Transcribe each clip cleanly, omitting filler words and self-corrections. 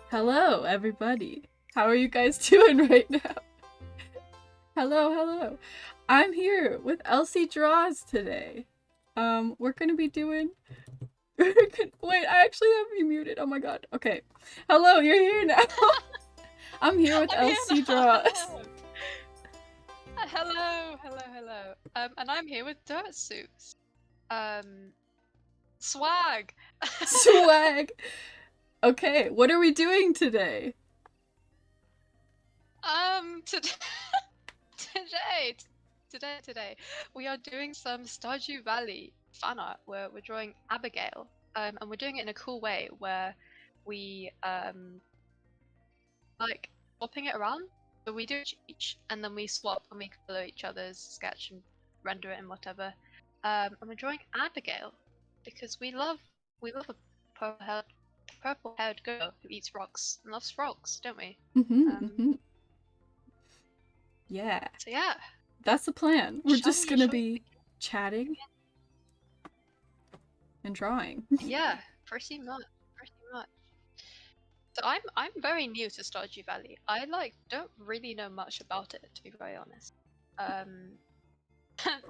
Hello, everybody. How are you guys doing right now? Hello. I'm here with ElsiDraws today. We're gonna be doing... Wait, I actually have you muted. Oh my god. Okay. Hello, you're here now. I'm here with ElsiDraws. Hello. And I'm here with DirtSoups. Swag. Swag. Okay, what are we doing today? Today, we are doing some Stardew Valley fan art where we're drawing Abigail. And we're doing it in a cool way where we like swapping it around. So we do each, and then we swap and we color each other's sketch and render it and whatever. And we're drawing Abigail because we love a purple-haired girl who eats frogs and loves frogs, don't we? Yeah. So yeah. That's the plan. We're just gonna be chatting and drawing. Yeah, pretty much. So I'm very new to Stardew Valley. I don't really know much about it, to be very honest.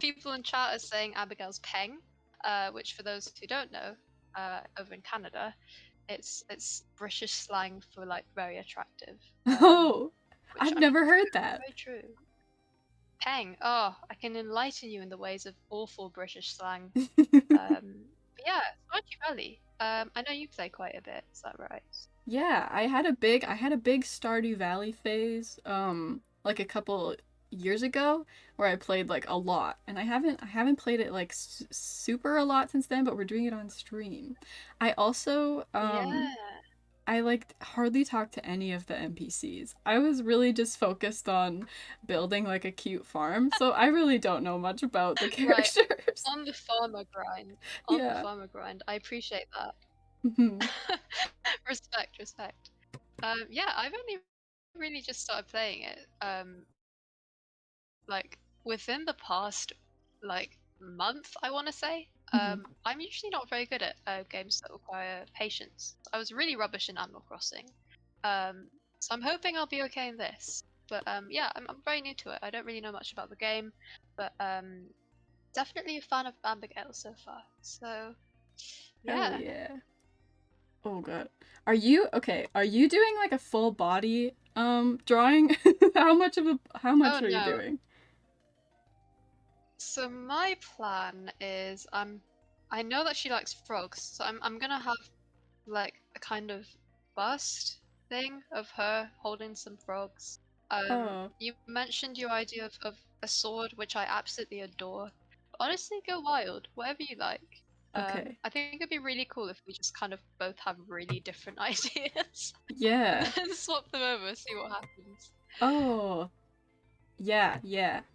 People in chat are saying Abigail's peng, which for those who don't know, over in Canada, it's British slang for like very attractive. Oh, I've never heard that. Very true. Peng. Oh, I can enlighten you in the ways of awful British slang. But yeah, Stardew Valley. I know you play quite a bit. Is that right? Yeah, I had a big Stardew Valley phase, like a couple years ago, where I played like a lot, and I haven't played it like super a lot since then, but we're doing it on stream. I also I like hardly talked to any of the NPCs. I was really just focused on building like a cute farm, so I really don't know much about the characters. Right. On the farmer grind. The farmer grind. I appreciate that. Respect. Yeah, I've only really just started playing it. Like within the past like month, I want to say. I'm usually not very good at games that require patience. I was really rubbish in Animal Crossing. So I'm hoping I'll be okay in this. But yeah, I'm very new to it. I don't really know much about the game, but definitely a fan of Abigail so far. So yeah. Oh yeah. Oh god. Are you doing like a full body drawing? how much are you doing? So my plan is I know that she likes frogs, so I'm gonna have like a kind of bust thing of her holding some frogs. You mentioned your idea of a sword, which I absolutely adore. Honestly, go wild, whatever you like. Okay. I think it'd be really cool if we just kind of both have really different ideas. Yeah. And then swap them over, see what happens. Oh. Yeah.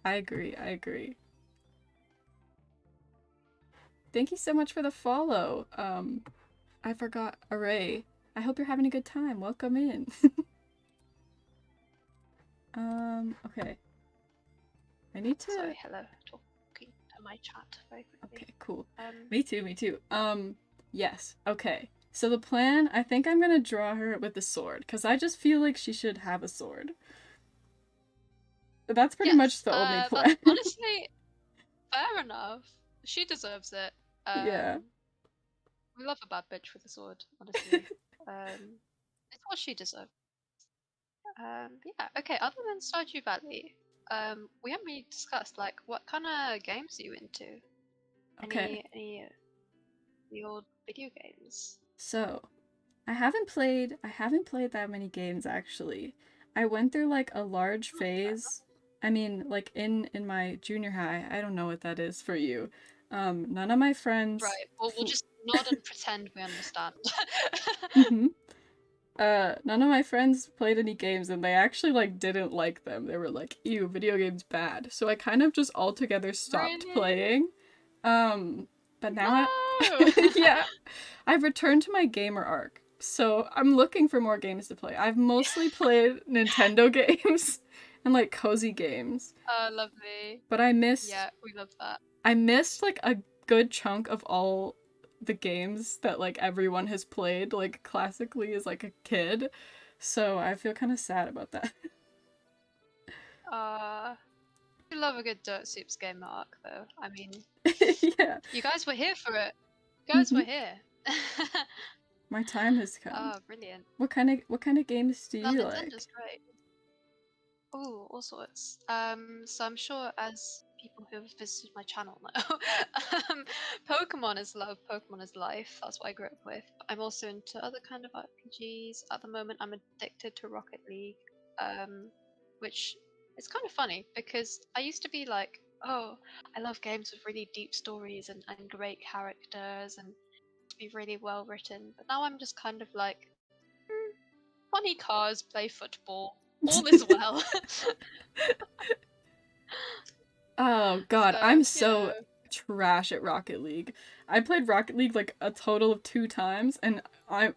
I agree. Thank you so much for the follow. I forgot Array. I hope you're having a good time. Welcome in. Okay. I need to... Sorry, hello. Talking to my chat very quickly. Okay, cool. Me too. Yes, okay. So the plan, I think I'm gonna draw her with the sword, because I just feel like she should have a sword. But that's pretty much the only plan. Honestly, fair enough. She deserves it. Yeah. We love a bad bitch with a sword, honestly. It's what she deserves. Yeah, okay, other than Stardew Valley, we haven't really discussed, like, what kind of games are you into? Okay. Any the old video games? So, I haven't played that many games, actually. I went through, like, a large phase. I mean, like, in my junior high. I don't know what that is for you. None of my friends... Right, well, we'll just nod and pretend we understand. None of my friends played any games, and they actually, like, didn't like them. They were like, ew, video games bad. So I kind of just altogether stopped playing. But now yeah, I've returned to my gamer arc. So I'm looking for more games to play. I've mostly played Nintendo games and, like, cozy games. Oh, lovely. But I missed... Yeah, we love that. I missed, like, a good chunk of all the games that like everyone has played like classically as like a kid. So I feel kind of sad about that. I love a good Dirt Soups game arc, though. I mean, Yeah. you guys were here for it. You guys Mhm. were here. My time has come. Oh, brilliant. What kind of games do No, you Nintendo's like? great. Oh, all sorts. So I'm sure as people who have visited my channel know, Pokemon is love, Pokemon is life. That's what I grew up with. I'm also into other kind of RPGs. At the moment, I'm addicted to Rocket League, which is kind of funny because I used to be like, oh, I love games with really deep stories and great characters and to be really well written. But now I'm just kind of like, funny cars, play football, all is well. Oh god, So, I'm you know. so trash at Rocket League. I played Rocket League like a total of 2 times and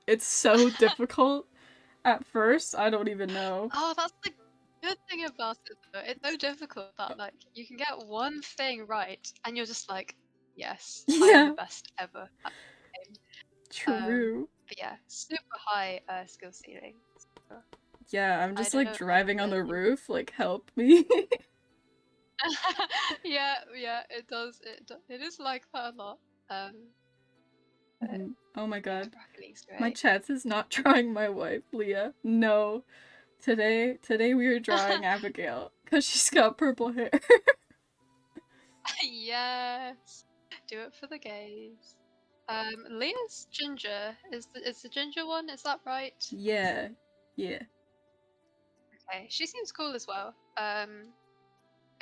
it's so difficult at first. I don't even know. Oh, that's the good thing about it, though. It's so difficult that, like, you can get one thing right, and you're just like, yes, I am the Yeah, best ever at the game. true. But yeah, super high skill ceiling. So, Yeah, I'm I just don't like know if any of driving on the the new. roof, like help me. Yeah, yeah, it does. It is like that a lot. But Oh my yeah, god. Rocket League's My great. chance is not drawing my wife, Leah. No. Today we are drawing Abigail because she's got purple hair. Yes, do it for the gays. Leah's ginger. Is the ginger one? Is that right? Yeah. Yeah. Okay, she seems cool as well.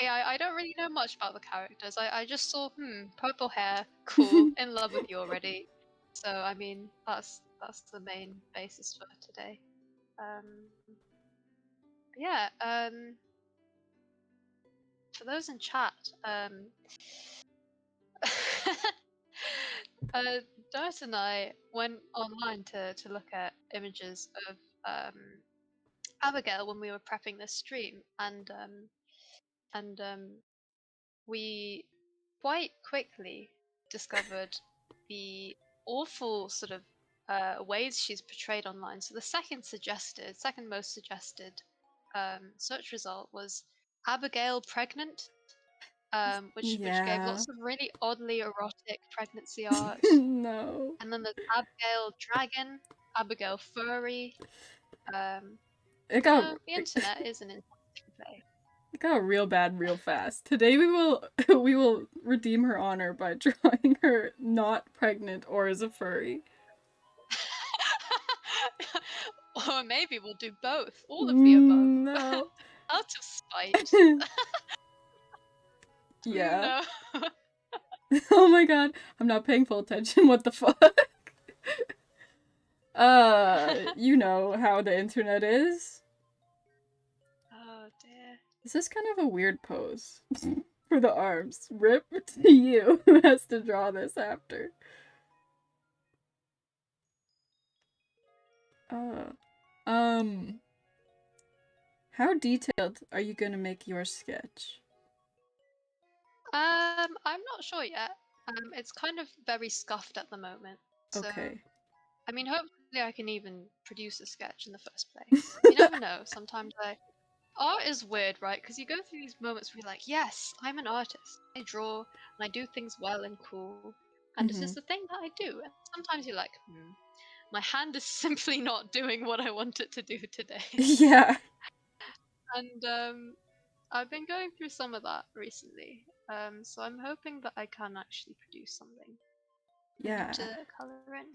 Yeah, I don't really know much about the characters. I just saw, purple hair, cool, in love with you already. So I mean, that's the main basis for today. Um, yeah. For those in chat, uh, Dart and I went online to look at images of Abigail when we were prepping this stream, and we quite quickly discovered the awful sort of ways she's portrayed online. So the second most suggested search result was Abigail pregnant, which gave Yeah. lots of really oddly erotic pregnancy art. No. And then there's Abigail dragon, Abigail furry. Um, It you got know, the internet is an interesting place. it got real bad real fast. Today we will we will redeem her honor by drawing her not pregnant or as a furry. Or maybe we'll do both, all of the above. No. Out of spite. Yeah. No. Oh my god. I'm not paying full attention. What the fuck? You know how the internet is. Oh dear. This is kind of a weird pose for the arms. Rip to you who has to draw this after. Uh, um, how detailed are you gonna make your sketch? I'm not sure yet. It's kind of very scuffed at the moment. So, Okay. I mean, hopefully I can even produce a sketch in the first place. You never know. Sometimes art is weird, right? Because you go through these moments where you're like, yes, I'm an artist. I draw and I do things well and cool. And this is the thing that I do. And sometimes you're like, my hand is simply not doing what I want it to do today. Yeah. And I've been going through some of that recently. So I'm hoping that I can actually produce something. I need Yeah. to color in.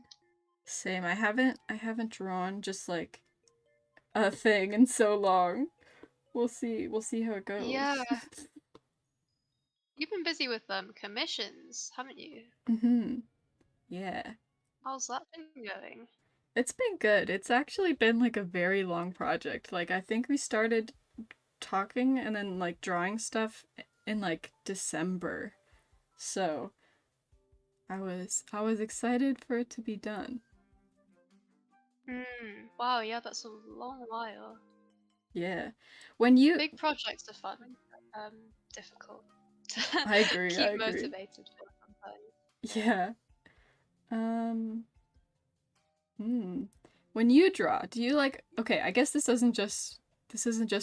Same. I haven't drawn just like a thing in so long. We'll see. We'll see how it goes. Yeah, you've been busy with commissions, haven't you? Yeah. How's that been going? It's been good. It's actually been like a very long project. Like I think we started talking and then like drawing stuff in like December. So, I was excited for it to be done. Wow, yeah, that's a long while. Yeah. When you Big projects are fun, um, difficult to I agree. I keep agree. motivated for sometimes. Yeah. Um, hmm. When you draw, do you like, okay, I guess this isn't just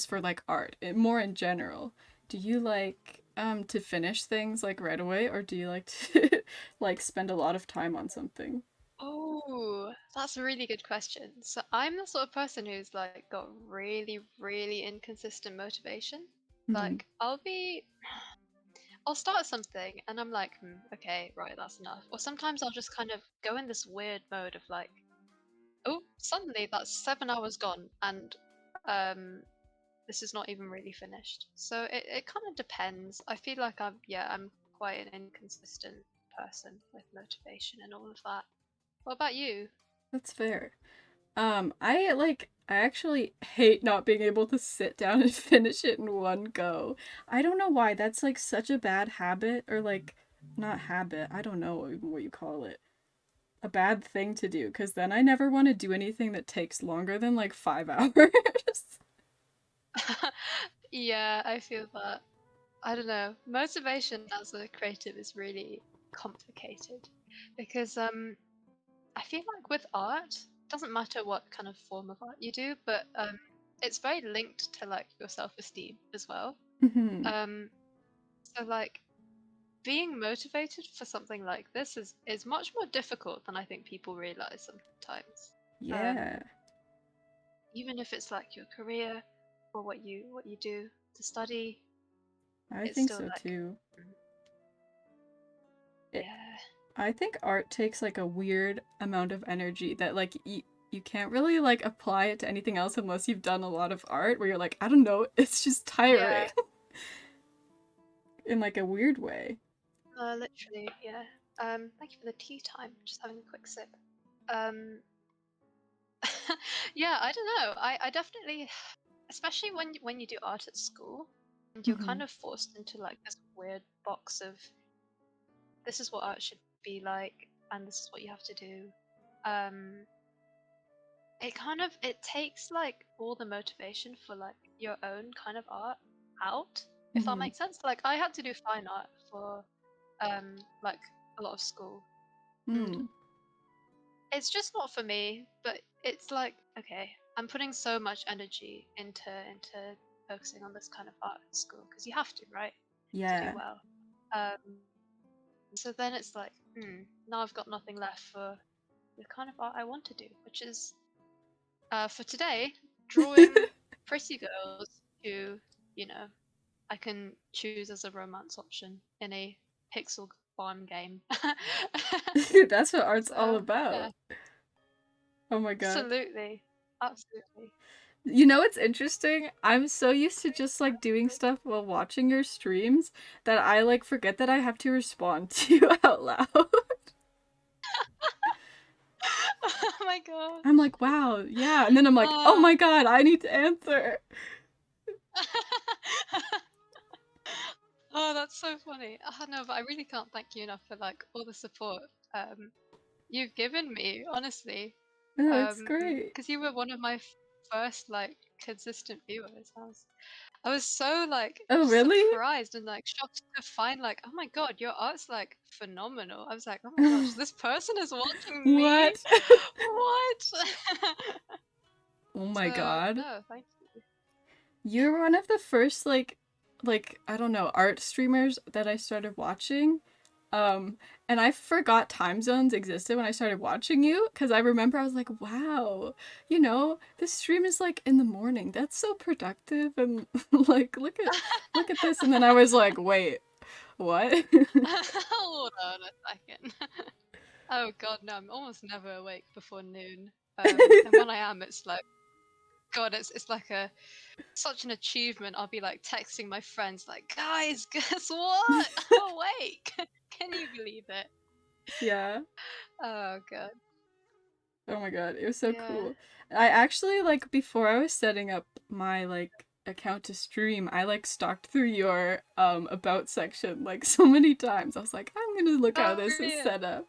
for like art, more in general. Do you like to finish things like right away, or do you like to like spend a lot of time on something? Oh, that's a really good question. So I'm the sort of person who's like got really, really inconsistent motivation. Hmm. Like I'll start something and I'm like, okay, right, that's enough. Or sometimes I'll just kind of go in this weird mode of like, oh, suddenly that's 7 hours gone and um this is not even really finished. So it kind of depends. I feel like I'm quite an inconsistent person with motivation and all of that. What about you? That's fair. I actually hate not being able to sit down and finish it in one go. I don't know why. That's like such a bad habit, or like not habit. I don't know what you call it. A bad thing to do, because then I never want to do anything that takes longer than like 5 hours. Yeah, I feel that. I don't know. Motivation as a creative is really complicated because I feel like with art, doesn't matter what kind of form of art you do, but it's very linked to like your self-esteem as well. Mhm. Um, so like being motivated for something like this is much more difficult than I think people realize sometimes. Um, Yeah, even if it's like your career or what you do to study, I it's think still so like, too. mm, It, yeah, I think art takes like a weird amount of energy that like you can't really like apply it to anything else unless you've done a lot of art where you're like, I don't know, it's just tiring yeah, in like a weird way. literally, yeah. Thank you for the tea time. Just having a quick sip. Um, yeah, I don't know. I definitely, especially when you do art at school, and you're Hmm. kind of forced into like this weird box of this is what art should be like, and this is what you have to do. Um, it takes like all the motivation for like your own kind of art out, if that Hmm. makes sense. Like I had to do fine art for like a lot of school, and Hmm. it's just not for me. But it's like, okay, I'm putting so much energy into focusing on this kind of art at school because you have to, right, to do Yeah. well. Um, so then it's like, now I've got nothing left for the kind of art I want to do, which is for today, drawing pretty girls who, you know, I can choose as a romance option in a pixel farm game. That's what art's all So, yeah, about. Oh my god. absolutely. Absolutely. You know what's interesting? I'm so used to just like doing stuff while watching your streams that I like forget that I have to respond to you out loud. Oh my god. I'm like, wow, yeah. And then I'm like, oh Ah. my god, I need to answer. Oh, that's so funny. No, but I really can't thank you enough for like all the support um you've given me, honestly. Oh, it's great. Because you were one of my first like consistent viewers. I was so like Oh, really? surprised and like shocked to find like, oh my god, your art's like phenomenal. I was like, oh my gosh, this person is watching me. What? What? Oh my So god. no, thank you. You're one of the first like I don't know, art streamers that I started watching. Um and I forgot time zones existed when I started watching you cuz I remember I was like, "Wow. You know, this stream is like in the morning. That's so productive." And like look at this, and then I was like, "Wait, what?" Hold on a second. Oh god, no, I'm almost never awake before noon. And when I am, it's like, god, it's like a such an achievement. I'll be like texting my friends, like, guys, guess what? I'm awake. Can you believe it? Yeah. Oh god. Oh my god, it was so Yeah. cool. I actually like before I was setting up my like account to stream, I like stalked through your about section like so many times. I was like, I'm gonna look how Oh, this is brilliant. set up.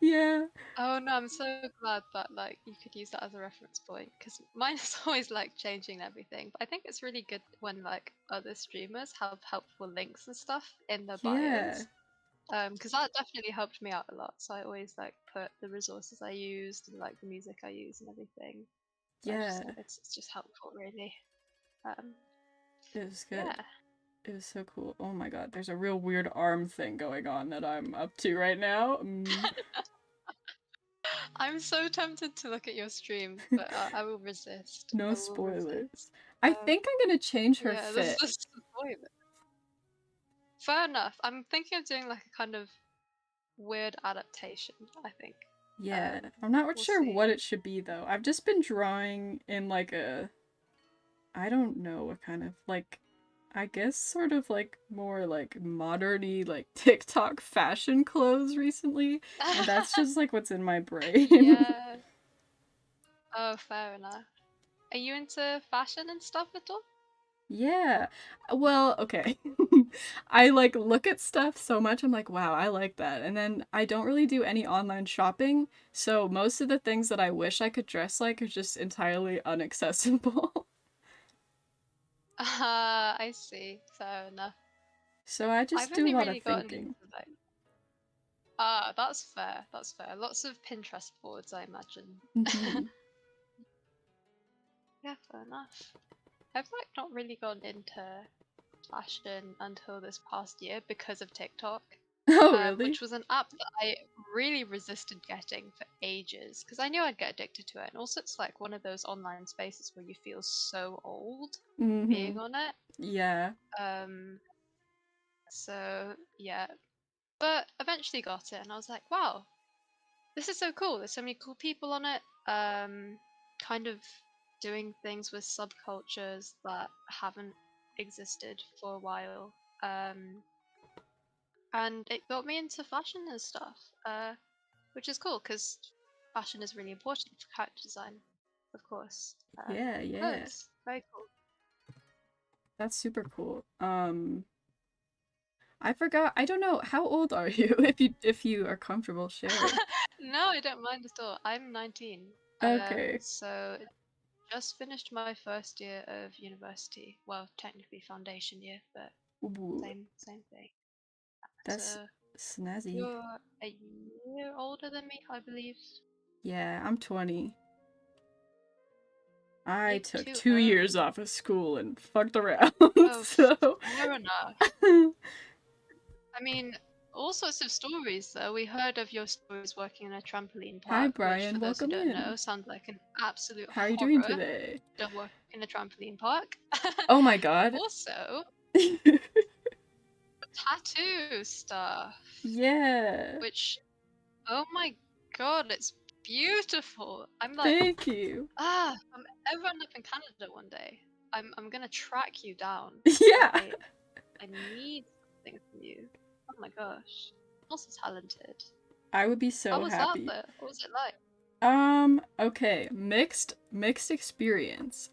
Yeah. Oh no, I'm so glad that like you could use that as a reference point because mine is always like changing everything. But I think it's really good when like other streamers have helpful links and stuff in the Yeah. bios. Because that definitely helped me out a lot. So I always like put the resources I used and like the music I use and everything. I just Yeah, think it's just helpful, really. Um, it was good. yeah. It was so cool. Oh my god, there's a real weird arm thing going on that I'm up to right now. I'm so tempted to look at your stream, but I will resist. No I will spoilers. resist. I Um, think I'm gonna change her yeah, this fit. is the point. Fair enough. I'm thinking of doing like a kind of weird adaptation, I think. Yeah, I'm not We'll sure see. what it should be though. I've just been drawing in like a, I don't know what kind of like, I guess sort of like more like modern-y like TikTok fashion clothes recently, and that's just like what's in my brain. Yeah. Oh, fair enough. Are you into fashion and stuff at all? Yeah. Well, okay. I like look at stuff so much, I'm like, wow, I like that. And then I don't really do any online shopping, so most of the things that I wish I could dress like are just entirely inaccessible. I see. Fair enough. So I I've just do a only lot of really gotten into thinking. like that's fair. That's fair. Lots of Pinterest boards, I imagine. Hmm. Yeah, fair enough. I've like not really gone into fashion until this past year because of TikTok, Oh, really? which was an app that I really resisted getting for ages because I knew I'd get addicted to it. And also, it's like one of those online spaces where you feel so old Mm-hmm. being on it. Yeah. Um, so yeah, but eventually got it, and I was like, wow, this is so cool. There's so many cool people on it. Kind of doing things with subcultures that haven't existed for a while. And it got me into fashion and stuff, which is cool because fashion is really important for character design, of course. Yeah, yeah. Clothes, very cool. That's super cool. I forgot. I don't know. How old are you if you are comfortable sharing? No, I don't mind at all. I'm 19, Okay. so just finished my first year of university. Well, technically foundation year, but Ooh, same thing. that's So snazzy. you're a year older than me, I believe. Yeah, I'm 20. I Maybe took too 2 years early. off of school and fucked around, Oh, so. fair enough. I mean, all sorts of stories though. We heard of your stories working in a trampoline Hi, park, which Brian. for those who Welcome don't in. know, sounds like an absolute How are you doing horror. today? Don't work in a trampoline park. Oh my god. Also, tattoo stuff, Yeah. which, oh my god, it's beautiful. I'm like, Thank you. if I'm ever up in Canada one day, I'm gonna track you down. Yeah. I need something from you. Oh my gosh. Also talented. I would be How so was that happy. though? What was it like? Okay. Mixed experience.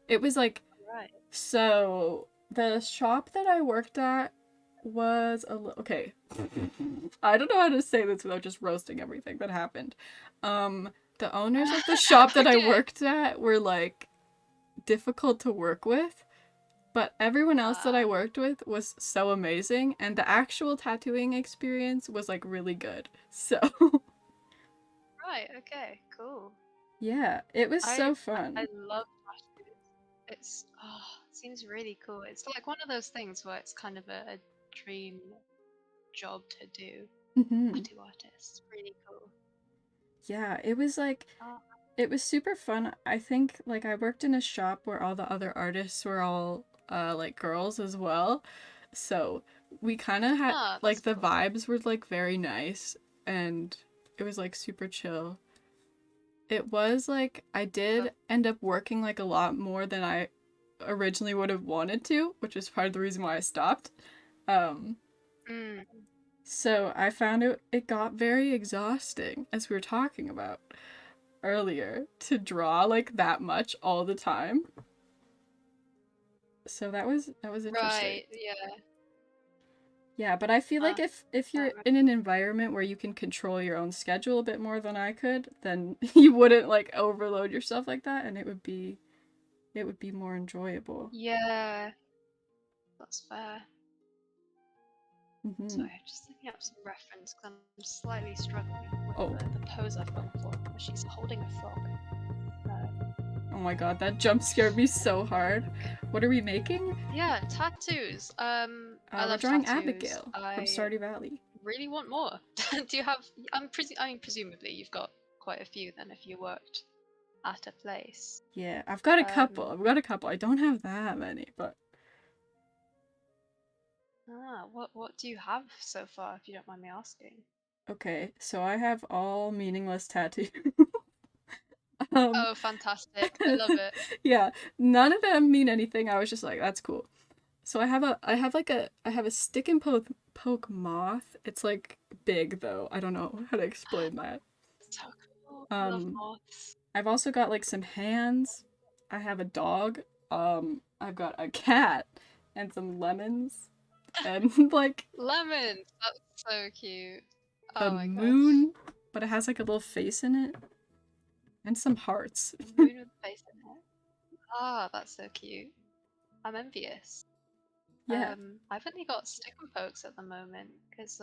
It was like, Right. so the shop that I worked at was okay. I don't know how to say this without just roasting everything that happened. The owners of the shop that I Okay. worked at were like difficult to work with, but everyone else that I worked with was so amazing, and the actual tattooing experience was like really good. So, Right, okay, cool. yeah, it was I so I fun. love tattoos. It seems really cool. It's like one of those things where it's kind of a dream job to do. Hmm. Tattoo artist. Really cool. Yeah, it was like Oh, it was super fun. I think like I worked in a shop where all the other artists were all like girls as well. So we kind of had that's like the cool. vibes were like very nice, and it was like super chill. It was like I Uh, did end up working like a lot more than I originally would have wanted to, which is part of the reason why I stopped. Um mm, so I found it got very exhausting, as we were talking about earlier, to draw like that much all the time. So that was interesting. right, yeah. Yeah, but I feel like Uh, if that you're in an environment where you can control your own schedule a bit more than I could, then you wouldn't like overload yourself like that, and it would be more enjoyable. yeah, that's fair. Sorry, I'm just looking up some reference because I'm slightly struggling with Oh. the pose I've gone for. She's holding a frog. Oh my god, that jump scared me so hard. What are we making? Yeah, tattoos. I we're love drawing tattoos. Abigail from Stardew Valley. Really want more. Do you have? I mean, presumably you've got quite a few then if you worked at a place. Yeah, I've got a couple. I don't have that many, but. What do you have so far, if you don't mind me asking? Okay, so I have all meaningless tattoos. Oh, fantastic! I love it. Yeah, none of them mean anything. I was just like, that's cool. So I have a stick and poke moth. It's like big though. I don't know how to explain that. So cool. I love moths. I've also got like some hands. I have a dog. I've got a cat and some lemons and like lemons. That's so cute. a moon, but it has like a little face in it and some hearts. Moon with a face in it. Ah, that's so cute. I'm envious. Yeah. I've only got stick and pokes at the moment because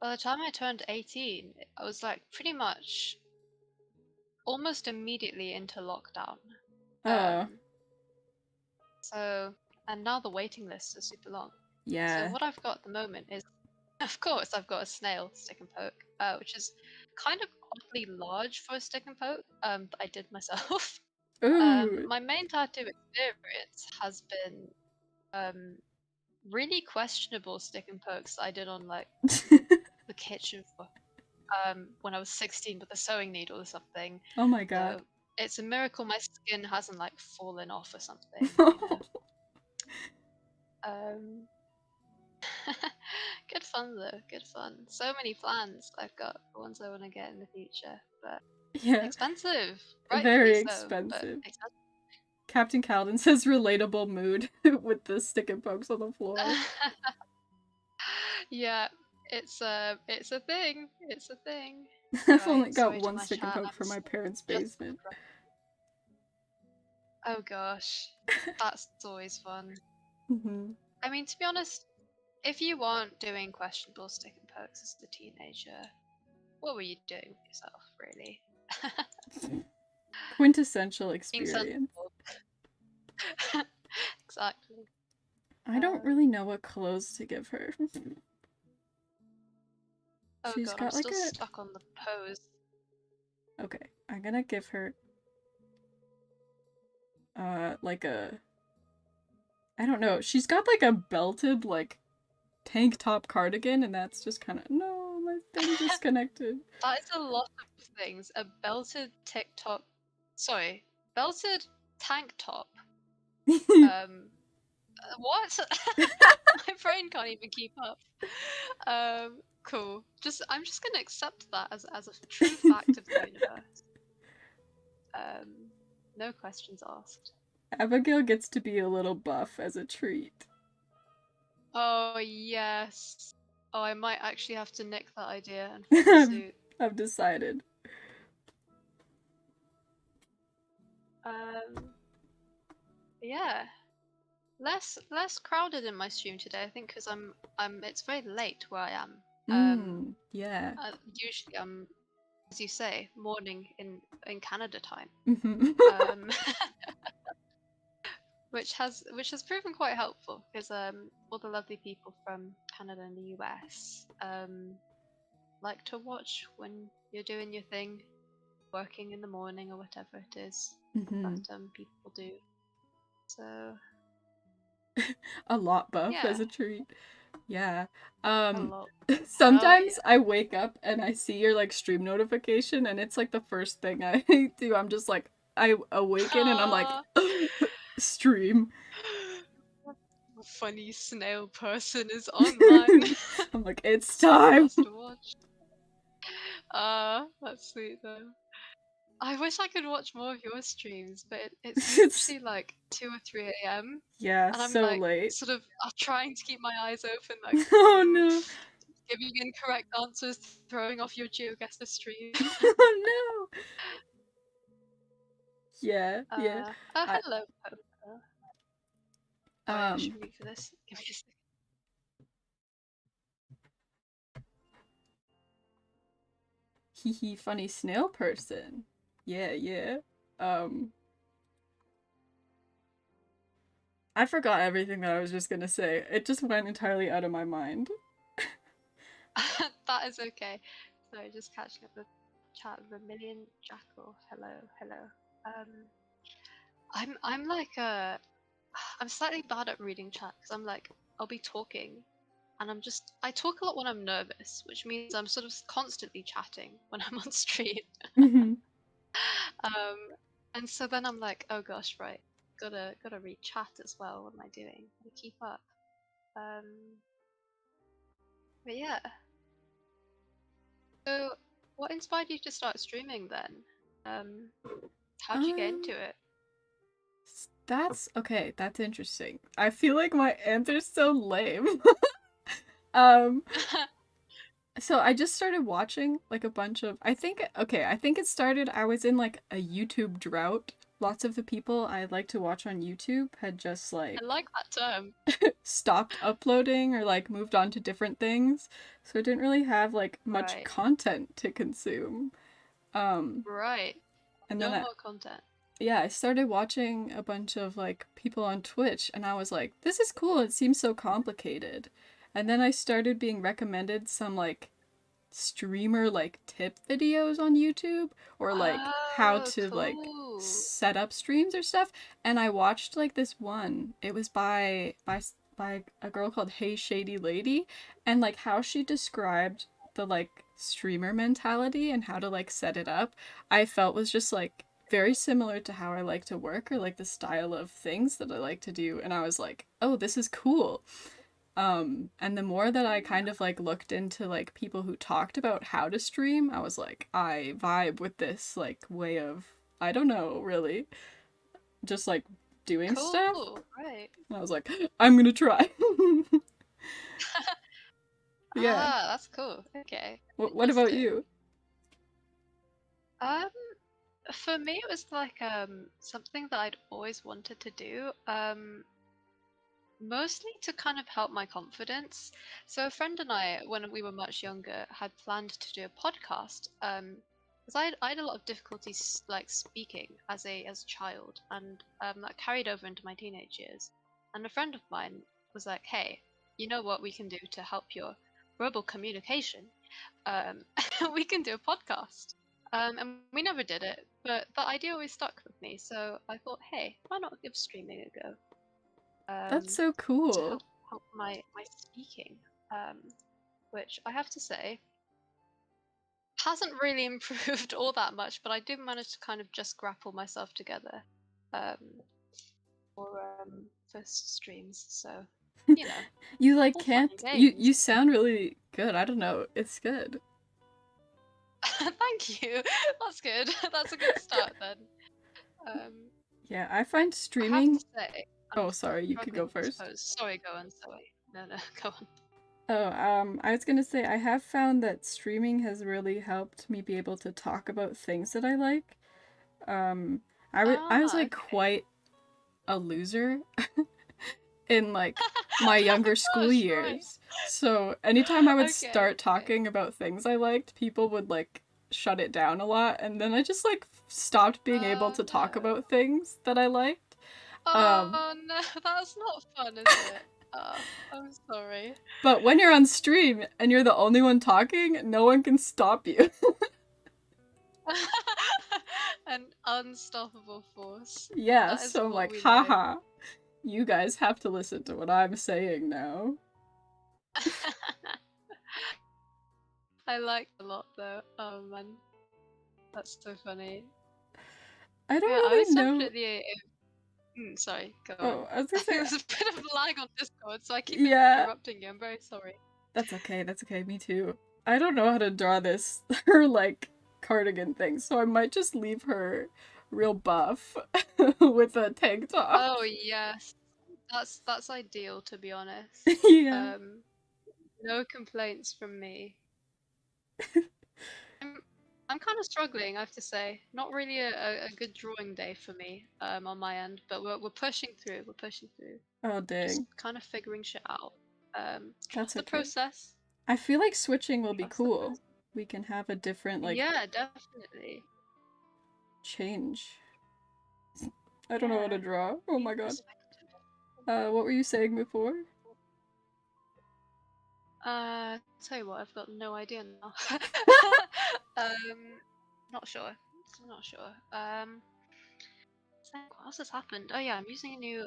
by the time I turned 18, I was like pretty much almost immediately into lockdown. So, and now the waiting lists are super long. Yeah. So what I've got at the moment is, of course, I've got a snail stick and poke, which is kind of oddly large for a stick and poke that I did myself. My main tattoo experience has been really questionable stick and pokes that I did on like the kitchen for when I was 16 with a sewing needle or something. Oh my god. So it's a miracle my skin hasn't like fallen off or something. You know? Good fun though, good fun. So many plans I've got for ones I want to get in the future, but yeah, expensive. Very expensive. Captain Calden says relatable mood with the stick and pokes on the floor. Yeah, it's a thing. It's a thing. I've only got one stick and poke from my parents' basement. Oh gosh, that's always fun. I mean, to be honest, if you weren't doing questionable stick and pokes as a teenager, what were you doing with yourself, really? Quintessential experience. Exactly. I don't really know what clothes to give her. Oh She's god, got I'm like still stuck on the pose. Okay, I'm gonna give her like a I don't know. She's got like a belted like tank top cardigan, and that's just kind of no, my thing disconnected. That is a lot of things. A belted TikTok, sorry, belted tank top. What? My brain can't even keep up. Cool. I'm just gonna accept that as a true fact of the universe. No questions asked. Abigail gets to be a little buff as a treat. Oh yes. Oh, I might actually have to nick that idea and follow suit. I've decided. Yeah. Less crowded in my stream today, I think, because it's very late where I am. Yeah. Usually I'm, as you say, morning in Canada time. Which has proven quite helpful because all the lovely people from Canada and the US like to watch when you're doing your thing, working in the morning or whatever it is that people do. So a lot buff as a treat. Yeah. a lot. Sometimes I wake up and I see your like stream notification and it's like the first thing I do. I'm just like I awaken and I'm like stream. A funny snail person is online. I'm like, it's time. To watch. That's sweet though. I wish I could watch more of your streams, but it's usually like 2 or 3 a.m. Yeah, and I'm so like late. sort of trying to keep my eyes open, like oh no, giving incorrect answers, throwing off your GeoGuessr stream. oh no. Yeah, yeah. Hello, Poker. Wait, I should read for this. Give me a second. Hehe, funny snail person. Yeah, yeah. Um, I forgot everything that I was just gonna say. It just went entirely out of my mind. That is okay. So just catching up with chat with a million jackal. Hello, hello. I'm like I'm slightly bad at reading chat because I'm like I'll be talking and I talk a lot when I'm nervous, which means I'm sort of constantly chatting when I'm on stream. Mhm. Um, and so then I'm like, oh gosh, right, gotta read chat as well. What am I doing? Gotta keep up. Um, but yeah. So, what inspired you to start streaming then? Um, how'd you get into Um, it? that's okay. That's interesting. I feel like my answer's so lame. um, so I just started watching like a bunch of. I think it started. I was in like a YouTube drought. Lots of the people I like to watch on YouTube had just I like like that term. stopped uploading or like moved on to different things. So I didn't really have like much Right, content to consume. Um, right. and then No more content. yeah, I started watching a bunch of like people on Twitch and I was like, this is cool. It seems so complicated. And then I started being recommended some like streamer like tip videos on YouTube or like how Oh, to like cool. set up streams or stuff. And I watched like this one. It was by a girl called Hey Shady Lady, and like how she described the like streamer mentality and how to like set it up, I felt was just like very similar to how I like to work or like the style of things that I like to do. And I was like, oh, this is cool. And the more that I kind of like looked into like people who talked about how to stream, I was like, I vibe with this like way of, I don't know, really, just like doing stuff. Cool, right. And I was like, I'm gonna try. Yeah. Ah, that's cool. Okay, What about interesting. you? Um, for me, it was like something that I'd always wanted to do. Mostly to kind of help my confidence. So a friend and I, when we were much younger, had planned to do a podcast. Because I had a lot of difficulties like speaking as a child, and that carried over into my teenage years. And a friend of mine was like, "Hey, you know what we can do to help your verbal communication? Um, we can do a podcast." And we never did it, but the idea always stuck with me. So I thought, hey, why not give streaming a go? That's Um, so to cool. help my speaking, um, which I have to say hasn't really improved all that much, but I did manage to kind of just grapple myself together um, for first streams. So you know, You like all fun and can't games. you sound really good. I don't know. It's good. Thank you. That's good. That's a good start then. Um, Yeah, I find I have to streaming. say, I'm Oh, sorry, you could struggling go with this first. pose. Sorry, go on. Sorry. No, no, go on. Oh, I was gonna say I have found that streaming has really helped me be able to talk about things that I like. Um, I was Ah, like okay. quite a loser in like my Oh younger school gosh, right. years. So anytime I would Okay, start okay. talking about things I liked, people would like shut it down a lot, and then I just like stopped being able Oh to talk no. about things that I liked. Um, Oh no, that's not fun, is it? Oh, I'm sorry. but when you're on stream and you're the only one talking, no one can stop you. An unstoppable force. Yeah, That is so I'm what like, we like. haha, you guys have to listen to what I'm saying now. I like a lot though. Oh man, that's so funny. I don't Yeah, I was really know. definitely. Sorry, go on. Oh, I was gonna say, There's a bit of lag on Discord, so I keep yeah, interrupting you. I'm very sorry. that's okay, that's okay, me too. I don't know how to draw this, her like cardigan thing, so I might just leave her real buff with a tank top. Oh yes, that's ideal to be honest. Yeah. Um, no complaints from me. I'm, I'm kind of struggling, I have to say. Not really a good drawing day for me on my end, but we're pushing through. We're pushing through. Oh, Just dang. kind of figuring shit out. That's Trust the okay. process. I feel like switching will be Trust the cool. process. we can have a different, like, Yeah, definitely. change. I don't know how to draw. Oh my god. Perspective. What were you saying before? Tell you what, I've got no idea now. Not sure. Not sure. So what else has happened? Oh yeah, I'm using a new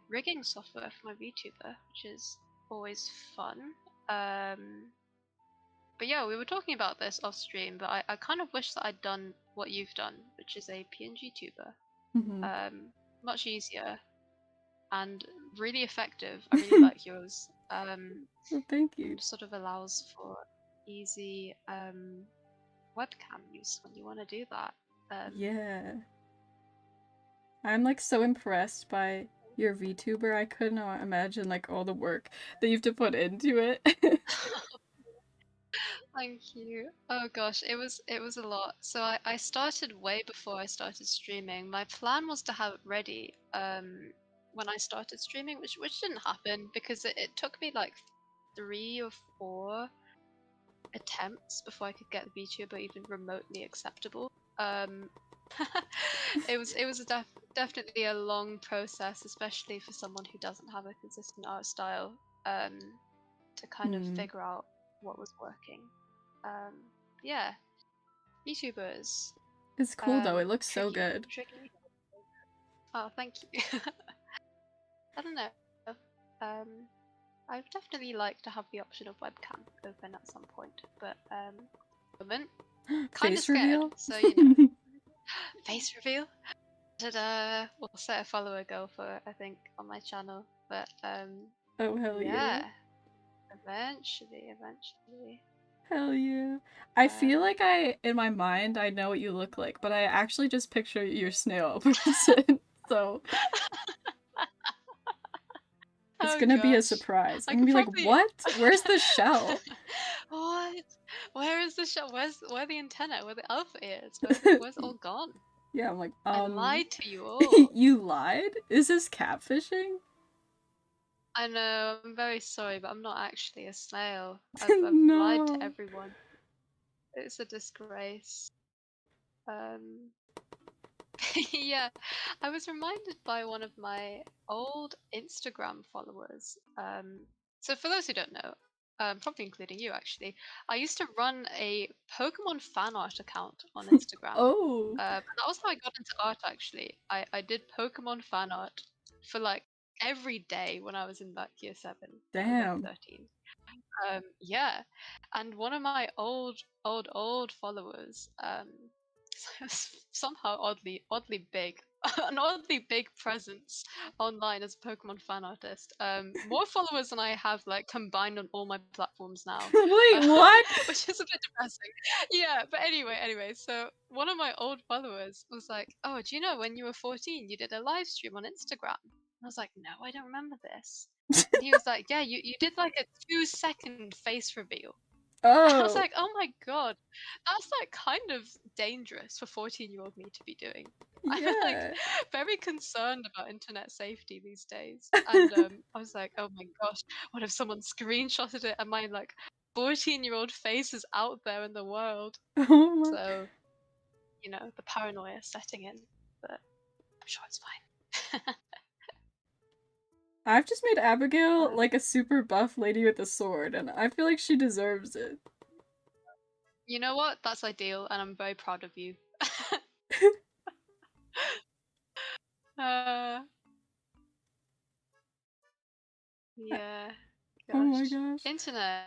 rigging software for my VTuber, which is always fun. But yeah, we were talking about this off stream, but I kind of wish that I'd done what you've done, which is a PNG tuber. Much easier and really effective. I really like yours. Well, thank you. And sort of allows for easy webcam use when you want to do that. Yeah. I'm like so impressed by your VTuber. I could not imagine like all the work that you have to put into it. Thank you. Oh gosh, it was a lot. So I started way before I started streaming. My plan was to have it ready when I started streaming, which didn't happen because it took me like 3 or 4 attempts before I could get the VTuber even remotely acceptable. It was definitely a long process, especially for someone who doesn't have a consistent art style, to kind of figure out what was working. Yeah, VTubers. It's cool though. It looks so Tricky, good. tricky. Oh, thank you. I don't know. I'd definitely like to have the option of webcam open at some point, but moment kind of Face scared. reveal? So you know, face reveal. We'll set a follower goal for I think on my channel, but Oh hell yeah. Eventually. Hell yeah. I feel like in my mind, I know what you look like, but I actually just picture your snail person. So it's Oh gonna be a gosh. surprise. I I'm gonna could be like, probably. what? Where's the shell? What? Where is the shell? Where the antenna? Where the alpha ears? Where's it all gone? Yeah, I'm like, I lied to you all. you lied? Is this catfishing? I know, I'm very sorry, but I'm not actually a snail. I've lied to No. everyone. It's a disgrace. Um, yeah, I was reminded by one of my old Instagram followers. So for those who don't know, probably including you actually, I used to run a Pokemon fan art account on Instagram. Oh. That was how I got into art actually. I did Pokemon fan art for like every day when I was in like year 7. I was like Damn. 13. Yeah, and one of my old followers, somehow oddly big, an oddly big presence online as a Pokemon fan artist. More followers than I have like combined on all my platforms now, Wait, what? which is a bit depressing. Yeah, but anyway, so one of my old followers was like, "Oh, do you know when you were 14, you did a live stream on Instagram?" And I was like, "No, I don't remember this." And he was like, "Yeah, you did like a 2-second face reveal." I was Oh. like, "Oh my god, that's like kind of dangerous for 14-year-old me to be doing." I'm like Yeah. very concerned about internet safety these days, and I was like, "Oh my gosh, what if someone screenshotted it and my like 14-year-old face is out there in the world?" Oh my. So you know the paranoia setting in, but I'm sure it's fine. I've just made Abigail um, like a super buff lady with a sword, and I feel like she deserves it. you know what? That's ideal, and I'm very proud of you. uh, yeah, Oh my gosh, gosh. internet.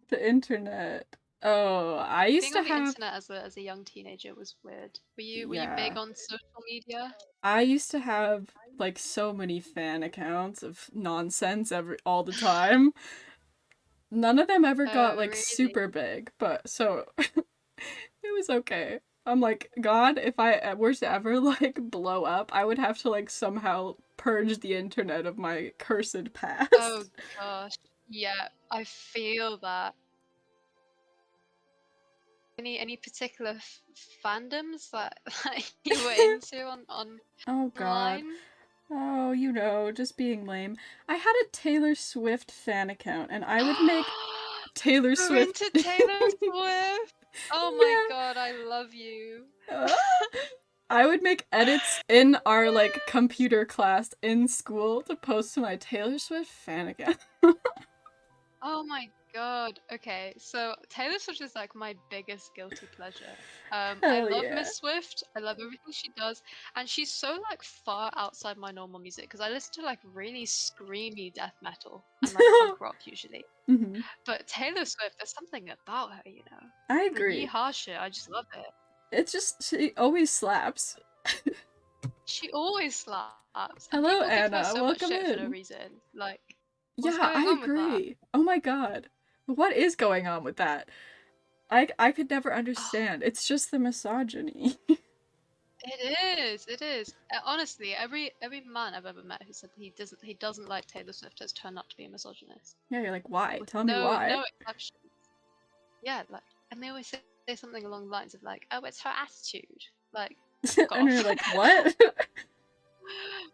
The internet. Oh, I used Being to on the have. internet as a young teenager was weird. Were you Yeah. big on social media? I used to have like so many fan accounts of nonsense all the time. None of them ever got like Really? super big, but so it was okay. I'm like, God, if I were to ever like blow up, I would have to like somehow purge the internet of my cursed Oh past. gosh. Yeah, I feel that. Any particular fandoms that, that you were into on Oh God. online? Oh, you know, just being lame. I had a Taylor Swift fan account and I would make Taylor You're Swift. into Taylor Swift? Oh my Yeah. god, I love you. Uh, I would make edits in our like Yes. computer class in school to post to my Taylor Swift fan account. Oh my god. Okay, so Taylor Swift is like my biggest guilty pleasure. I Hell love yeah. Miss Swift. I love everything she does, and she's so like far outside my normal music because I listen to like really screamy death metal and like punk rock usually. Hmm. But Taylor Swift, there's something about her, you know. I The agree. yeehaw shit, I just love it. It's just, she always slaps. She always slaps, and Hello, people give her Anna. so much Welcome shit for no in. reason. Like, what's Yeah, I going on with that? agree. Oh my god. What is going on with that? I could never Oh, understand. It's just the misogyny. it is. It is. Honestly, every man I've ever met who said he doesn't like Taylor Swift has turned out to be a misogynist Yeah, you're like, why? with Tell me no why. exceptions. Yeah, like, and they always say something along the lines of like, "Oh, it's her attitude." Like, fuck And you're off. like, what?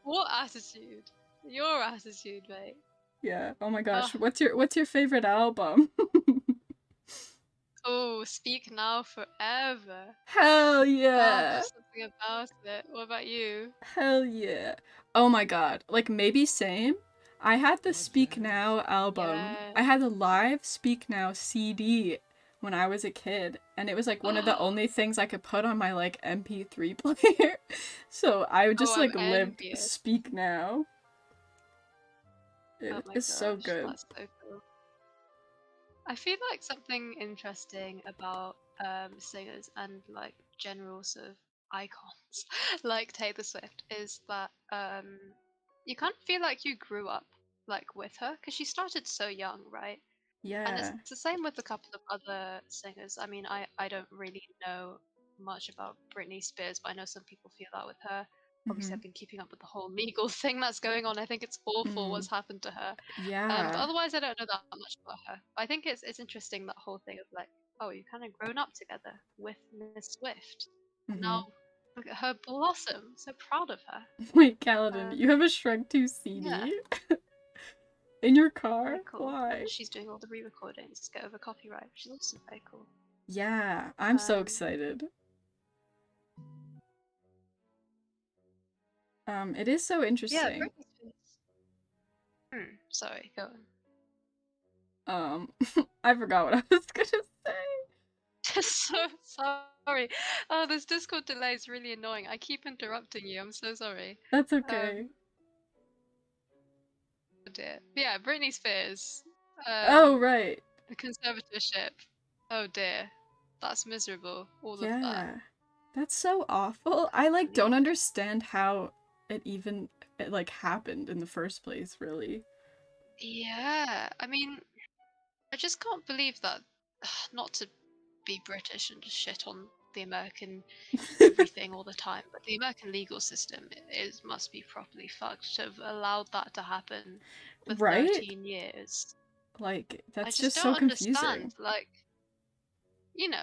What attitude? Your attitude, mate. Yeah. Oh my Ugh. gosh. What's your favorite album? Oh, Speak Now Forever. Hell Oh, yeah. something about it. What about you? Hell yeah. Oh my god. Like maybe same. I had the Speak Now album. Yeah. I had the live Speak Now CD when I was a kid, and it was like one of the only things I could put on my like MP3 player. So I would Oh, just I'm like lived envious. Speak Now. Oh It my is so gosh, good. that's so cool. I feel like something interesting about singers and like general sort of icons like Taylor Swift is that you kind of feel like you grew up like with her because she started so young, right? And it's Yeah. the same with a couple of other singers. I mean, I don't really know much about Britney Spears, but I know some people feel that with her. Obviously, Mhm. I've been keeping up with the whole legal thing that's going on. I think it's awful what's Mm. happened to her. But Yeah. otherwise, I don't know that much about her. But I think it's interesting that whole thing of like, oh, you kind of grown up together with Miss Swift, and now Mhm. look at her blossom. So proud of her. Wait, Kaladin, Um, you have a Shrek 2 yeah, CD in your very car? cool. And Why? she's doing all the re-recordings to get over copyright, which is also very cool. Yeah, I'm so Um, excited. It is so yeah, interesting. Britney Spears. Sorry, go on. Um, I forgot what I was gonna say. So sorry. Oh, this Discord delay is really annoying. I keep interrupting you. I'm so sorry. That's okay. Um, oh dear. But yeah, Britney Spears. Oh, Um, right. the conservatorship. Oh dear. That's miserable. All of that. Yeah. That's so awful. I like don't Really. understand how it even like happened in the first place, really. Yeah. I mean, I just can't believe that. Not to be British and just shit on the American everything all the time, but the American legal system is must be properly fucked to have allowed that to happen for Right? 13 years. Like I that's just just don't so understand. confusing. Like,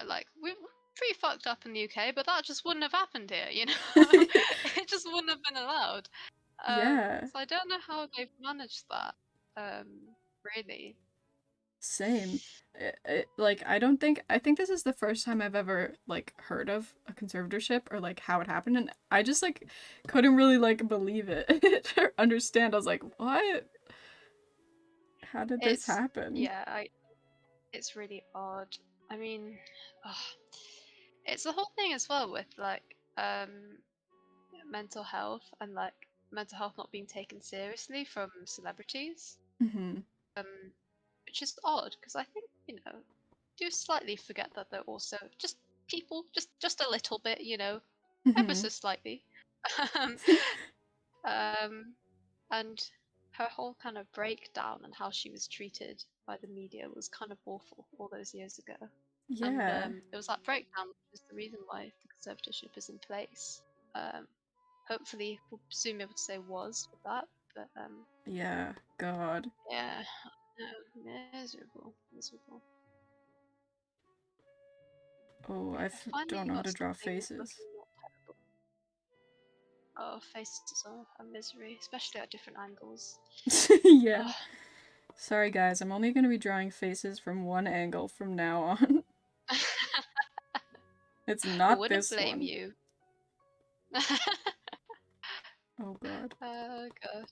like we're pretty fucked up in the UK, but that just wouldn't have happened here, you know? It just wouldn't have been allowed. Yeah. So I don't know how they've managed that. Really. Same. Like I don't think I think this is the first time I've ever like heard of a conservatorship or like how it happened, and I just like couldn't really like believe it or understand. I was like, "What? How did this It's happen?" yeah, it's really odd. I mean, ugh, it's the whole thing as well with like mental health and like mental health not being taken seriously from celebrities, Mhm. um, which is odd because I think do slightly forget that they're also just people, just a little bit, ever Mhm. so slightly. um, um, and her whole kind of breakdown and how she was treated by the media was kind of awful all those years ago. And Yeah. it was that breakdown which is the reason why the conservatorship is in place. Um, hopefully, we'll soon be able to say was with that. But Yeah. God. yeah, miserable, miserable. Oh, I finally don't know how got to draw something faces. looking not terrible. Oh, faces are a misery, especially at different angles. Yeah. Ugh. Sorry guys, I'm only going to be drawing faces from one angle from now on. It's I not wouldn't this blame one. you. Oh god. Oh gosh.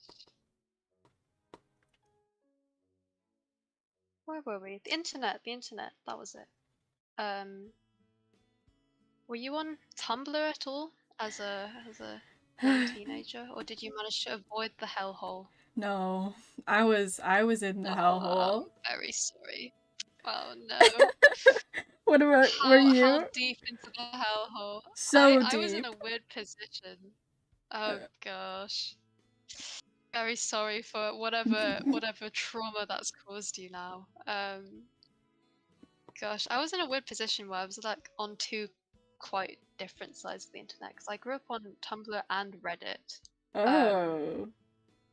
Where were we? The internet, that was it. Were you on Tumblr at all as a young teenager, or did you manage to avoid the hellhole? No, I was in the Oh, hellhole. I'm very sorry. Oh no. What about were How you? deep into the hellhole? So I was in deep. a weird position. Oh Uh, gosh. Very sorry for whatever trauma that's caused you now. Gosh, I was in a weird position where I was like on two quite different sides of the internet because I grew up on Tumblr and Reddit. Um, oh.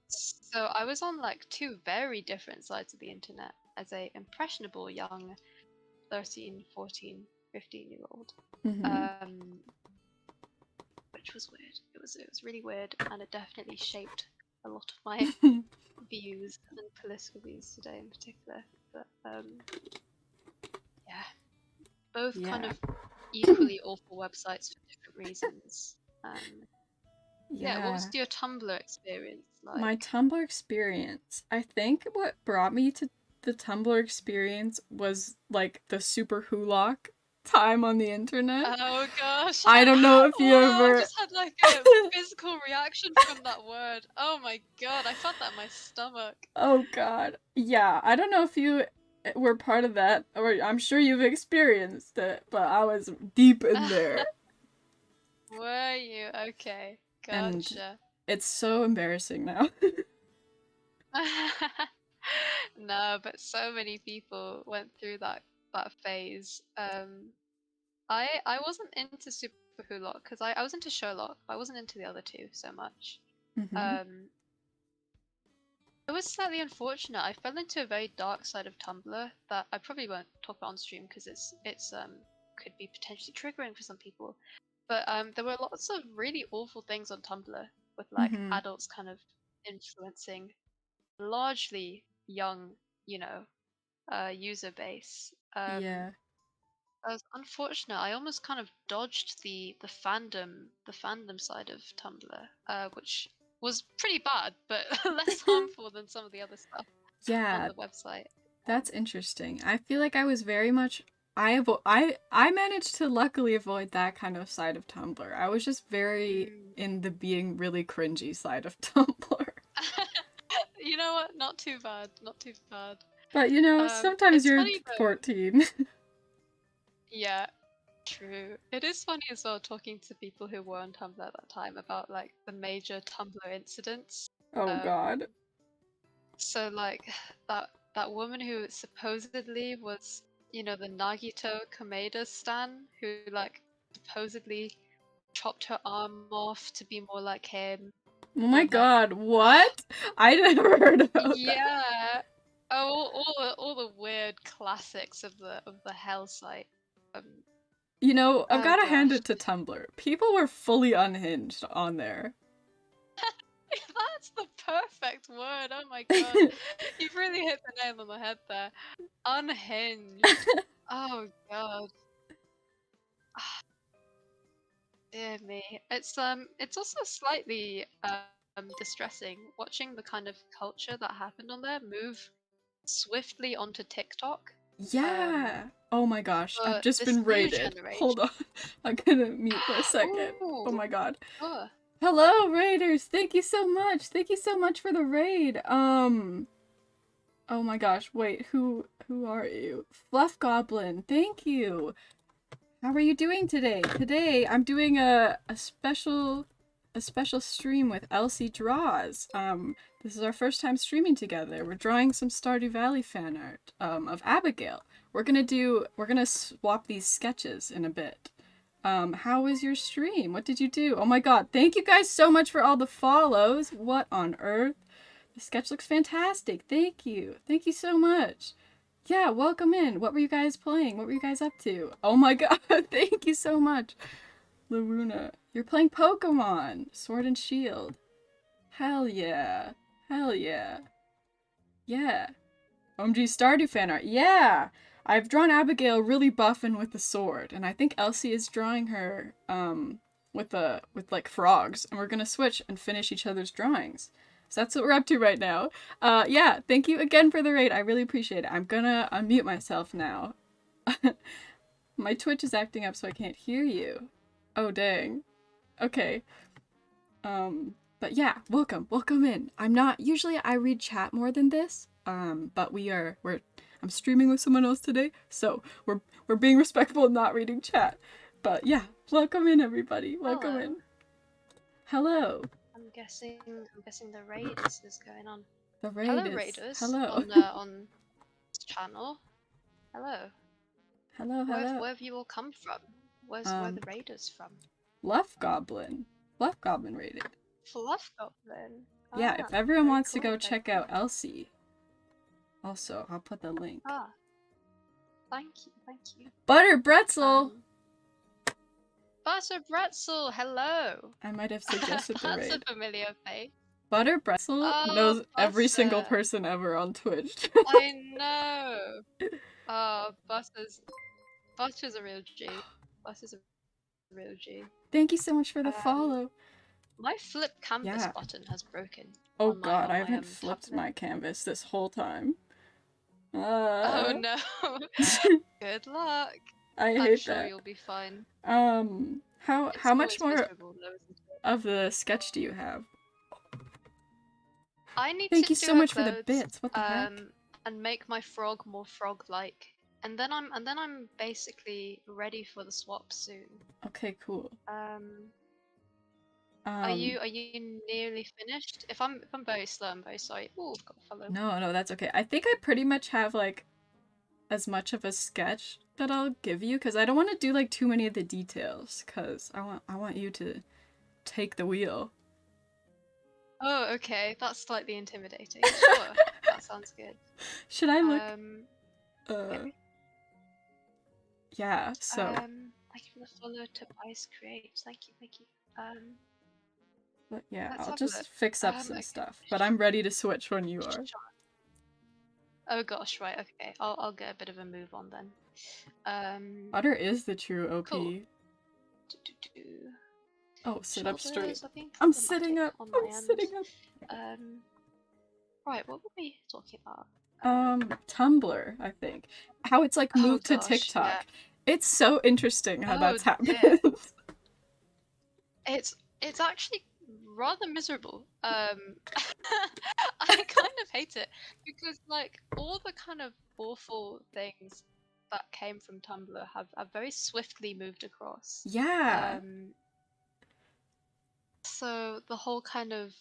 so I was on like two very different sides of the internet as a impressionable young 13, 14, 15-year old. Mhm. Which was weird. It was really weird, and it definitely shaped a lot of my views and political views today in particular. But yeah, both kind Yeah. of equally awful websites for different reasons. Yeah, what was Yeah. your Tumblr experience My like? Tumblr experience. I think what brought me to the Tumblr experience was like the super hulock time on the internet. Oh gosh. I don't know if you Wow, I ever just had like a physical reaction from that word. Oh my god, I felt that in my stomach. Oh god. Yeah, I don't know if you were part of that or I'm sure you've experienced it, but I was deep in there. Were you? Okay, And gotcha. it's so embarrassing now. No, but so many people went through that phase. I wasn't into Super Hulock because I was into Sherlock. I wasn't into the other two so much. Mhm. Um, it was slightly unfortunate. I fell into a very dark side of Tumblr that I probably won't talk about on stream because it's could be potentially triggering for some people. But there were lots of really awful things on Tumblr with like Mhm. adults kind of influencing largely young, you know, user base. Yeah. That was unfortunate. I almost kind of dodged the fandom side of Tumblr, which was pretty bad, but less harmful than some of the other stuff on Yeah, the website. that's interesting. I feel like I was very much I managed to luckily avoid that kind of side of Tumblr. I was just very Mm. in the being really cringy side of Tumblr. You know what? Not too bad. Not too bad. But sometimes It's you're funny though. 14. Yeah, true. It is funny as well talking to people who were on Tumblr at that time about like the major Tumblr incidents. Oh god. Um, so like that woman who supposedly was, the Nagito Kameda stan who like supposedly chopped her arm off to be more like him, Oh my or like god, what? I never heard about that. yeah, all the weird classics of the hell site. Um, I've oh gotta hand gosh. it to Tumblr. People were fully unhinged on there. That's the perfect word. Oh my god. You've really hit the nail on the head there. Unhinged. Oh god. Dear me. It's also slightly distressing watching the kind of culture that happened on there move swiftly onto TikTok. Um Yeah. Oh my gosh, I've for just this been new raided. Hold generation. on. I'm gonna mute for a second. Oh Ooh. my god. Oh. Hello, raiders. Thank you so much. Thank you so much for the raid. Oh my gosh. Wait, who are you? Fluff Goblin. Thank you. How are you doing today? Today I'm doing a special stream with ElsiDraws. This is our first time streaming together. We're drawing some Stardew Valley fan art of Abigail. We're gonna swap these sketches in a bit. How was your stream? What did you do? Oh my god, thank you guys so much for all the follows. What on earth? The sketch looks fantastic. Thank you. Thank you so much. Yeah, welcome in. What were you guys playing? What were you guys up to? Oh my god, thank you so much. Laruna, you're playing Pokemon. Sword and Shield. Hell yeah. Hell yeah. Yeah. OMG Stardew fan art. Yeah. I've drawn Abigail really buff and with the sword, and I think Elsie is drawing her with like frogs, and we're gonna switch and finish each other's drawings. So that's what we're up to right now. Yeah, thank you again for the raid. I really appreciate it. I'm gonna unmute myself now. My Twitch is acting up so I can't hear you. Oh dang. Okay. But yeah, welcome in. Usually I read chat more than this. But I'm streaming with someone else today, so we're being respectful and not reading chat. But yeah, welcome in everybody. Welcome in. Hello. I'm guessing the raid is going on. The raid Hello, is raiders. hello. On this channel. Hello. Hello. Where have you all come from? Where are the raiders from? Fluff Goblin raided. Fluff Goblin. Yeah, if everyone wants cool, to go check out Elsie. Also, I'll put the link. Thank you. Butter Bretzel! Butter Bretzel, hello! I might have suggested the raid. That's a familiar face. Butter Bretzel knows every single person ever on Twitch. I know! Butter's a real G. Butter's a real G. Thank you so much for the follow. My flip canvas button has broken. Oh god, I haven't flipped my canvas this whole time. Oh no. Good luck. I hate that. I'm sure you'll be fine. How much more of the sketch do you have? I need Thank to you so much for the bits. What the heck? And make my frog more frog-like. And then I'm basically ready for the swap soon. Okay, cool. Are you nearly finished? If I'm very slow, I'm very sorry. Ooh, I've got a follow. No, that's okay. I think I pretty much have like as much of a sketch that I'll give you, because I don't want to do like too many of the details, because I want you to take the wheel. Oh, okay. That's slightly intimidating. Sure. That sounds good. Should I look? Yeah, so. I give a follow to Ice Create. Thank you. But yeah, I'll just fix up some stuff. But I'm ready to switch when you are. Oh gosh, right, okay. I'll get a bit of a move on then. Butter is the true OP. Cool. Oh, sit up straight. I'm sitting up. Right, what were we talking about? Tumblr, I think. How it's like moved to TikTok. Yeah. It's so interesting how that's happened. It's actually rather miserable. I kind of hate it because like all the kind of awful things that came from Tumblr have very swiftly moved across. Yeah. So the whole kind of,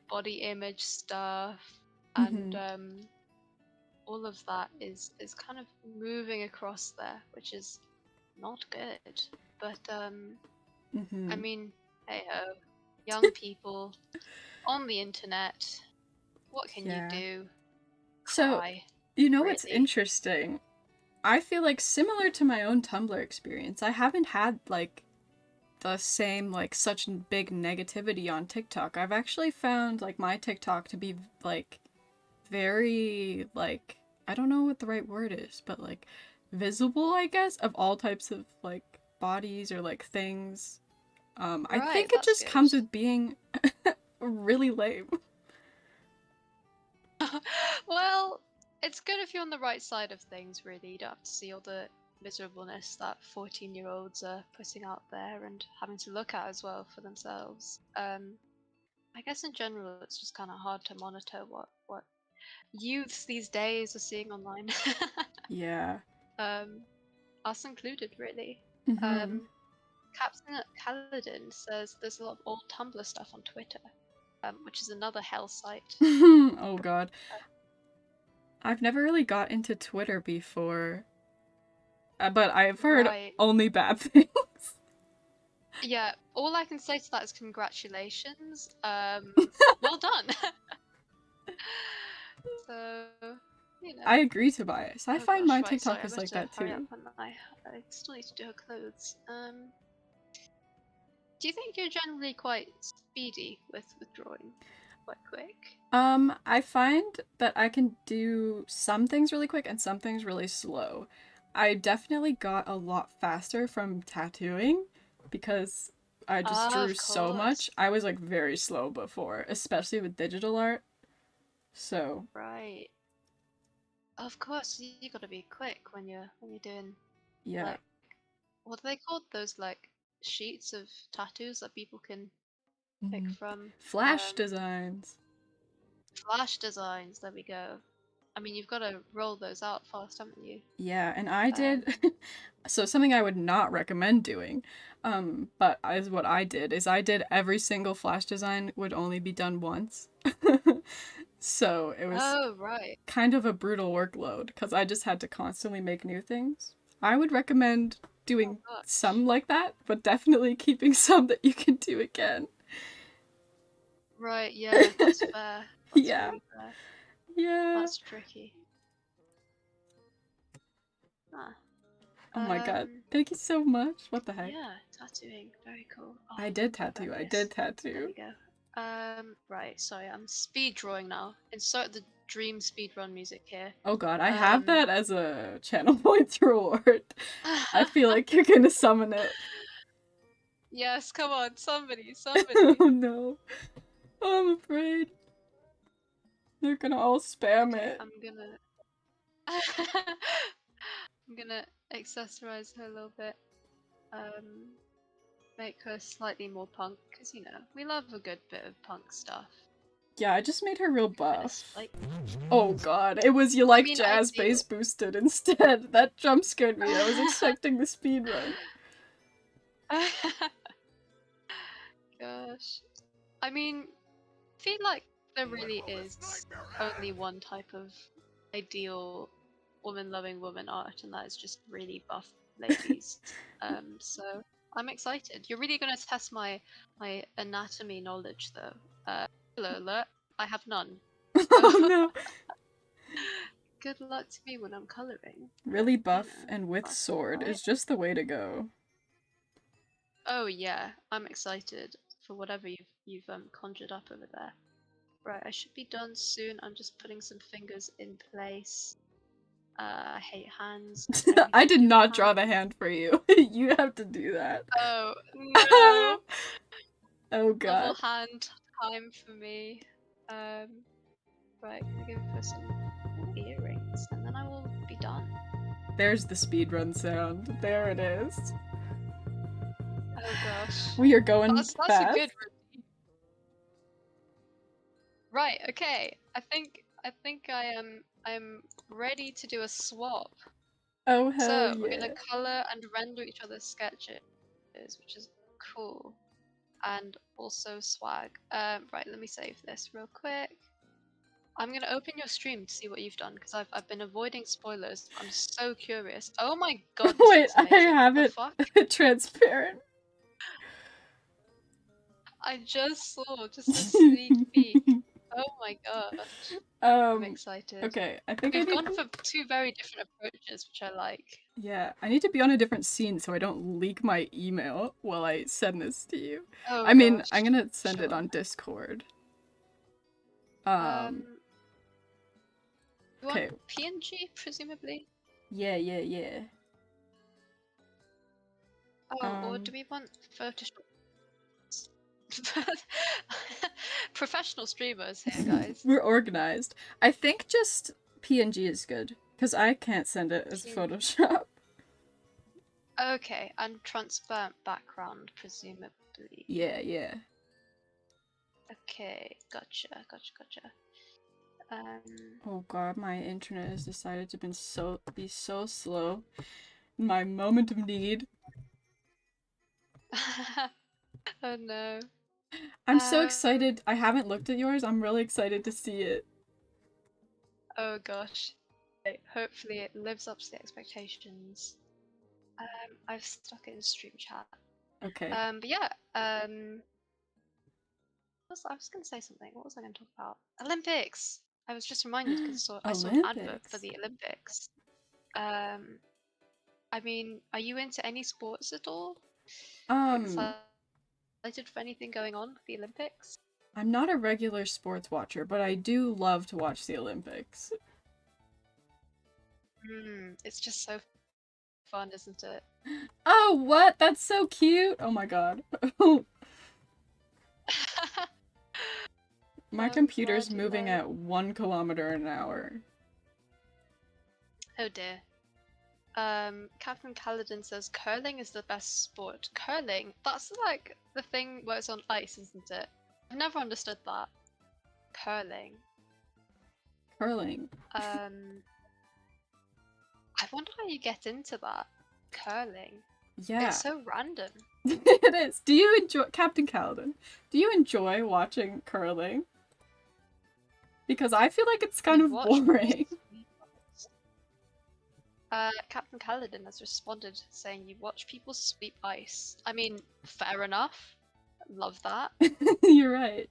body image stuff and all of that is kind of moving across there, which is not good. But I mean, hey-ho, young people on the internet, what can you do? So, what's interesting? I feel like similar to my own Tumblr experience, I haven't had like the same like such big negativity on TikTok. I've actually found like my TikTok to be like very like, I don't know what the right word is, but like visible, I guess, of all types of like bodies or like things. I think it just comes with being really lame. Well, it's good if you're on the right side of things, really. You don't have to see all the miserableness that 14-year-olds are putting out there and having to look at as well for themselves. I guess in general, it's just kind of hard to monitor what youths these days are seeing online. Yeah. Us included, really. Captain Kaladin says there's a lot of old Tumblr stuff on Twitter, which is another hell site. Oh god. I've never really got into Twitter before, but I've heard only bad things. Yeah, all I can say to that is congratulations. Well done. So, I agree, Tobias. I find my TikTok is like that too. I still need to do her clothes. Do you think you're generally quite speedy with drawing? quite quick? I find that I can do some things really quick and some things really slow. I definitely got a lot faster from tattooing because I just Oh, drew of so much. course. I was like very slow before, especially with digital art. So, Right. Of course, you gotta be quick when you're doing yeah. like what are they called? Those like sheets of tattoos that people can pick Mhm. from. Flash designs. Flash designs. There we go. I mean, you've got to roll those out fast, haven't you? Yeah, and I Um, did so something I would not recommend doing, but is what I did is I did every single flash design would only be done once. So it was oh right. kind of a brutal workload because I just had to constantly make new things. I would recommend Oh doing gosh. some like that, but definitely keeping some that you can do again. Right. Yeah, that's fair. That's Yeah. really fair. Yeah. That's tricky. Ah. Oh my god. Thank you so much. What the heck? Yeah, tattooing. Very cool. Oh, I did quite tattoo. I envious. did There tattoo. we go. Right. Sorry, I'm speed drawing now. Insert the dream speedrun music here. Oh god, I have Um. that as a channel point reward. I feel like you're gonna summon it. Yes, come on, somebody, Oh somebody. no. I'm afraid. They're gonna all spam Okay, it. I'm gonna I'm gonna accessorize her a little bit. Um, make her slightly more punk, because you know, we love a good bit of punk stuff. Yeah, I just made her real Get rid of buff. Spike. Oh god, it was you I like mean, jazz ideal. bass boosted instead. That jump scared me. I was expecting the speed run. Gosh. I mean, I feel like there really is only one type of ideal woman-loving woman art, and that is just really buff ladies. So I'm excited. You're really gonna test my anatomy knowledge, though. Spoiler alert: I have none. So Oh no. good luck to me when I'm coloring. But Really you buff know, and with that's all sword right. is just the way to go. Oh yeah, I'm excited for whatever you've conjured up over there. Right, I should be done soon. I'm just putting some fingers in place. I hate hands. Is there I anything to did do with not draw hands? the hand for you. You have to do that. Oh no! Oh Double god. hand time for me. Um, right, gonna go for some earrings, and then I will be done. There's the speedrun sound. There it is. Oh gosh, We are going that's a fast. good routine. Right, okay. I think I'm ready to do a swap. Oh hell So we're gonna yeah. color and render each other's sketches, which is cool, and also swag. Right, let me save this real quick. I'm gonna open your stream to see what you've done because I've been avoiding spoilers. I'm so curious. Oh my god, this Wait, looks I amazing. What have the it fuck? transparent. I just saw just a sneak peek. Oh my gosh. I'm um excited. okay, I think I We've need gone for two very different approaches, which I like. yeah, I need to be on a different scene so I don't leak my email while I send this to you. Oh I mean, I'm gosh. gonna send it Sure. on Discord. Um, you want Okay. PNG, presumably? Yeah, yeah, yeah. Oh, or do we want Photoshop? Professional streamers here, guys. We're organized. I think just PNG is good because I can't send it as PNG. Photoshop. Okay, and transparent background, presumably. Yeah, yeah. Okay, gotcha. Oh god, my internet has decided to be so slow. My moment of need. oh no. I'm so Um, excited. I haven't looked at yours. I'm really excited to see it. oh gosh. Okay, hopefully it lives up to the expectations. I've stuck it in stream chat. Okay. But yeah, I was gonna say something. What was I gonna talk about? Olympics! I was just reminded because I saw an advert for Olympics. the Olympics. Um, I mean, are you into any sports at all? Um, Excited for anything going on with the Olympics? I'm not a regular sports watcher, but I do love to watch the Olympics. It's just so fun, isn't it? Oh, what? That's so cute. Oh my god. My I'm computer's glad you moving like. at 1 kilometer an hour. Oh dear. Captain Kaladin says curling is the best sport. Curling? That's like the thing where it's on ice, isn't it? I've never understood that. Curling. Curling. I wonder how you get into that. Curling. Yeah. It's so random. It is. Do you enjoy Captain Kaladin? Do you enjoy watching curling? Because I feel like it's kind You of watch boring. Captain Kaladin has responded saying you watch people sweep ice. I mean, fair enough. Love that. You're right.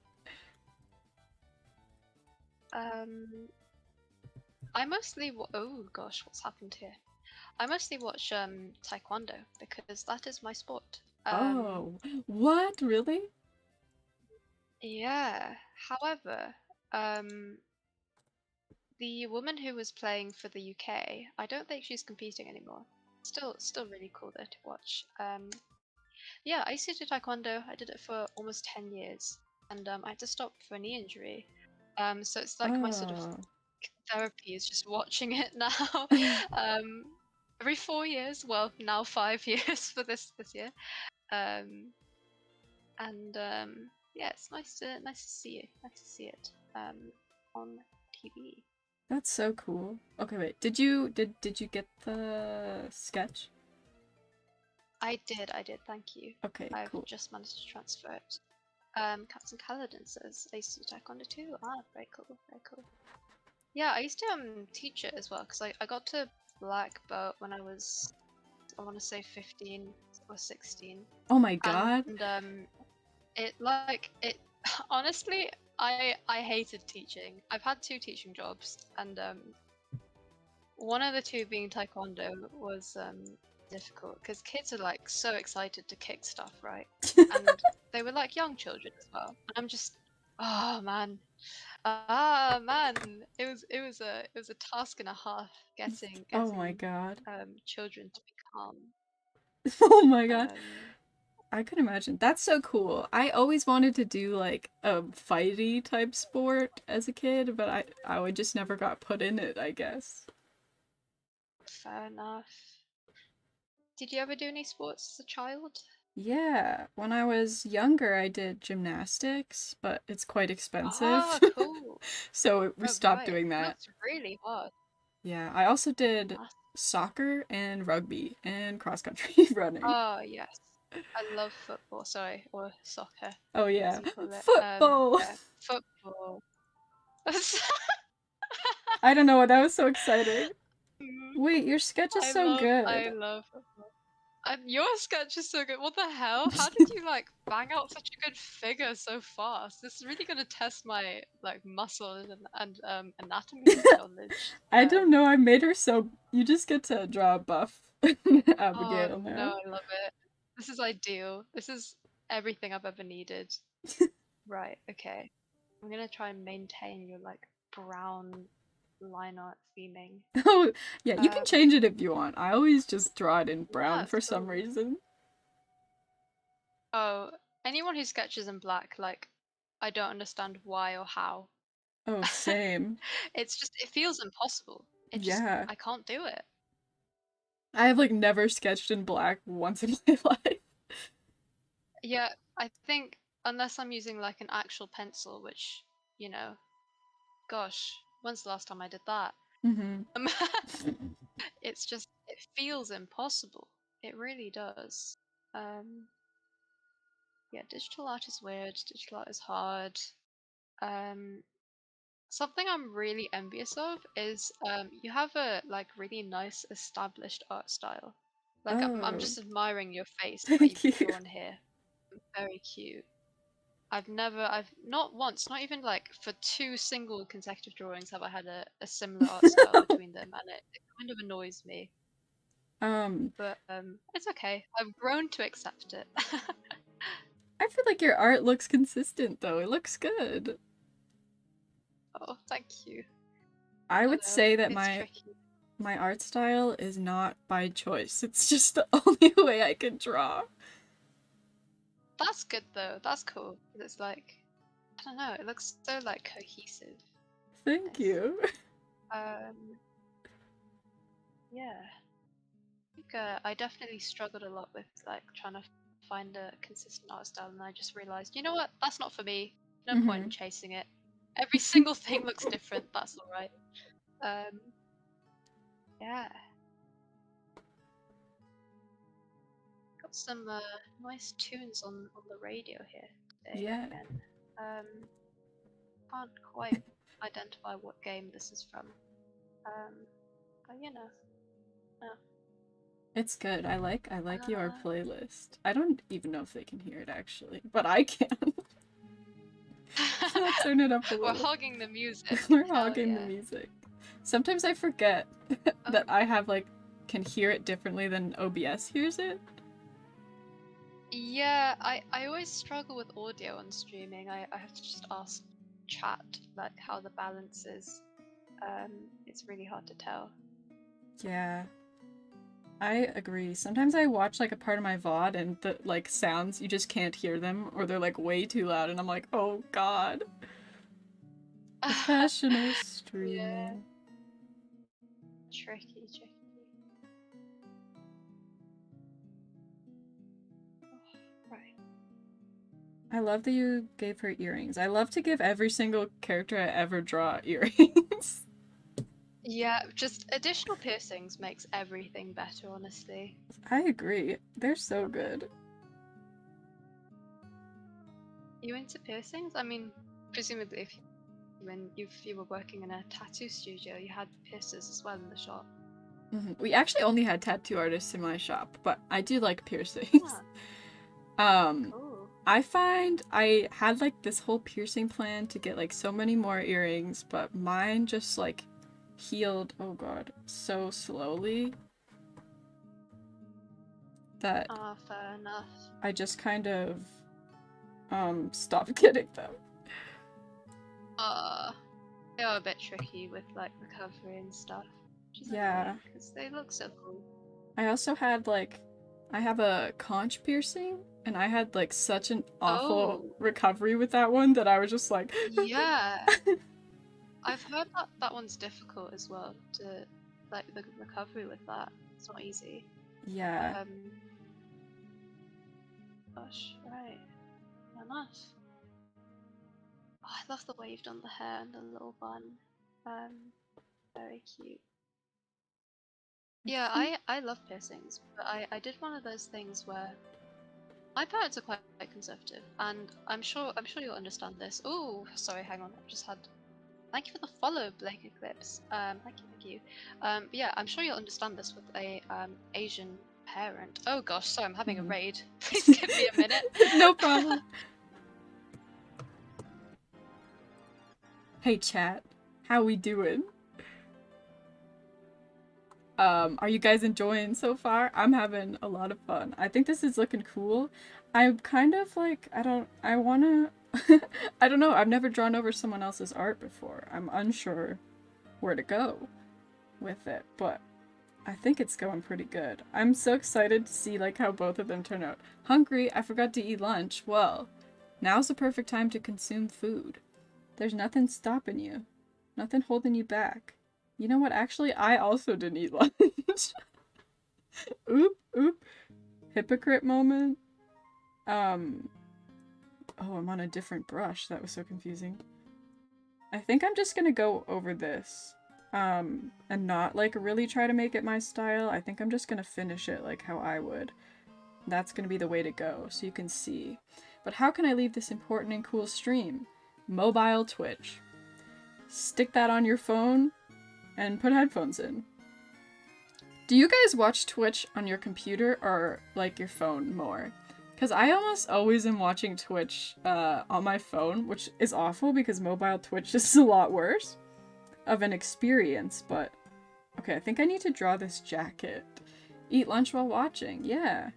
I mostly oh gosh, what's happened here? I mostly watch taekwondo because that is my sport. Oh, what? Really? Yeah. However, the woman who was playing for the UK, I don't think she's competing anymore. Still really cool though to watch. Yeah, I used to do taekwondo. I did it for almost 10 years, and I had to stop for a knee injury. So it's like my sort of Oh. therapy is just watching it now. um, every 4 years, well, now 5 years for this year. Yeah, it's nice to see it. Nice to see it on TV. That's so cool. Okay, wait. Did you get the sketch? I did. Thank you. Okay, I've cool. just managed to transfer it. Captain Kaladin says I used to do taekwondo too. Ah, very cool, very cool. Yeah, I used to teach it as well because I got to black belt when I was, I want to say 15 or 16. Oh my god. And it honestly, I hated teaching. I've had 2 teaching jobs, and one of the 2 being taekwondo was difficult because kids are like so excited to kick stuff, right? And they were like young children as well. And I'm just, oh man, it was a task and a half getting Oh my god. children to be calm. Oh my god. Um, I could imagine. That's so cool. I always wanted to do like a fighty type sport as a kid, but I would just never got put in it, I guess. Fair enough. Did you ever do any sports as a child? Yeah, when I was younger, I did gymnastics, but it's quite expensive. Ah, cool. So we Oh, stopped right. doing that. That's really hard. Yeah, I also did That's- soccer and rugby and cross country running. Oh, yes. I love football, sorry, or soccer, Oh as yeah, you call it. football. Yeah, football. I don't know, that was so exciting. Wait, your sketch is so I good. love football. And your sketch is so good. What the hell? How did you like bang out such a good figure so fast? This is really gonna test my like muscles and anatomy knowledge. I don't know, I made her so you just get to draw a buff Oh Abigail now. no, I love it. This is ideal. This is everything I've ever needed. Right, okay. I'm gonna try and maintain your like brown line art theming. Oh, yeah, you can Um, change it if you want. I always just draw it in brown that's for some cool. reason. Oh, anyone who sketches in black, like, I don't understand why or how. Oh, same. It's just, it feels impossible. Yeah. I can't do it. I have like never sketched in black once in my life. Yeah, I think unless I'm using like an actual pencil, which, you know, gosh, when's the last time I did that? Mm-hmm. Um, it's just, it feels impossible. It really does. Um, yeah, digital art is weird. Digital art is hard. Um, Something I'm really envious of is you have a like really nice established art style. Like I'm Oh, just admiring your face that thank you've you. drawn here. Very cute. I've not once, not even like for 2 single consecutive drawings have I had a similar art style between them, and it kind of annoys me. Um, But it's okay. I've grown to accept it. I feel like your art looks consistent though. It looks good. Oh, thank you. I would say that It's tricky. my art style is not by choice. It's just the only way I can draw. That's good though. That's cool. It's like, I don't know. It looks so like cohesive. Thank you. Um, yeah. I think I definitely struggled a lot with like trying to find a consistent art style, and I just realized, you know what? That's not for me. No point in chasing it. Every single thing looks different. That's all right. Yeah. Got some nice tunes on the radio here today Yeah. again. Can't quite identify what game this is from. But you know. It's good. I like your playlist. I don't even know if they can hear it actually, but I can. So I'll turn it up a little. We're hogging the music. We're hogging the music. Sometimes I forget that I have like can hear it differently than OBS hears it. Yeah, I always struggle with audio on streaming. I have to just ask chat like how the balance is. It's really hard to tell. Yeah. I agree. Sometimes I watch like a part of my VOD and the like sounds you just can't hear them or they're like way too loud and I'm like, "Oh god." Professional streaming. Yeah. Tricky. Right. I love that you gave her earrings. I love to give every single character I ever draw earrings. Yeah, just additional piercings makes everything better, honestly. I agree. They're so good. You into piercings? I mean, presumably when you were working in a tattoo studio, you had piercers as well in the shop. We actually only had tattoo artists in my shop, but I do like piercings. Cool. I find I had like this whole piercing plan to get like so many more earrings, but mine just like healed, oh god, so slowly that Fair enough. I just kind of stopped getting them. They are a bit tricky with like recovery and stuff. Yeah, because they look so cool. I also had like I have a conch piercing and I had like such an awful recovery with that one that I was just like yeah. I've heard that one's difficult as well to like the recovery with that. It's not easy. Yeah. Gosh, right. Enough. Oh, I love the way you've done the hair and the little bun. Very cute. Yeah, I love piercings, but I did one of those things where my parents are quite conservative, and I'm sure you'll understand this. Oh, sorry, hang on, I just had. Thank you for the follow, Blake Eclipse. Thank you. But yeah, I'm sure you'll understand this with a Asian parent. Oh gosh, sorry, I'm having a raid. Please give me a minute. No problem. Hey chat, how we doing? Are you guys enjoying so far? I'm having a lot of fun. I think this is looking cool. I'm kind of like, I don't know, I've never drawn over someone else's art before. I'm unsure where to go with it, but I think it's going pretty good. I'm so excited to see like how both of them turn out. Hungry, I forgot to eat lunch. Well, now's the perfect time to consume food. There's nothing stopping you. Nothing holding you back. You know what? Actually, I also didn't eat lunch. Oop. Hypocrite moment. Oh, I'm on a different brush. That was so confusing. I think I'm just gonna go over this. And not, like, really try to make it my style. I think I'm just gonna finish it like how I would. That's gonna be the way to go, so you can see. But how can I leave this important and cool stream? Mobile Twitch. Stick that on your phone and put headphones in. Do you guys watch Twitch on your computer or like your phone more? Because I almost always am watching Twitch on my phone, which is awful because mobile Twitch is a lot worse of an experience, but okay, I think I need to draw this jacket. Eat lunch while watching, yeah.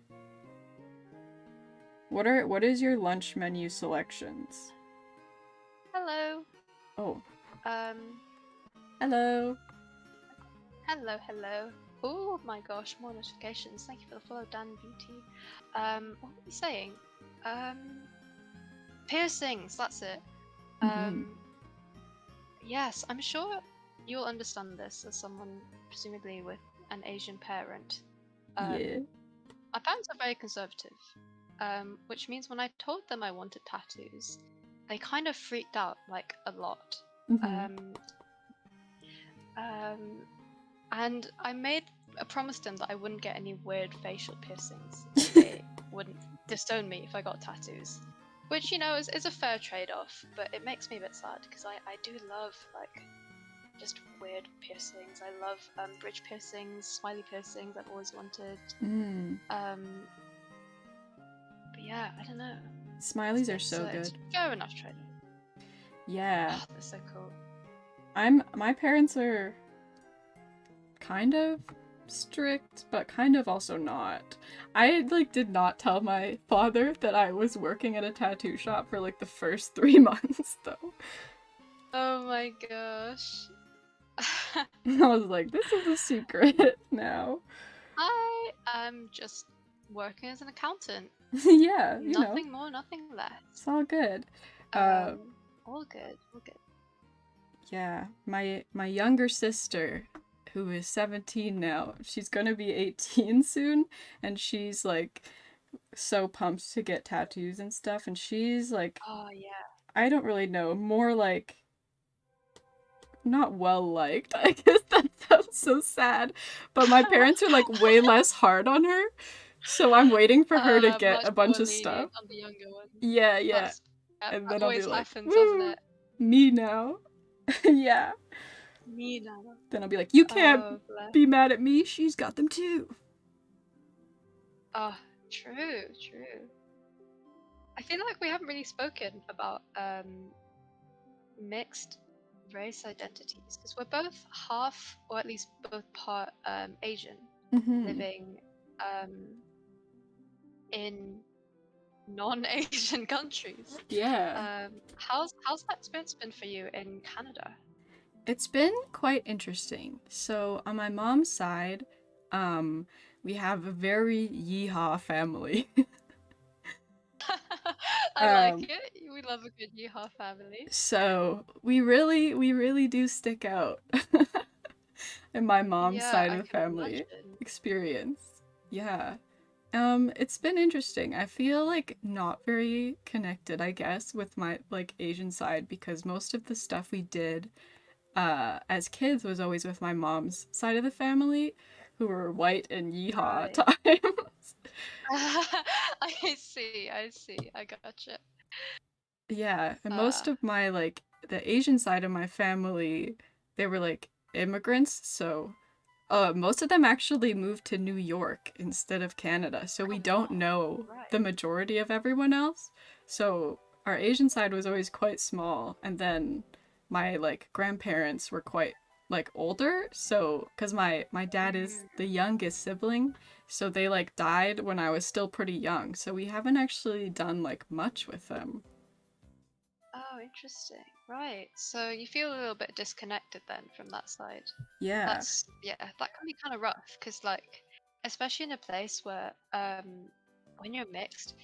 What is your lunch menu selections? Hello. Oh, Um, hello. hello. Oh my gosh, more notifications. Thank you for the follow, Dan Beauty. What were we saying? Piercings, that's it. Yes, I'm sure you'll understand this as someone presumably with an Asian parent. Yeah. My parents are very conservative, which means when I told them I wanted tattoos, they kind of freaked out like a lot. And I made a promise to them that I wouldn't get any weird facial piercings. They wouldn't disown me if I got tattoos. Which, you know, is a fair trade-off, but it makes me a bit sad because I do love, like, just weird piercings. I love bridge piercings, smiley piercings I've always wanted. But yeah, I don't know. Smileys are so good. It's fair enough trade-off. Yeah. Oh, they're so cool. My parents are kind of strict, but kind of also not. I did not tell my father that I was working at a tattoo shop for the first 3 months though. Oh my gosh. I was like, this is a secret now. I am just working as an accountant. Yeah, nothing more, nothing less. It's all good. All good. Yeah, my younger sister, who is 17 now, she's gonna be 18 soon, and she's so pumped to get tattoos and stuff, and she's oh yeah, I don't really know, more not well liked. I guess that sounds so sad, but my parents are way less hard on her, so I'm waiting for her to get a bunch of stuff. On the younger one. Yeah. And then I'll be like, happens, woo, doesn't it? Me now. Yeah. Me now. Then I'll be like, you can't be mad at me. She's got them too. Oh, true. I feel like we haven't really spoken about mixed race identities because we're both half, or at least both part Asian, living in non-Asian countries. Yeah. How's that experience been for you in Canada? It's been quite interesting. So on my mom's side, we have a very yeehaw family. I like it. We love a good yeehaw family. So we really do stick out in my mom's side of the family experience. Yeah. It's been interesting. I feel not very connected, I guess, with my Asian side because most of the stuff we did as kids was always with my mom's side of the family, who were white and yeehaw times. I see. I gotcha. Yeah, and most of my the Asian side of my family, they were immigrants, so most of them actually moved to New York instead of Canada, so we don't know the majority of everyone else. So our Asian side was always quite small, and then my grandparents were quite older, so because my dad is the youngest sibling, so they died when I was still pretty young, so we haven't actually done much with them. Oh, interesting. Right. So you feel a little bit disconnected then from that side. Yeah. That can be kind of rough because especially in a place where when you're mixed,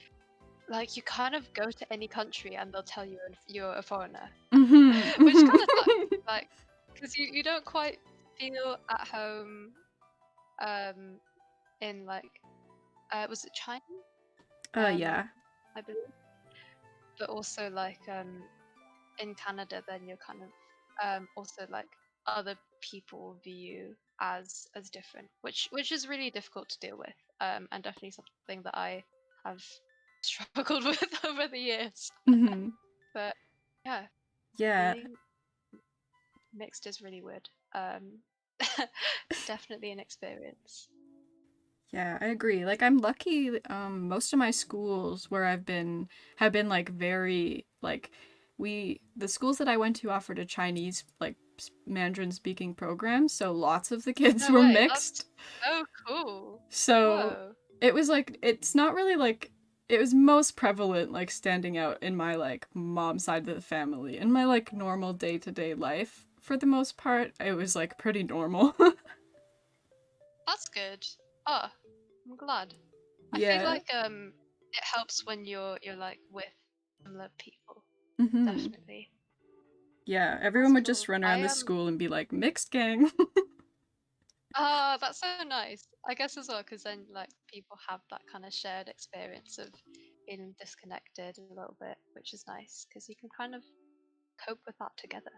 you kind of go to any country and they'll tell you you're a foreigner. Which kind of sucks. Because you don't quite feel at home in was it China? Yeah. I believe. But also in Canada, then you're kind of also other people view you as different, which is really difficult to deal with, and definitely something that I have struggled with over the years. But yeah, being mixed is really weird. Definitely an experience. Yeah, I agree. I'm lucky, most of my schools where I've been have been very the schools that I went to offered a Chinese Mandarin speaking program, so lots of the kids were mixed. That's so cool. So it was it's not really it was most prevalent, like, standing out in my, like, mom side of the family. In my, like, normal day-to-day life, for the most part, it was, like, pretty normal. That's good. Oh, I'm glad. I feel Yeah. like it helps when you're like with similar people. Mm-hmm. Definitely. Yeah, everyone That's would just cool. run I around the school and be like, mixed gang. Ah, that's so nice. I guess as well, because then like people have that kind of shared experience of feeling disconnected a little bit, which is nice because you can kind of cope with that together.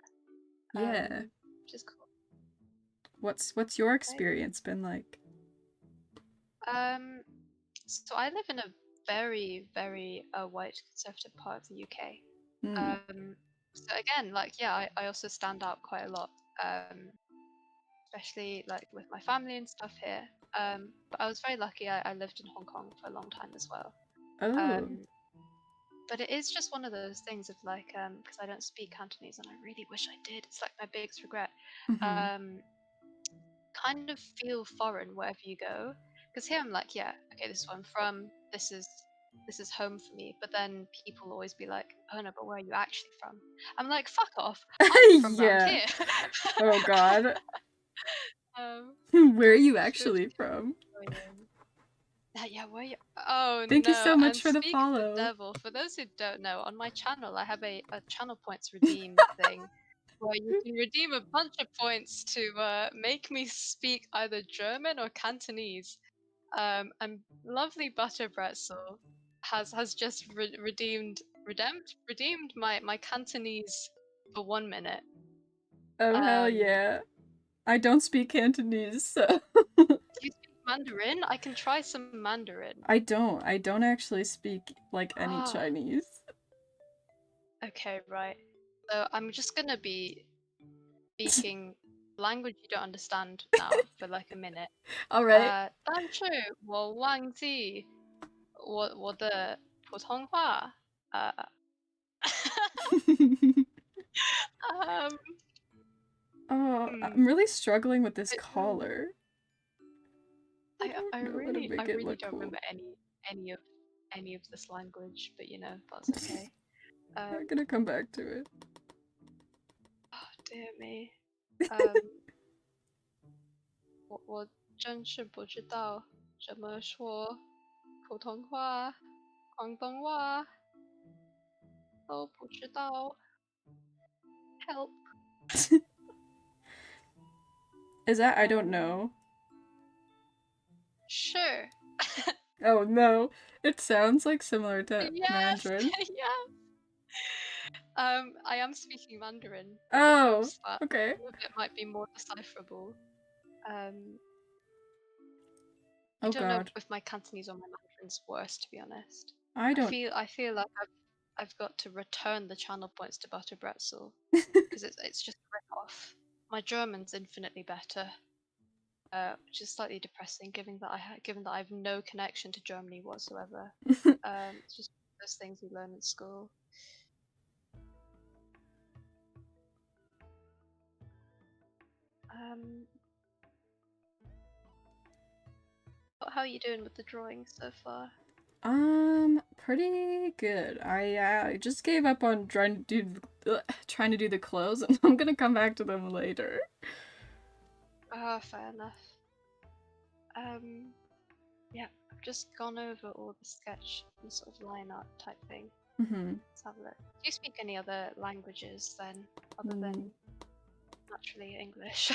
Yeah. Which is cool. What's your Right. experience been like? Um, so I live in a very, very white conservative part of the UK. Hmm. So again, like yeah, I also stand out quite a lot. Especially like with my family and stuff here. But I was very lucky. I lived in Hong Kong for a long time as well. Oh. Um, but it is just one of those things of like, because I don't speak Cantonese and I really wish I did. It's like my biggest regret. Mm-hmm. Um, kind of feel foreign wherever you go. Because here I'm like, yeah, okay, this is where I'm from. This is home for me. But then people always be like, oh no, but where are you actually from? I'm like, fuck off. I'm from round Yeah. here. Oh God. um, Where are you which actually is from? annoying. Yeah, where you? Oh Thank you no! so And much for the speak of the follow. devil, for those who don't know, on my channel I have a channel points redeem thing where you can redeem a bunch of points to make me speak either German or Cantonese. And lovely Butter Pretzel has just redeemed my Cantonese for 1 minute. Oh hell Um, yeah. I don't speak Cantonese, so do you speak Mandarin? I can try some Mandarin. I don't. I don't actually speak like any Ah. Chinese. Okay, right. So I'm just gonna be speaking language you don't understand now for like a minute. All right. 但是我忘记我的普通话。um, Oh, hmm, I'm really struggling with this it's really, collar. I I don't I know how to really I make it really look don't cool. remember any of this language, but you know that's okay. Um, I'm gonna come back to it. oh dear me. Um, 我真是不知道怎么说普通话、广东话都不知道。Help. Is that I don't Um, know? sure. Oh no. It sounds like similar to Yes, Mandarin. yes. I am speaking Mandarin with the Oh, hopes that okay. some of it might be more decipherable. Um, I Oh don't know god. if my Cantonese or my Mandarin's worse, to be honest. I I don't. feel I feel like I've got to return the channel points to Butter Bretzel because it's just a rip-off. My German's infinitely better, which is slightly depressing given that I have no connection to Germany whatsoever. It's just those things you learn in school. Um, how are you doing with the drawing so far? Pretty good. I just gave up on trying to do the clothes, and I'm gonna come back to them later. Ah, fair enough. Yeah, I've just gone over all the sketch and sort of line art type thing. Mm-hmm. Let's have a look. Do you speak any other languages then, other than naturally English?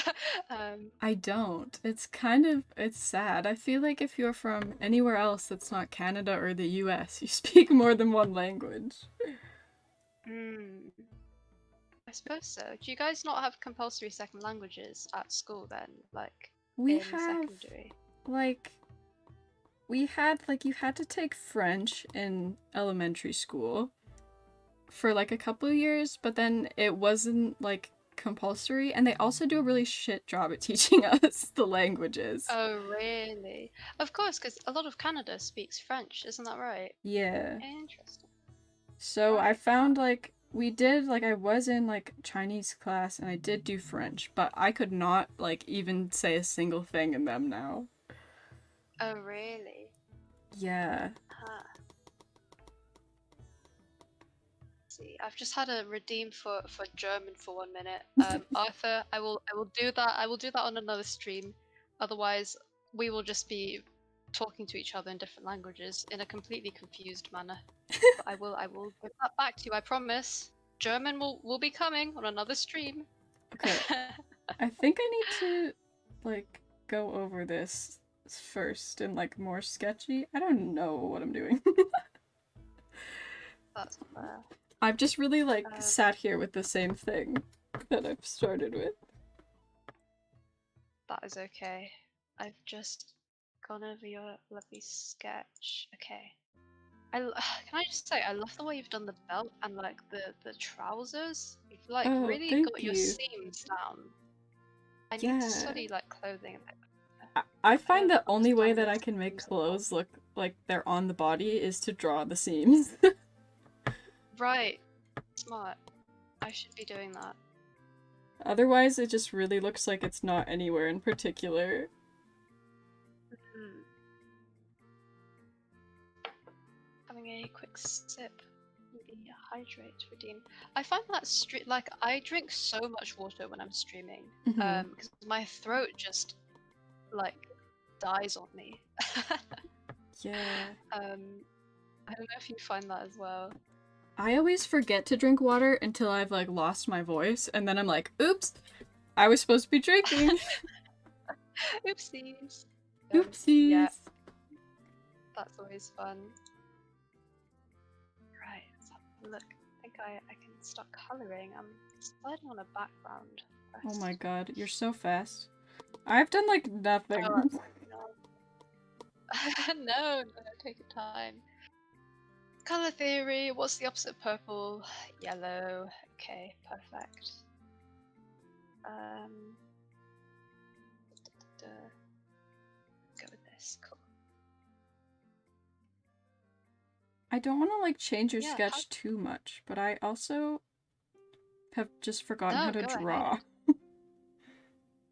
I don't. It's sad. I feel like if you're from anywhere else that's not Canada or the US, you speak more than one language. Hmm. I suppose so. Do you guys not have compulsory second languages at school then, like We in have, secondary? like, you had to take French in elementary school for like a couple of years, but then it wasn't like compulsory, and they also do a really shit job at teaching us the languages. Oh, really? Of course, because a lot of Canada speaks French, isn't that right? Yeah. Interesting. So I Right. found like I was in like Chinese class and I did do French, but I could not like even say a single thing in them now. Oh, really? Yeah. Huh. see. I've just had a redeem for German for 1 minute. Arthur, I will do that. I will do that on another stream. Otherwise, we will just be talking to each other in different languages in a completely confused manner. But I will give that back to you. I promise. German will be coming on another stream. Okay. I think I need to, like, go over this first and, like, more sketchy. I don't know what I'm doing. That's fair. I've just really, like, sat here with the same thing that I've started with. That is okay. I've just gone over your lovely sketch. Okay. Can I just say, I love the way you've done the belt and like the trousers. You've like Oh, really thank got you. your seams down. I need to study like clothing a bit better. I find the don't only way understand that I those can make seams at all. clothes look like they're on the body is to draw the seams. Right. Smart. I should be doing that. Otherwise, it just really looks like it's not anywhere in particular. Mhm. Having a quick sip. Maybe hydrate, redeem. I find that like I drink so much water when I'm streaming, Mhm. because my throat just like dies on me. Yeah. I don't know if you find that as well. I always forget to drink water until I've like lost my voice, and then I'm like, oops, I was supposed to be drinking. Oopsies. Oopsies. Yeah, that's always fun. Right, let's have a look. I think I can start colouring. I'm deciding on a background first. Oh my god, you're so fast. I've done like nothing. Oh, no, take your time. Color theory, what's the opposite of purple? Yellow. Okay, perfect. Go with this, cool. I don't want to like change your Yeah, sketch too much, but I also have just forgotten how to go draw. ahead.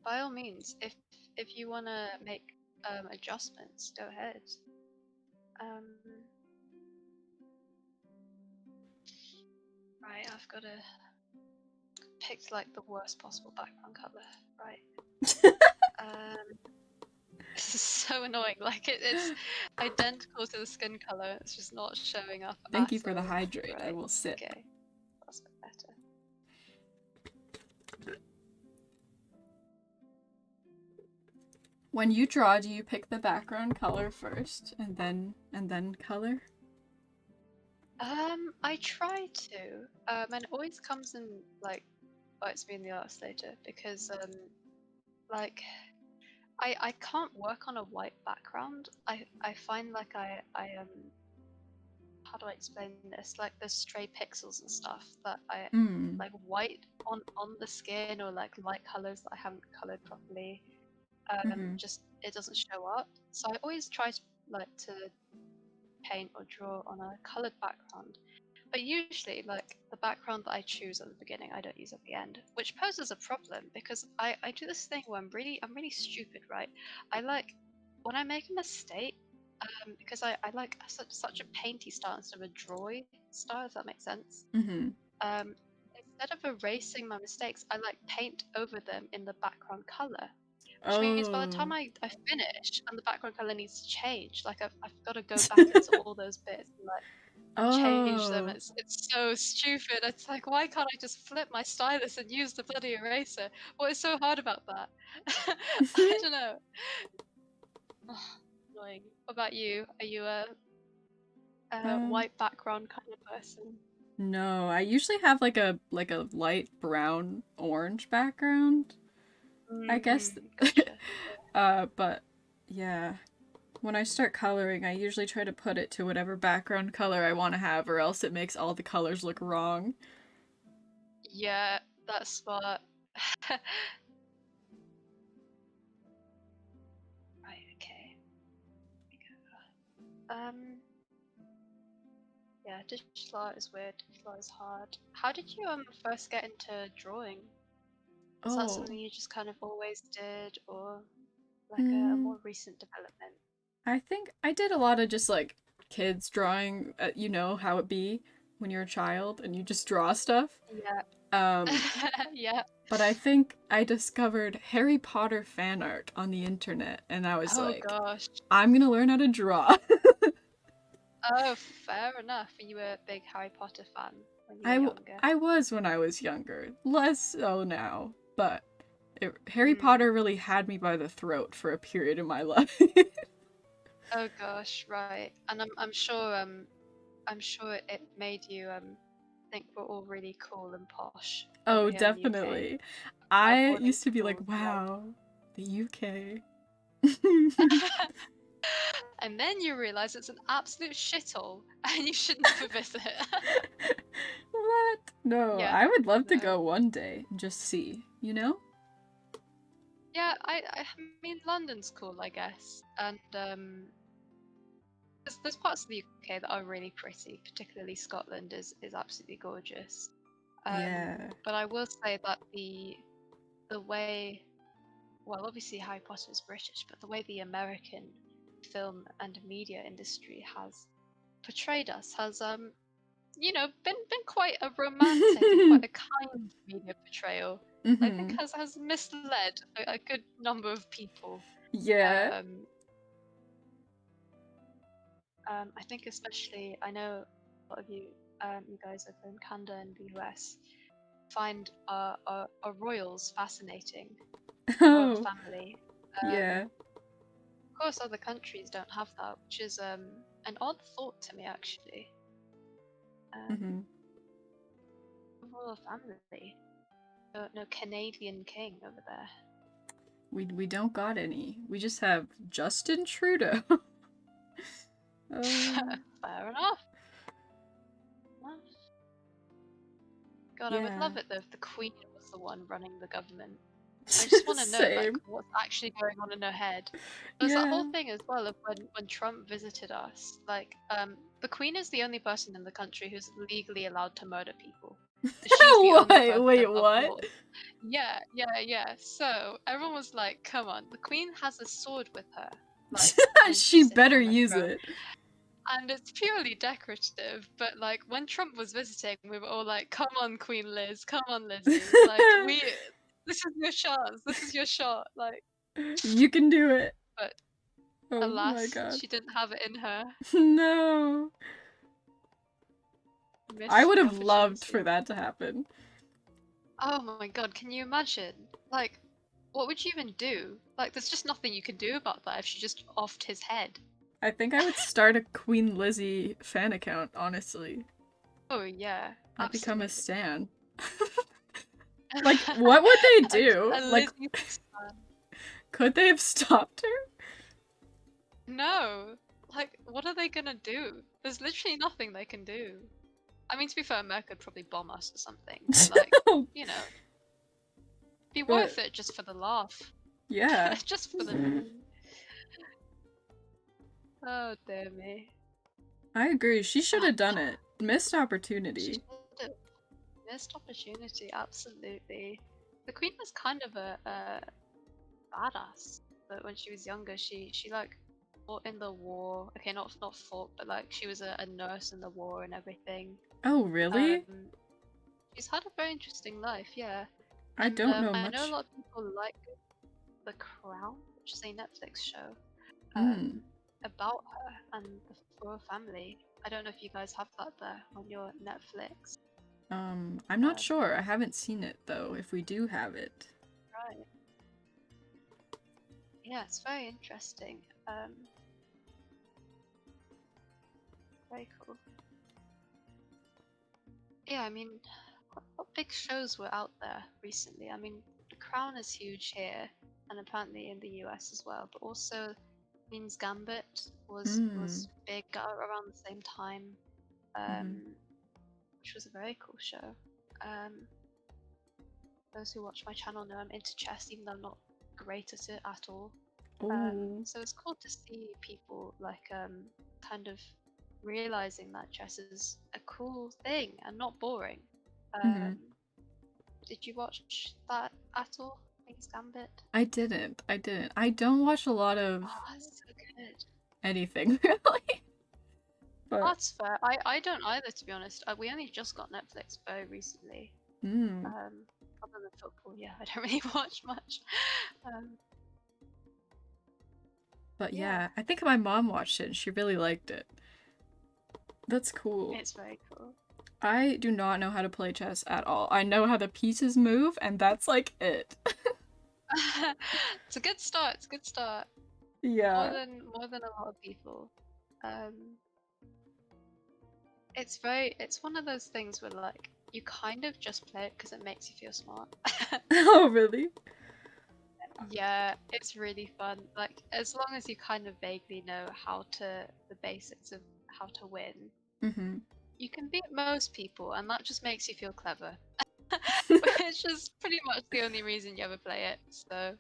By all means, if you want to make adjustments, go ahead. Right, I've got to pick like the worst possible background color. Right. This is so annoying. Like it's identical to the skin color. It's just not showing up. Thank you for the hydrate. Right. I will sip. Okay, that's a bit better. When you draw, do you pick the background color first and then color? I try to. And it always comes in like bites me in the arse later because like I can't work on a white background. I find like I how do I explain this? Like there's stray pixels and stuff that I like white on the skin or like light colors that I haven't colored properly. Just it doesn't show up. So I always try to like to paint or draw on a colored background. But usually, like the background that I choose at the beginning, I don't use at the end, which poses a problem because I do this thing where I'm really stupid, right? I like when I make a mistake, because I like such a painty style instead of a drawy style, if that makes sense. Instead of erasing my mistakes, I like paint over them in the background color, which means by the time I finish and the background color needs to change, like I've got to go back into all those bits and like change them. It's so stupid. It's like, why can't I just flip my stylus and use the bloody eraser? What is so hard about that? I don't know. Annoying. What about you? Are you a white background kind of person? No, I usually have like a light brown orange background. I guess. Gotcha. But yeah. When I start coloring, I usually try to put it to whatever background color I want to have, or else it makes all the colors look wrong. Yeah, that's smart. Right, okay. Yeah, digital art is weird. Digital art is hard. How did you first get into drawing? Is that something you just kind of always did, or like a more recent development? I think I did a lot of just like kids drawing, you know how it be. when you're a child and you just draw stuff. Yeah. Um, Yeah. but I think I discovered Harry Potter fan art on the internet, and I was Oh like, gosh. I'm gonna learn how to draw. Oh, fair enough. You were a big Harry Potter fan when you were I, younger. I was when I was younger, less so now, but Harry Hmm. Potter really had me by the throat for a period in my life. Oh gosh, right. And I'm sure it made you think we're all really cool and posh over Oh, here in the UK. definitely. I Boarding used to be like, schools, like. wow, the UK. And then you realize it's an absolute shithole and you should never visit. What? No, Yeah, I would love to no. go one day and just see, you know? Yeah, I mean London's cool, I guess. And there's parts of the UK that are really pretty, particularly Scotland is absolutely gorgeous. Yeah. But I will say that the way, well, obviously Harry Potter is British, but the way the American film and media industry has portrayed us has been quite a romantic and quite a kind media portrayal. I think Mm-hmm. has misled a good number of people. Yeah. Um, I think especially I know a lot of you guys over in Canada and the US find our royals fascinating, the royal Oh, family. yeah. Of course, other countries don't have that, which is an odd thought to me actually. Mm-hmm. The royal family, no Canadian king over there. We don't got any. We just have Justin Trudeau. Oh, Fair enough. God, I would yeah. love it though if the Queen was the one running the government. I just want to know like Same. what's actually going on in her head. There's that whole Yeah. thing as well of when Trump visited us. Like, the Queen is the only person in the country who's legally allowed to murder people. She's the only What? person Wait, above what? law. Yeah, yeah, yeah. So everyone was like, "Come on, the Queen has a sword with her, like when She she's sitting better on her use throne." it. And it's purely decorative, but like when Trump was visiting, we were all like, "Come on, Queen Liz, come on, Lizzie, like this is your chance, this is your shot." Like, You can do it. but Oh my alas, god. she didn't have it in her. No. I Missed would the have loved for opportunity. that to happen. Oh my god, can you imagine? Like, what would you even do? Like, there's just nothing you could do about that if she just offed his head. I think I would start a Queen Lizzie fan account, honestly. Oh yeah, I'd become a absolutely. stan. Like, what would they do? A Like, Lizzie stan. could they have stopped her? No. Like, what are they gonna do? There's literally nothing they can do. I mean, to be fair, America could probably bomb us or something, but like, you know, be But, worth it just for the laugh. yeah. Just for the. Oh dear me. I agree. She should Ah, have done it. Missed she opportunity. should have missed opportunity, absolutely. The Queen was kind of a badass, but when she was younger, she like fought in the war. Okay, not fought, but like she was a nurse in the war and everything. Oh, really? Um, she's had a very interesting life, yeah. I And don't know I know a much. lot of people like The Crown, which is a Netflix show, Hmm. about her and the royal family. I don't know if you guys have that there on your Netflix. I'm not Um, sure. I haven't seen it, though, if we do have it. right. Yeah, it's very interesting. Very cool. Yeah, I mean, what big shows were out there recently? I mean, The Crown is huge here, and apparently in the US as well. But also, Queen's Gambit Hmm. was big around the same time, Mm-hmm. which was a very cool show. Um, those who watch my channel know I'm into chess, even though I'm not great at it at all. Oh. So it's cool to see people like kind of realizing that chess is a cool thing and not boring. Mm-hmm. Did you watch that at all, Queen's Gambit? I didn't. I didn't. I don't watch a lot of Oh, it's so good. anything, really. But That's fair. I don't either, to be honest. We only just got Netflix very recently. Other than football, yeah, I don't really watch much. Um, but yeah, yeah, I think my mom watched it and she really liked it. That's cool. it's very cool. I do not know how to play chess at all. I know how the pieces move, and that's like it. It's a good start. It's a good start. Yeah. More than a lot of people. It's one of those things where like you kind of just play it because it makes you feel smart. Oh, really? Yeah, it's really fun. Like as long as you kind of vaguely know the basics of how to win, you can beat most people, and that just makes you feel clever. Which is pretty much the only reason you ever play it. So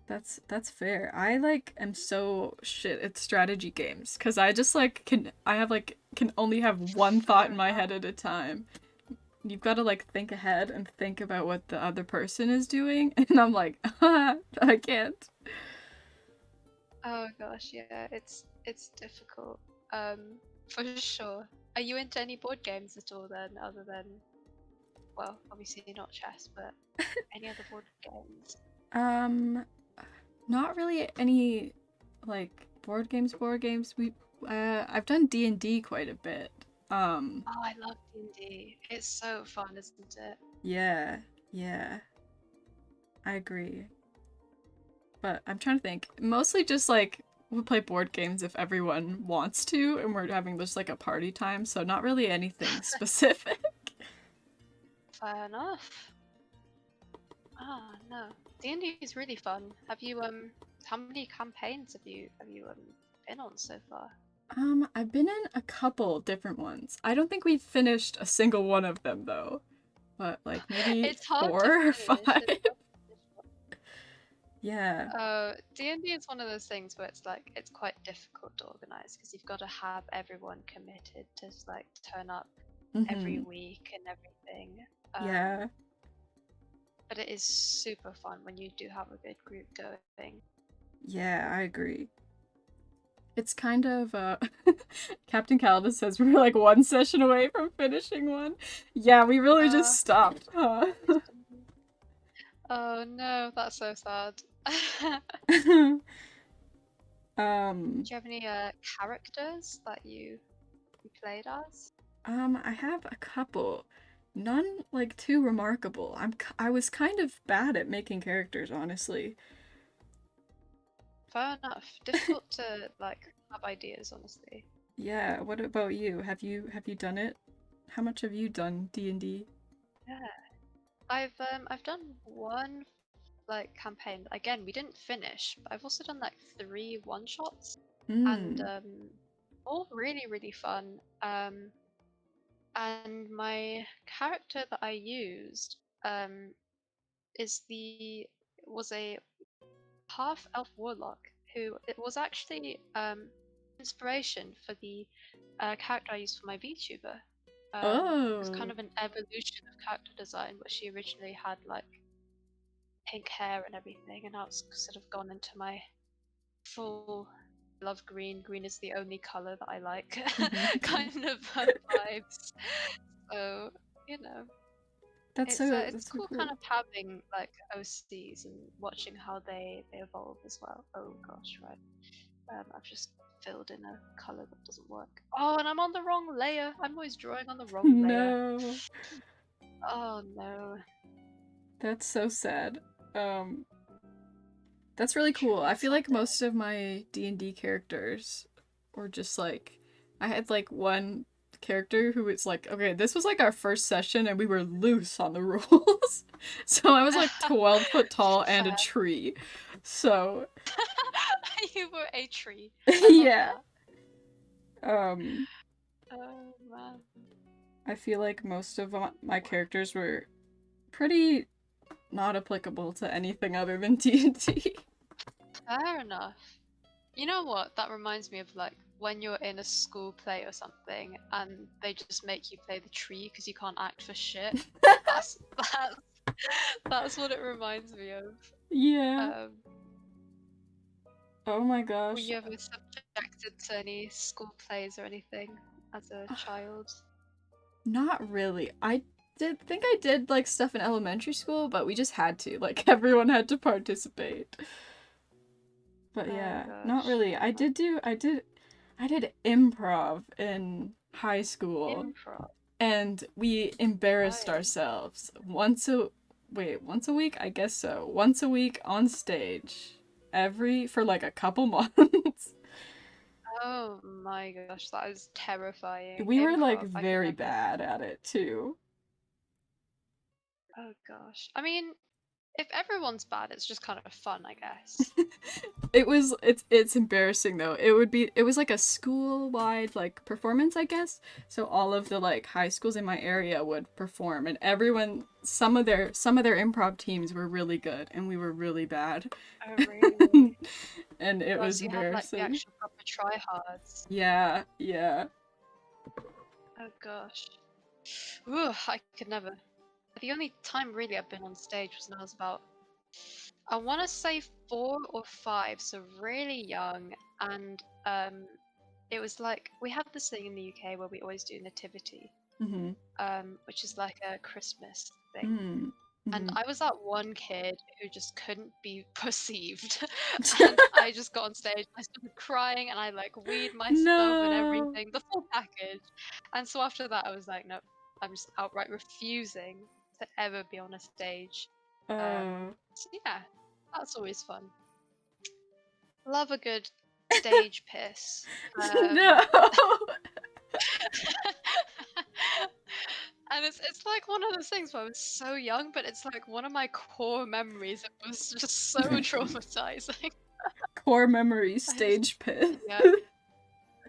That's fair. I like am so shit at strategy games because I just like can only have one thought fair in my enough. head at a time. You've got to like think ahead and think about what the other person is doing, and I'm like, I can't. Oh gosh, yeah, it's difficult. For sure. Are you into any board games at all then, other than, well, obviously not chess, but any other board games? Um, Not really any like board games. I've done D&D quite a bit. Oh, I love D&D. It's so fun, isn't it? Yeah, yeah, I agree. But I'm trying to think. Mostly just like we play board games if everyone wants to, and we're having just like a party time, so not really anything specific. Fair enough. Ah, no. D&D is really fun. Have you how many campaigns have you been on so far? I've been in a couple different ones. I don't think we've finished a single one of them though. But like maybe It's hard to 4 or finish. 5. It's hard to finish. Yeah. D&D is one of those things where it's like it's quite difficult to organize because you've got to have everyone committed to like turn up every Mm-hmm. week and everything. Yeah. But it is super fun when you do have a good group going. Yeah, I agree. It's kind of Captain Caldas says we're like one session away from finishing one. Yeah, we really just stopped, huh? Oh no, that's so sad. Do you have any characters that you played as? I have a couple. None like too remarkable. I was kind of bad at making characters, honestly. Fair enough. Difficult to like have ideas, honestly. Yeah, what about you? Have you done it? How much have you done D&D? Yeah. I've done one like campaign. Again, we didn't finish, but I've also done like 3 one-shots and Mm. all really really fun. And my character that I used um is the was a half elf warlock who it was actually inspiration for the character I used for my VTuber. It was kind Oh. of an evolution of character design, where she originally had like pink hair and everything, and now it's sort of gone into my full love green. Green is the only color that I like, kind of vibes. So you know, it's That's so cool kind cool. of having like OCs and watching how they evolve as well. Oh gosh, right. I've just filled in a color that doesn't work. Oh, and I'm on the wrong layer. I'm always drawing on the wrong layer. No. Oh no. That's so sad. Um That's really cool. Truly I feel like sad. most of my D&D characters were just like I had like one character who was like, okay, this was like our first session and we were loose on the rules. So I was like 12 foot tall and a Fair. tree. So You were a tree. I love yeah. that. Um Oh man. I feel like most of my characters were pretty not applicable to anything other than D&D. Fair enough. You know what? That reminds me of like when you're in a school play or something and they just make you play the tree because you can't act for shit. That's that's what it reminds me of. Yeah. Um, Oh my were gosh. you ever subjected conducted to any school plays or anything as a child? Not really. I think I did like stuff in elementary school, but we just had to. Like everyone had to participate. But Oh yeah, not gosh. really. I did improv in high school, Improv. and we embarrassed Right. ourselves once a week, I guess so. Once a week on stage. For like a couple months. Oh my gosh, that is terrifying. We were like Improv, I could very never. bad at it too. Oh gosh. I mean, if everyone's bad, it's just kind of fun, I guess. It's embarrassing though. It was like a school-wide like performance, I guess. So all of the like high schools in my area would perform, and everyone some of their improv teams were really good and we were really bad. Oh really? And it Oh, was so you had like the embarrassing. actual proper tryhards. Yeah, yeah. Oh gosh. Ooh, I could never. The only time really I've been on stage was when I was about, I want to say 4 or 5, so really young, and it was like we have this thing in the UK where we always do nativity, Mhm. which is like a Christmas thing. Mm. And Mhm. I was that one kid who just couldn't be perceived. And I just got on stage, I started crying, and I like weed myself and No. everything, the full package. And so after that, I was like, nope, I'm just outright refusing to ever be on a stage. Uh. So yeah, that's always fun. Love a good stage piss. No. And it's like one of those things where I was so young, but it's like one of my core memories. It was just so traumatizing. Core memory I was, stage pit. yeah,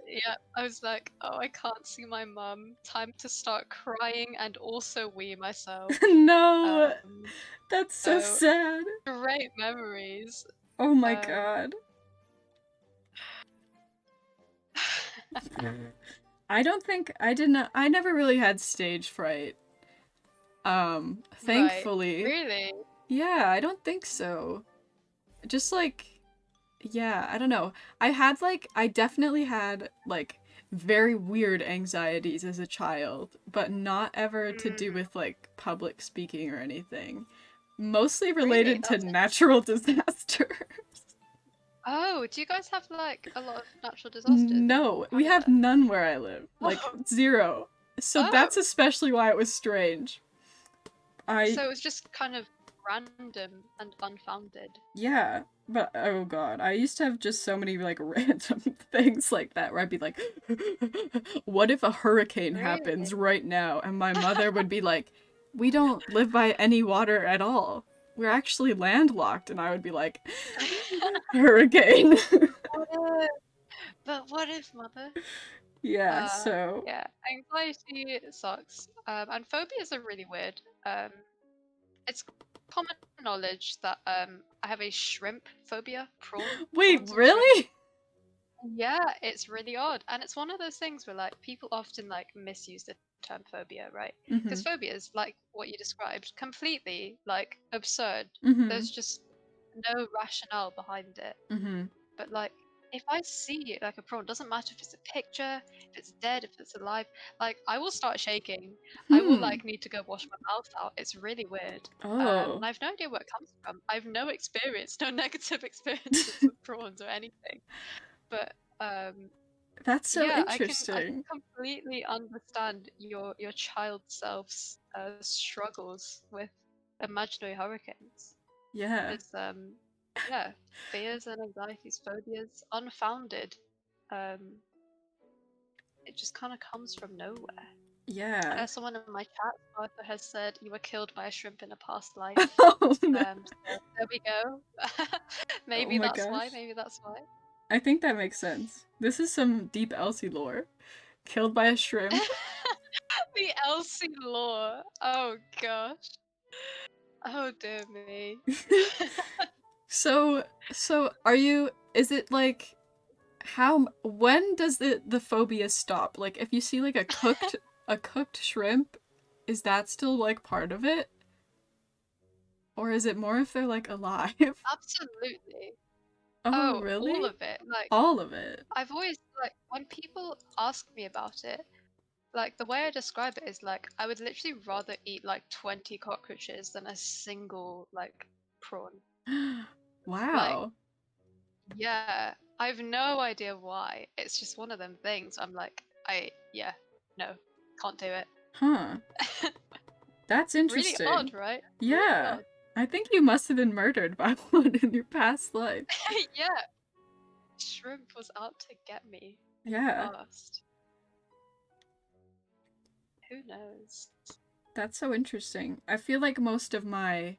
yeah. I was like, oh, I can't see my mum. Time to start crying and also wee myself. No. Um, That's so so sad. great memories. Oh my Um, god. I don't think I did not I never really had stage fright. right. Thankfully. Really? Yeah, I don't think so. Just like yeah, I don't know. I definitely had like very weird anxieties as a child, but not ever to do Mm, with like public speaking or anything. Mostly really? related to That's natural disasters. Oh, do you guys have like a lot of natural disasters in No, we have Canada? none where I live. Like Oh, zero. So oh, that's especially why it was strange. I so it was just kind of random and unfounded. yeah, but oh god, I used to have just so many like random things like that where I'd be like, what if a hurricane Really? happens right now? And my mother would be like, we don't live by any water at all. We're actually landlocked. And I would be like, hurricane. What if? But what if, mother? Yeah, Uh, so yeah, anxiety sucks. And phobias are really weird. It's common knowledge that I have a shrimp phobia, wait, prawns and shrimp. really? Yeah, it's really odd. And it's one of those things where like people often like misuse the term phobia, right? Mm-hmm. Because phobia is like what you described, completely like absurd. Mm-hmm. There's just no rationale behind it. Mm-hmm. But like if I see like a prawn, doesn't matter if it's a picture, if it's dead, if it's alive, like I will start shaking. I will Hmm. like need to go wash my mouth out. It's really weird. And Oh. I've no idea where it comes from. I've no experience, no negative experiences with prawns or anything. But That's so yeah, I can interesting. completely understand your child self's struggles with imaginary hurricanes. Yeah. Because yeah, fears and anxieties, phobias, unfounded. Um, it just kind of comes from nowhere. Yeah. Someone in my chat, Arthur, has said you were killed by a shrimp in a past life. Oh no. So there we go. Oh Maybe my that's why. gosh. Maybe that's why. I think that makes sense. This is some deep Elsie lore. Killed by a shrimp. The Elsie lore. Oh gosh. Oh dear me. So is it like when does the phobia stop? Like if you see like a cooked shrimp, is that still like part of it? Or is it more if they're like alive? Absolutely. Oh, Oh, all really? of it. Like, All of it. I've always, like, when people ask me about it, like, the way I describe it is, like, I would literally rather eat, like, 20 cockroaches than a single, like, prawn. Like, Wow. yeah, I have no idea why. It's just one of them things. I'm like, yeah, no, can't do it. Huh. That's Really interesting. odd, right? Really Yeah. odd. I think you must have been murdered by one in your past life. Yeah, shrimp was out to get me in the Yeah. past. Who knows? That's so interesting. I feel like most of my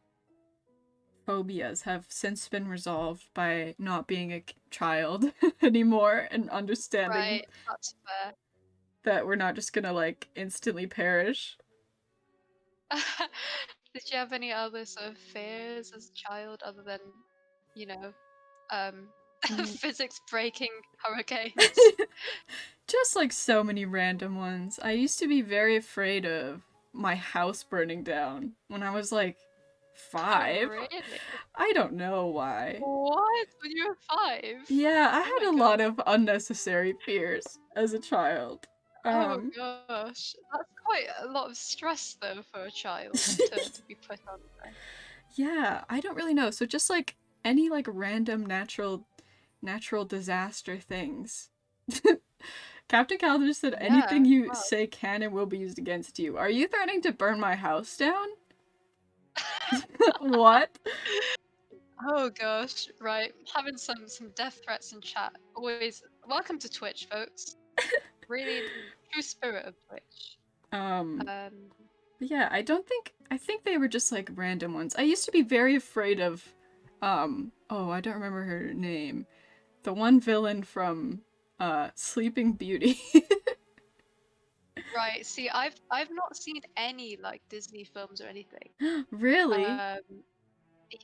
phobias have since been resolved by not being a child anymore and understanding Right, that's fair. that we're not just gonna like instantly perish. Did you have any other sort of fears as a child other than, you know, um, Mm. physics breaking hurricanes? Just like so many random ones. I used to be very afraid of my house burning down when I was like Oh, 5. really? I don't know why. What? When you were 5? Yeah, I Oh my had a god. lot of unnecessary fears as a child. Oh Um, gosh. That's quite a lot of stress though for a child to be put under. yeah, I don't really know. So just like any like random natural disaster things. Captain Calder said anything Yeah. you Wow. say can and will be used against you. Are you threatening to burn my house down? What? Oh gosh. Right. Having some death threats in chat. Always welcome to Twitch, folks. Really in the true spirit of Twitch. Um, Um yeah, I think they were just like random ones. I used to be very afraid of oh, I don't remember her name. The one villain from Sleeping Beauty. right. See, I've not seen any like Disney films or anything. Really? Um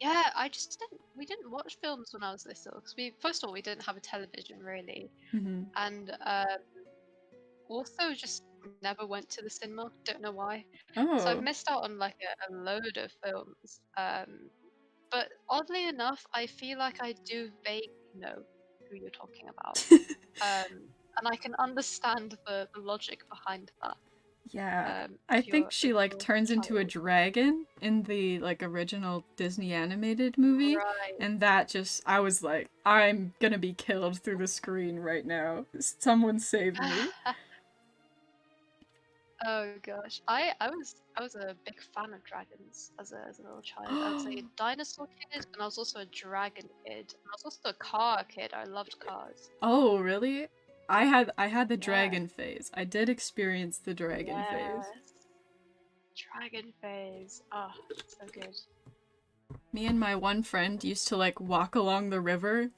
yeah, I just didn't we didn't watch films when I was little because we first of all we didn't have a television really. Hmm. And also just never went to the cinema. Don't know why. So I've Oh. missed out on like a load of films. But oddly enough, I feel like I do vaguely know who you're talking about. And I can understand the logic behind that. Yeah. I If think you're she if like you're a turns into a child. dragon in the like original Disney animated movie, Right. and that just I was like, I'm gonna be killed through the screen right now. Someone save me. Oh gosh, I was a big fan of dragons as a little child. I was a dinosaur kid, and I was also a dragon kid, and I was also a car kid. I loved cars. Oh, really? I had the Yeah, dragon phase. I did experience the dragon phase. yes, dragon phase. Ah, so good. Me and my one friend used to like walk along the river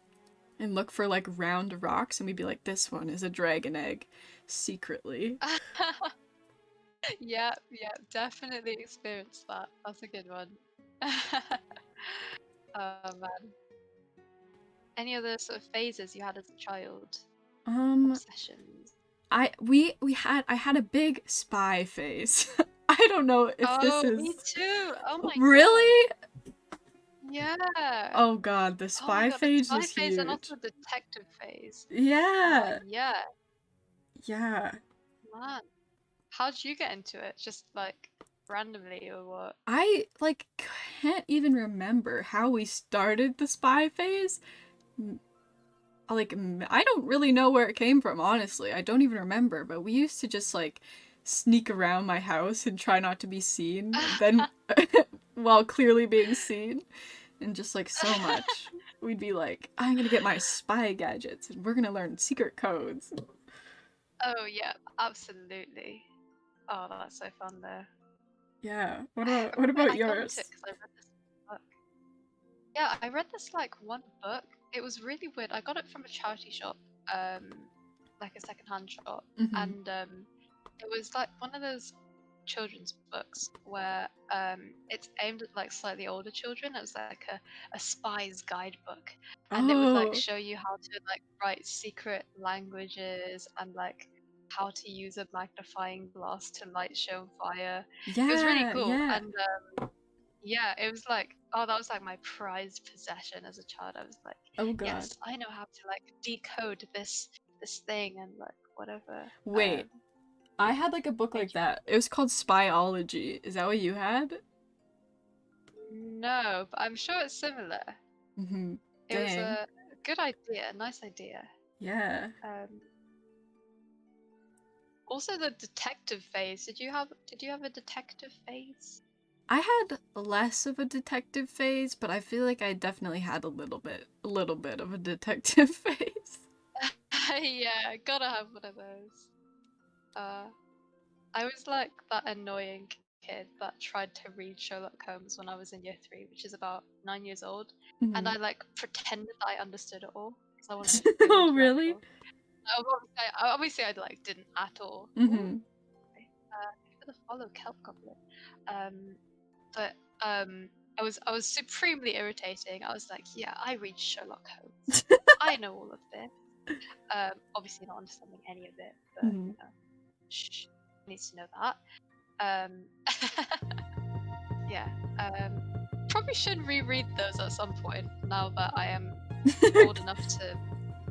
and look for like round rocks and we'd be like, this one is a dragon egg secretly. Yeah, yeah, definitely experienced that. That's a good one. Oh man. Any other sort of phases you had as a child? Um Obsessions? I had a big spy phase. I don't know if this Oh, me is too. Oh my gosh. really. Yeah. Oh god, the Oh my spy god, the phase spy was phase and huge. also the detective phase. Oh Yeah. yeah, Yeah. man. How did you get into it? Just like randomly or what? I like can't even remember how we started the spy phase. Like I don't really know where it came from, honestly. I don't even remember, but we used to just like sneak around my house and try not to be seen, and then while clearly being seen, and just like so much. We'd be like, I'm gonna get my spy gadgets and we're gonna learn secret codes. Oh yeah, absolutely. Oh, that's so fun though. Yeah. I What remember about I got into it yours? because I read this book. Yeah, I read this like one book. It was really weird. I got it from a charity shop, um, like a secondhand shop, Mm-hmm. and it was like one of those children's books where it's aimed at like slightly older children. It was like a spy's guidebook, and it would like Oh. show you how to like write secret languages and like how to use a magnifying glass to light show fire. It was really Yeah, cool, yeah. and Yeah, it was like, oh, that was like my prized possession as a child. I was like, Oh god. yes, I know how to like decode this thing and like whatever. Wait, I had like a book like that. It was called Spyology. Is that what you had? No, but I'm sure it's similar. Mm-hmm. It was Dang. a good idea, a nice idea. Yeah. Also the detective phase. Did you have a detective phase? I had less of a detective phase, but I feel like I definitely had a little bit of a detective phase. Yeah, gotta have one of those. I was like that annoying kid that tried to read Sherlock Holmes when I was in year 3, which is about 9 years old, and Mm-hmm. I like pretended that I understood it all because I wanted to feel Oh, really? intellectual. Obviously, I like didn't at all. Ooh, Mm-hmm. thank you for the follow, Kelp Goblet. Um, but I was supremely irritating. I was like, yeah, I read Sherlock Holmes. I know all of this. Obviously not understanding any of it, but Mm-hmm. shh, needs to know that. Um, yeah. Probably should reread those at some point now that I am old enough to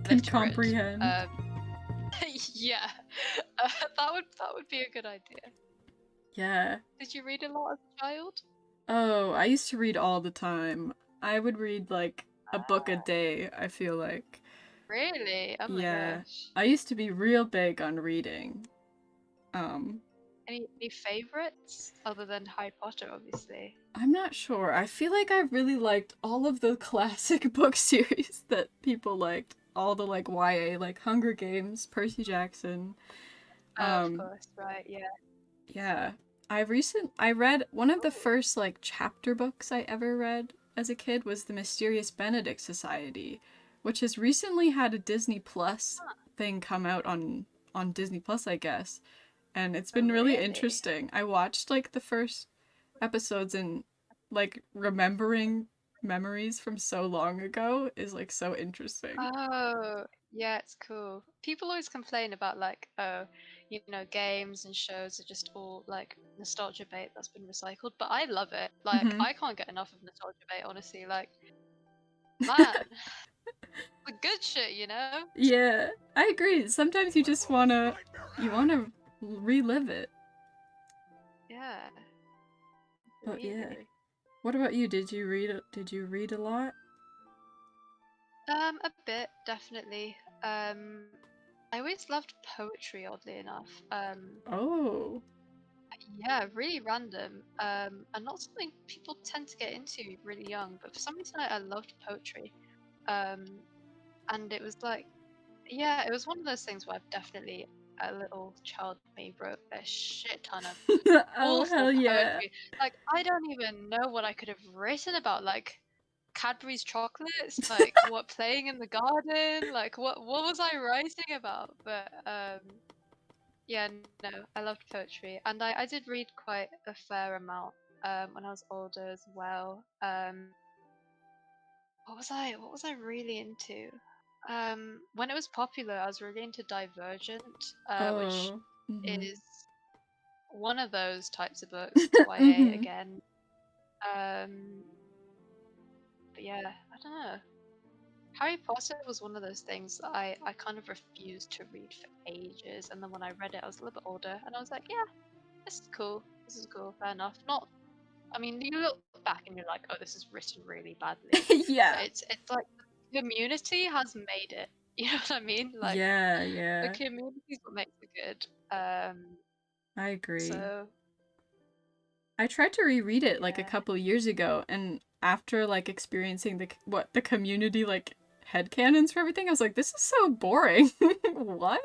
Can literate. comprehend. Yeah, that would be a good idea. Yeah. Did you read a lot as a child? Oh, I used to read all the time. I would read like a book a day, I feel like. Really? Oh my Yeah. gosh. I used to be real big on reading. Um, Any favorites other than Harry Potter, obviously? I'm not sure. I feel like I really liked all of the classic book series that people liked. All the like YA, like Hunger Games, Percy Jackson. Of Um, course, right? Yeah. yeah. I read one of the first like chapter books I ever read as a kid was The Mysterious Benedict Society, which has recently had a Disney Plus thing come out on Disney Plus, I guess. And it's Oh, been really really? interesting. I watched like the first episodes and like remembering memories from so long ago is like so interesting. Oh, yeah, it's cool. People always complain about like, oh, games and shows are just all like nostalgia bait that's been recycled, but I love it. Like, Hmm. I can't get enough of nostalgia bait, honestly. Like, man, the good shit, you know? Yeah, I agree. Sometimes you wanna relive it. Yeah, But yeah. really. What about you? Did you read a lot? A bit, definitely. I always loved poetry, oddly enough. Oh. Yeah, really random. And not something people tend to get into really young, but for some reason I loved poetry. Um, and it was like, yeah, it was one of those things where I've definitely, a little child me, wrote a shit ton of Oh, awful hell yeah. poetry. Like, I don't even know what I could have written about, like Cadbury's chocolates, like what playing in the garden, like what was I writing about? But yeah, no, I loved poetry, and I did read quite a fair amount when I was older as well. What was I really into? When it was popular, I was really into Divergent, which Oh. Mhm. is one of those types of books. It's YA Mhm. again. Um, but yeah, I don't know. Harry Potter was one of those things that I kind of refused to read for ages, and then when I read it, I was a little bit older, and I was like, yeah, this is cool. This is cool. Fair enough. Not. I mean, you look back and you're like, oh, this is written really badly, but Yeah. it's like the community has made it. You know what I mean? Like Yeah, the yeah. community is what makes it good. I agree. So I tried to reread it like a yeah, couple years ago, and after like experiencing the community like headcanons for everything, I was like, this is so boring. What?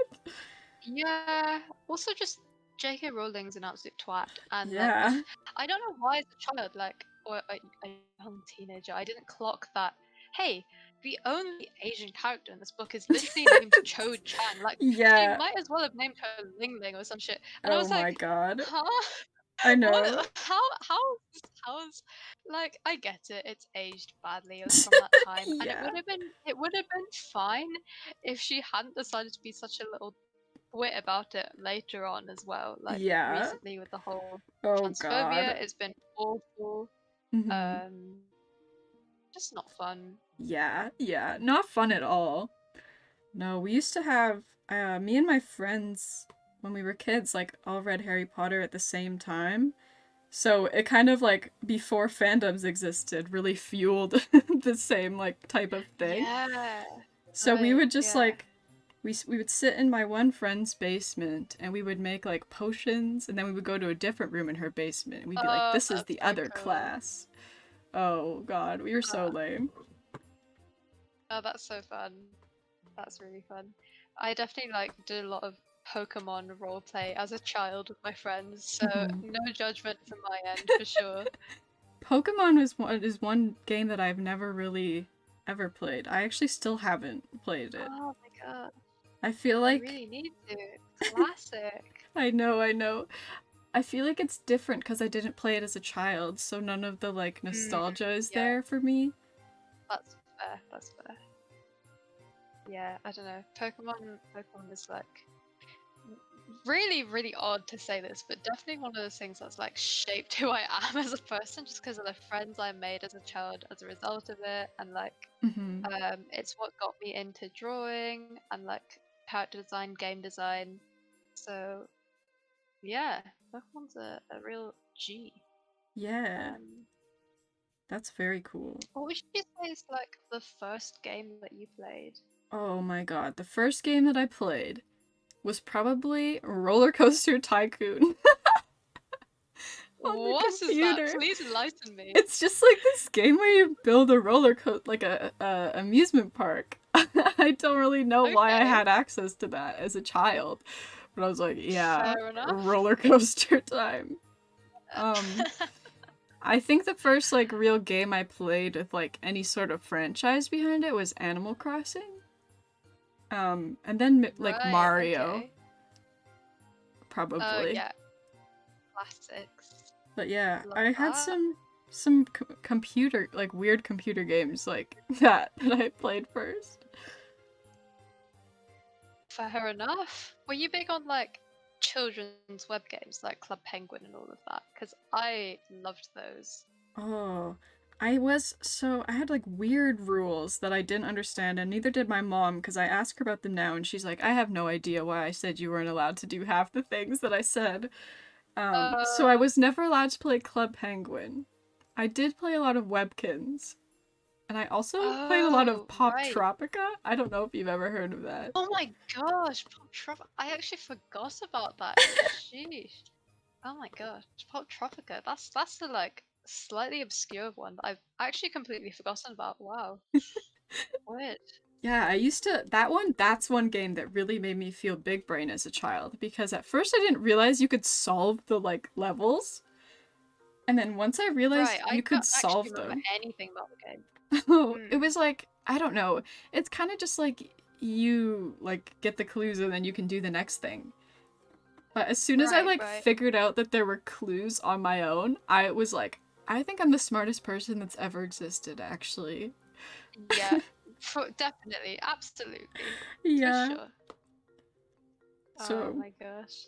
yeah. Also, just J.K. Rowling's an absolute twat, and like Yeah. I don't know why as a child, like or a young teenager, I didn't clock that. Hey, the only Asian character in this book is literally named Cho Chang. Like she Yeah. might as well have named her Ling Ling or some shit. And I Oh was my like, god. huh? I know. What? How's like I get it. It's aged badly. It was from that time, and Yeah. it would have been fine if she hadn't decided to be such a little wit about it later on as well. Like Yeah. recently with the whole Oh transphobia, god. it's been awful. Mm-hmm. Just not fun. Yeah, not fun at all. No, we used to have me and my friends when we were kids like all read Harry Potter at the same time. So it kind of like before fandoms existed really fueled the same like type of thing. Yeah. So we Right. would just Yeah. like we would sit in my one friend's basement and we would make like potions and then we would go to a different room in her basement and we'd be like Oh, this is that's the so other cool. class. Oh god, we were so Uh, lame. oh, that's so fun. That's really fun. I definitely like did a lot of Pokemon roleplay as a child with my friends, so Mhm. no judgment from my end for sure. Pokemon is one game that I've never really ever played. I actually still haven't played it. Oh my god, I feel you like really need to. Classic. I know. I feel like it's different because I didn't play it as a child, so none of the like Mm, nostalgia is yeah, there for me. that's fair. That's fair. Yeah, I don't know. Pokemon is like really, really odd to say this, but definitely one of those things that's like shaped who I am as a person, just because of the friends I made as a child as a result of it, and like Hmm. it's what got me into drawing and like character design, game design. So yeah, Pokemon's a real G. Yeah, Um, that's very cool. what would you say is like the first game that you played? Oh my god, the first game that I played was probably Roller Coaster Tycoon on the What is that? computer. Please enlighten me. It's just like this game where you build a roller coaster, like a amusement park. I don't really know why I Okay, had access to that as a child, but I was like, yeah, fair enough. roller coaster time. Um, I think the first like real game I played with like any sort of franchise behind it was Animal Crossing. And then like Right, Mario, okay. Oh probably. yeah, classics. But yeah, Love I had that. some computer like weird computer games like that I played first. Fair enough. Were you big on like children's web games like Club Penguin and all of that? Because I loved those. Oh, I had like weird rules that I didn't understand, and neither did my mom because I asked her about them now, and she's like, I have no idea why I said you weren't allowed to do half the things that I said. So I Uh, was never allowed to play Club Penguin. I did play a lot of Webkins, and I also played a lot of oh, Pop right. Tropica. I don't know if you've ever heard of that. Oh my gosh, Pop Trop. I actually forgot about that. Sheesh. Oh my gosh, Pop Tropica. That's the like slightly obscure one that I've actually completely forgotten about. Wow. Weird. Yeah, I used to that's one game that really made me feel big brain as a child because at first I didn't realize you could solve the like levels. And then once I Right, realized I you don't could actually solve remember them, anything about the game. it Hmm. was like, I don't know. It's kind of just like you like get the clues and then you can do the next thing. But as soon as I Right, like right. figured out that there were clues on my own, I was like, I think I'm the smartest person that's ever existed, actually. Yeah, definitely, absolutely, for Yeah. sure. Oh So, my gosh,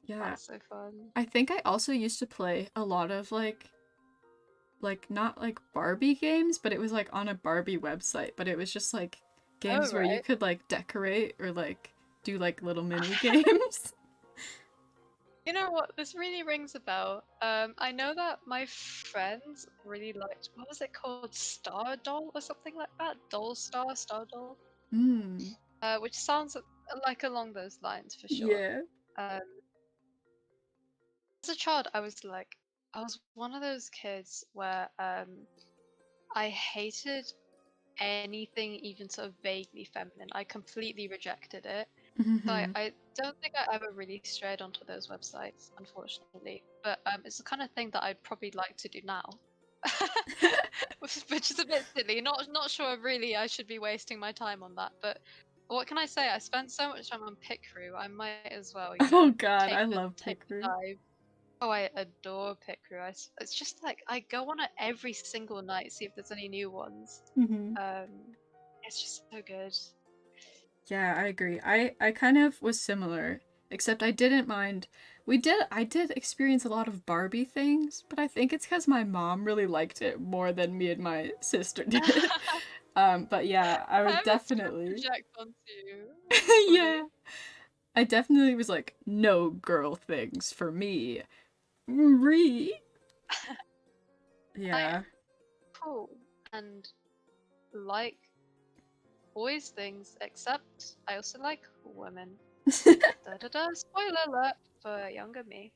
yeah. that's so fun. I think I also used to play a lot of like not like Barbie games, but it was like on a Barbie website, but it was just like Oh games where you right. could like decorate or like do like little mini games. You know what? This really rings a bell. I know that my friends really liked, what was it called? Star Doll or something like that? Doll Star, Star Doll? Hmm. Which sounds like along those lines for sure. Yeah. Um, as a child, I was one of those kids where I hated anything even sort of vaguely feminine. I completely rejected it. So Hmm. I don't think I ever really strayed onto those websites, unfortunately. But it's the kind of thing that I'd probably like to do now. Which is a bit silly. Not sure really I should be wasting my time on that. But what can I say? I spent so much time on Picrew. I might as well, Oh god, I love take the Pickery. dive. Oh, I adore Picrew. It's just like I go on it every single night, see if there's any new ones. Hmm. It's just so good. Yeah, I agree. I kind of was similar. Except I didn't mind. I did experience a lot of Barbie things, but I think it's because my mom really liked it more than me and my sister did. But yeah, I was I was trying to definitely, project onto you. That's yeah, funny. I definitely was like, no girl things for me. Re. I Yeah. cool and like boys things, except I also like women. Da da da. Spoiler alert for younger me.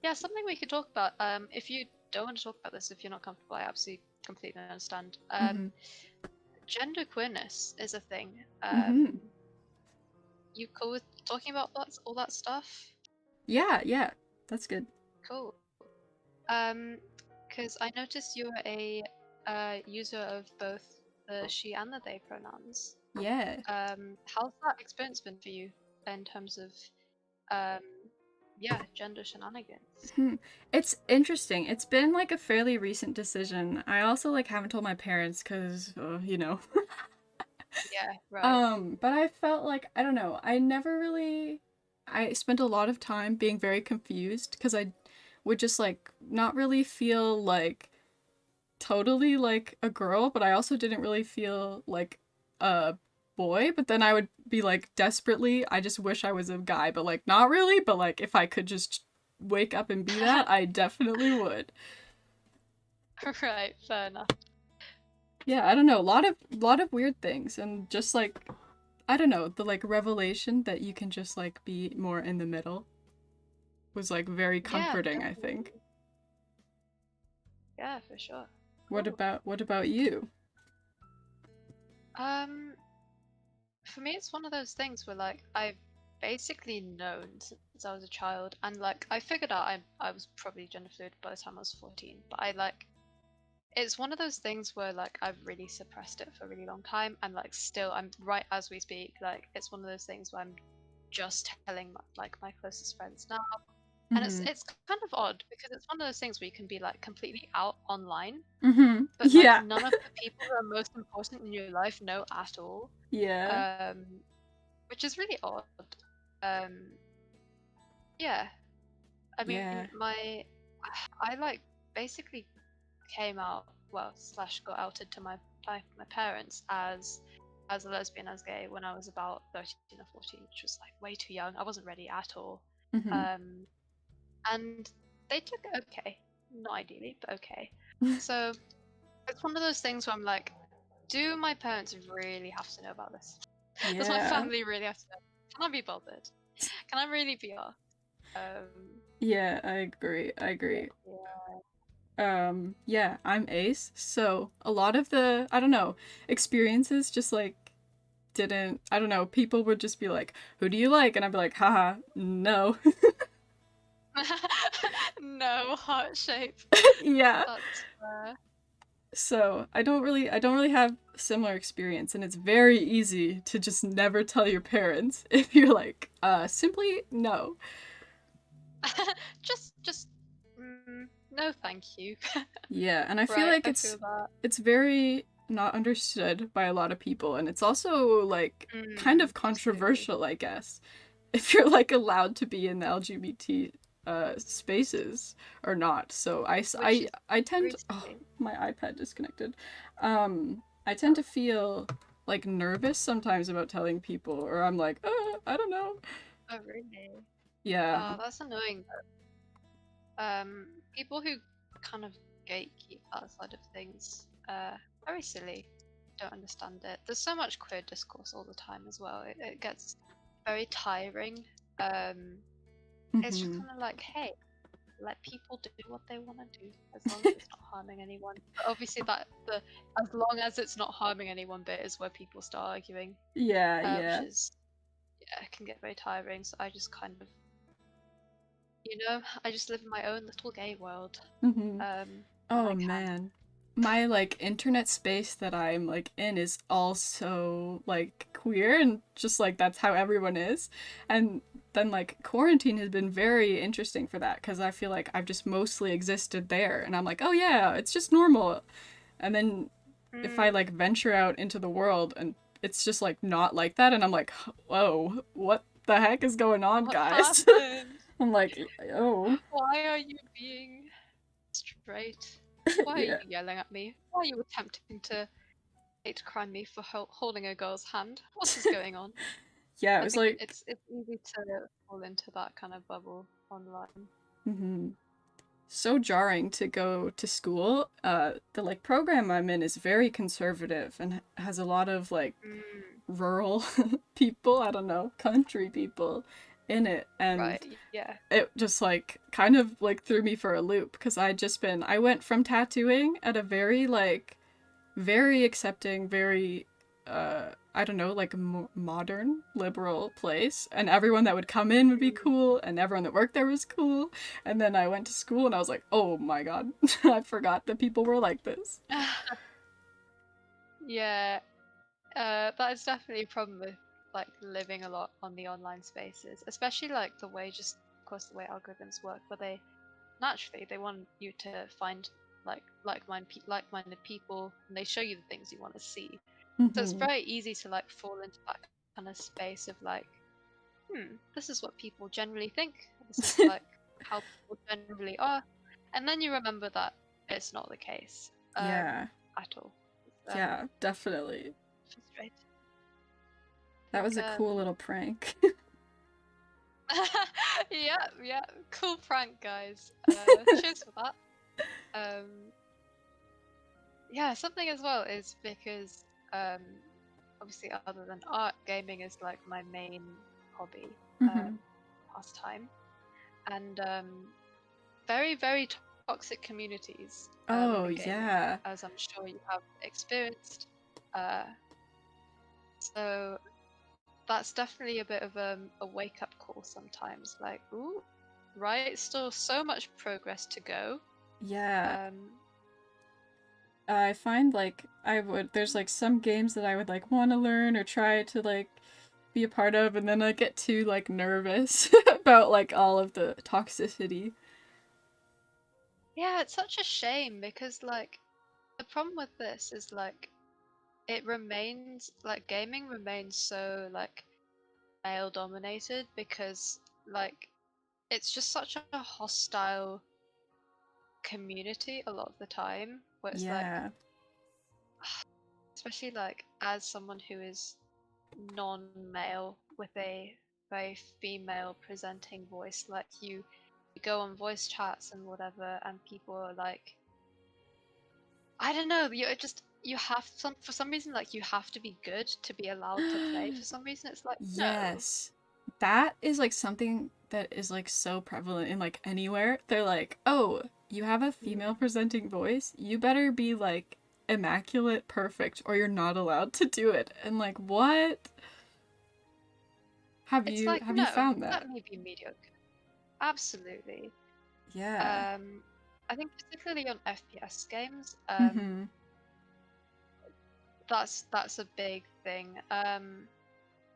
Yeah, something we could talk about. If you don't want to talk about this, if you're not comfortable, I absolutely completely understand. Mm-hmm. Gender queerness is a thing. Mm-hmm. You cool with talking about all that stuff? Yeah, yeah, that's good. Cool. Because I noticed you're a user of both the she and the they pronouns. Yeah. How's that experience been for you in terms of, um, yeah, gender shenanigans? Hmm. It's interesting. It's been like a fairly recent decision. I also like haven't told my parents because, you know. Yeah, right. But I felt like I don't know. I spent a lot of time being very confused because I would just like not really feel like totally like a girl, but I also didn't really feel like a boy, but then I would be like desperately, I just wish I was a guy, but like not really, but like if I could just wake up and be that, I definitely would. Right, fair enough. Yeah, I don't know, a lot of weird things and just like I don't know, the like revelation that you can just like be more in the middle was like very Yeah, comforting, I think. definitely. Yeah, for sure. What Cool. about what about you? Um, for me, it's one of those things where like I've basically known since I was a child, and like I figured out I was probably gender fluid by the time I was 14, but I like it's one of those things where like I've really suppressed it for a really long time, and like still I'm right as we speak. Like it's one of those things where I'm just telling like my closest friends now, and Mhm. it's kind of odd because it's one of those things where you can be like completely out online, Mhm. but like Yeah. none of the people who are most important in your life know at all. Yeah. Um, which is really odd. Um, yeah, I mean, Yeah. I like basically came out, well, slash got outed to my parents as a lesbian, as gay when I was about 13 or 14, which was like way too young. I wasn't ready at all. Mhm. Um, and they took it okay, not ideally, but okay. So it's one of those things where I'm like, do my parents really have to know about this? Does my Yeah. family really have to know? Can I be bothered? Can I really be asked? Yeah, I agree. I agree. Yeah. Yeah, I'm ace, so a lot of the, I don't know, experiences just like didn't, I don't know, people would just be like, "Who do you like?" And I'd be like, "Haha, no." No, heart shape. Yeah. That's fair. So, I don't really have similar experience and it's very easy to just never tell your parents if you're like, simply no. just, no, thank you. Yeah, and I feel Right, like I feel that. it's very not understood by a lot of people and it's also like kind of Absolutely. controversial, I guess. If you're like allowed to be in the LGBT spaces or not. So Which is I tend to, oh, recently. my iPad disconnected. I tend to feel like nervous sometimes about telling people or I'm like, I don't know. Oh, really? Yeah. Oh, that's annoying. People who kind of gatekeep that side of things, very silly. Don't understand it. There's so much queer discourse all the time as well. It gets very tiring. Um, it's just Mhm. kind of like, hey, let people do what they want to do as long as it's not harming anyone. But obviously, that the as long as it's not harming anyone bit is where people start arguing, Yeah, which yeah. is yeah, it can get very tiring. So I just kind of, I just live in my own little gay world Mhm. when Oh I can. man. My like internet space that I'm like in is also like queer and just like that's how everyone is. And then like quarantine has been very interesting for that because I feel like I've just mostly existed there and I'm like, "Oh yeah, it's just normal." And then if I Mm, like venture out into the world and it's just like not like that and I'm like, "Whoa, what? the heck is going on, What guys? happened? I'm like, oh. Why are you being straight? Why are you Yeah. yelling at me? Why are you attempting to hate crime me for holding a girl's hand? What is going on? Yeah, it I was think like, it's easy to fall into that kind of bubble online. hmm so jarring to go to school. The like program I'm in is very conservative and has a lot of like Mm, rural people, I don't know, country people in it. And right, yeah. it just like kind of like threw me for a loop because I went from tattooing at a very like very accepting, very I don't know, like modern liberal place, and everyone that would come in would be cool, and everyone that worked there was cool. And then I went to school, and I was like, oh my god, I forgot that people were like this. Yeah, that is definitely a problem with like living a lot on the online spaces, especially like the way just of course the way algorithms work, where they naturally they want you to find like-minded people, and they show you the things you want to see. So it's Hmm. very easy to like fall into that kind of space of like, this is what people generally think. This is like how people generally are, and then you remember that it's not the case Yeah, at all. It's, yeah, definitely. frustrating. I That think was a cool little prank. yeah, yeah, cool prank, guys. Cheers for that. Um, yeah, something as well is because um, obviously other than art, gaming is like my main hobby, Hmm. pastime, and very very toxic communities Oh, within gaming, yeah. as I'm sure you have experienced. Uh, so that's definitely a bit of a wake up call sometimes. Like, ooh, right, still so much progress to go. Yeah. Um, I find like there's like some games that I would like want to learn or try to like be a part of, and then I get too like nervous about like all of the toxicity. yeah, it's such a shame because like the problem with this is like it remains like gaming remains so like male dominated because like it's just such a hostile community a lot of the time where it's like Yeah. especially like as someone who is non-male with a very female presenting voice, like you go on voice chats and whatever, and people are like, I don't know, you have some for some reason like you have to be good to be allowed to play. For some reason, it's like no. Yes. That is like something that is like so prevalent in like anywhere. They're like, "Oh, you have a female presenting voice? You better be like immaculate perfect or you're not allowed to do it." And like, "What? It's like Have you no, found that?" let me be mediocre. Absolutely. Yeah. I think particularly on FPS games, Mhm. that's a big thing.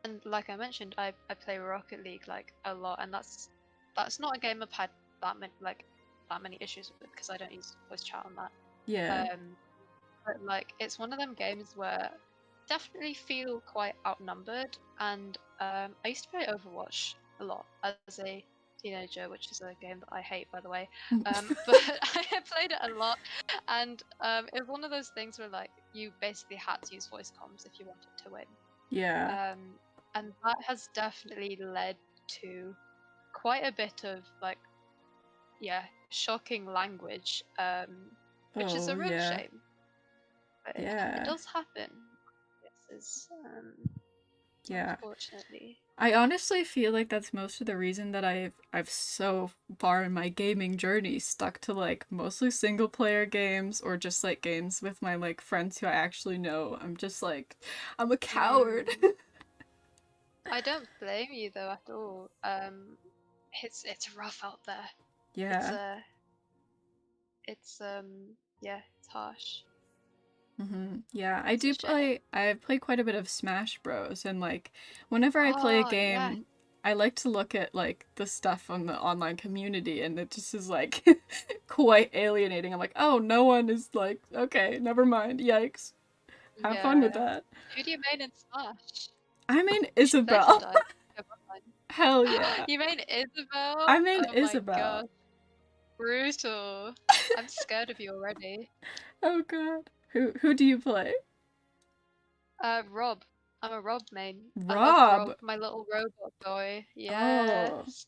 And like I mentioned, I play Rocket League like a lot, and that's not a game I've had that many issues with because I don't use voice chat on that. Yeah. But like it's one of them games where I definitely feel quite outnumbered, and I used to play Overwatch a lot as a teenager, which is a game that I hate, by the way. But I played it a lot, and it was one of those things where like you basically had to use voice comms if you wanted to win. Yeah. And that has definitely led to quite a bit of like, yeah, shocking language, which is Oh, a real yeah. shame. But it Yeah. does happen. This is Yeah. unfortunately. I honestly feel like that's most of the reason that I've so far in my gaming journey stuck to like mostly single player games or just like games with my like friends who I actually know. I'm just like I'm a coward. Mm. I don't blame you though at all. It's rough out there. It's Yeah. it's yeah, it's harsh. Yeah, It's a shame. I play quite a bit of Smash Bros. And like whenever I play a Oh yeah, game, I like to look at like the stuff on the online community and it just is like quite alienating. I'm like, "Oh, no one is like, okay, never mind. Yikes. Have fun with yeah. that." Who do you main in Smash? I mean, You should play Isabel. sometime. Go online. Hell yeah. You made Isabel? I made Oh my Isabel. gosh. Brutal. I'm scared of you already. Oh god. Who do you play? Rob. I'm a Rob main. I love Rob. Rob, my little robot boy. Oh. Yes.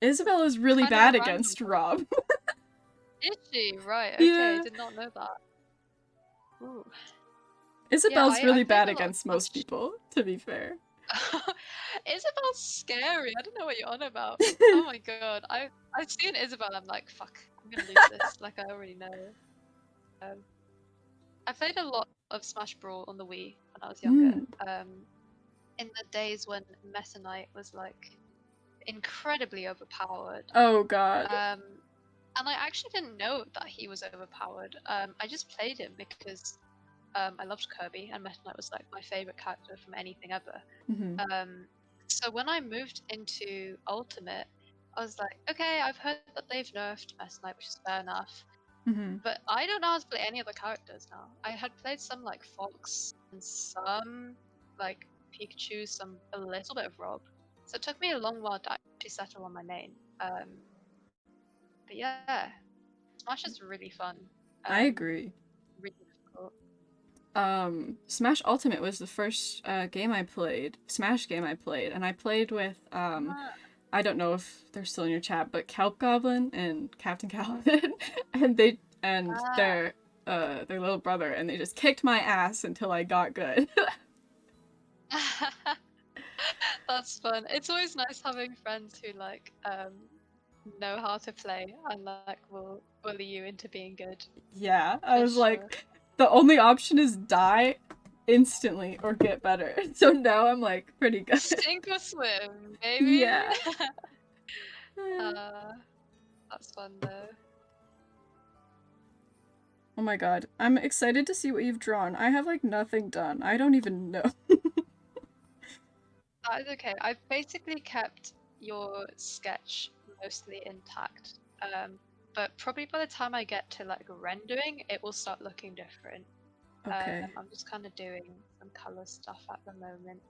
Isabel is really Kind of a bad random against one. Rob. Is she? Right, okay, Yeah. did not know that. Ooh. Isabel's I really played bad a lot of against most Smash. people, to be fair. Isabel's scary. I don't know what you're on about. Oh my god. I've seen Isabel, I'm like, fuck, I'm gonna lose this. Like, I already know. I played a lot of Smash Brawl on the Wii when I was younger. In the days when Meta Knight was like incredibly overpowered. Oh god. And I actually didn't know that he was overpowered. I just played him because I loved Kirby, and Meta Knight was like my favorite character from anything ever. So when I moved into Ultimate, I was like, okay, I've heard that they've nerfed Meta Knight, which is fair enough. But I don't know how to play any other characters now. I had played some like Fox and some like Pikachu, a little bit of Rob. So it took me a long while to actually settle on my main. But yeah, Smash is really fun. I agree. Really difficult. Smash Ultimate was the first game I played, Smash game I played, and I played with I don't know if they're still in your chat, but Kelp Goblin and Captain Calvin, and their little brother, and they just kicked my ass until I got good. That's fun. It's always nice having friends who like know how to play and like will bully you into being good. Yeah, I For was sure. like, the only option is die instantly or get better. So now I'm like pretty good. Sink or swim, baby. Yeah. That's fun though. Oh my god, I'm excited to see what you've drawn. I have like nothing done. I don't even know. That is okay. I've basically kept your sketch mostly intact. But probably by the time I get to like rendering, it will start looking different. Okay. I'm just kind of doing some color stuff at the moment.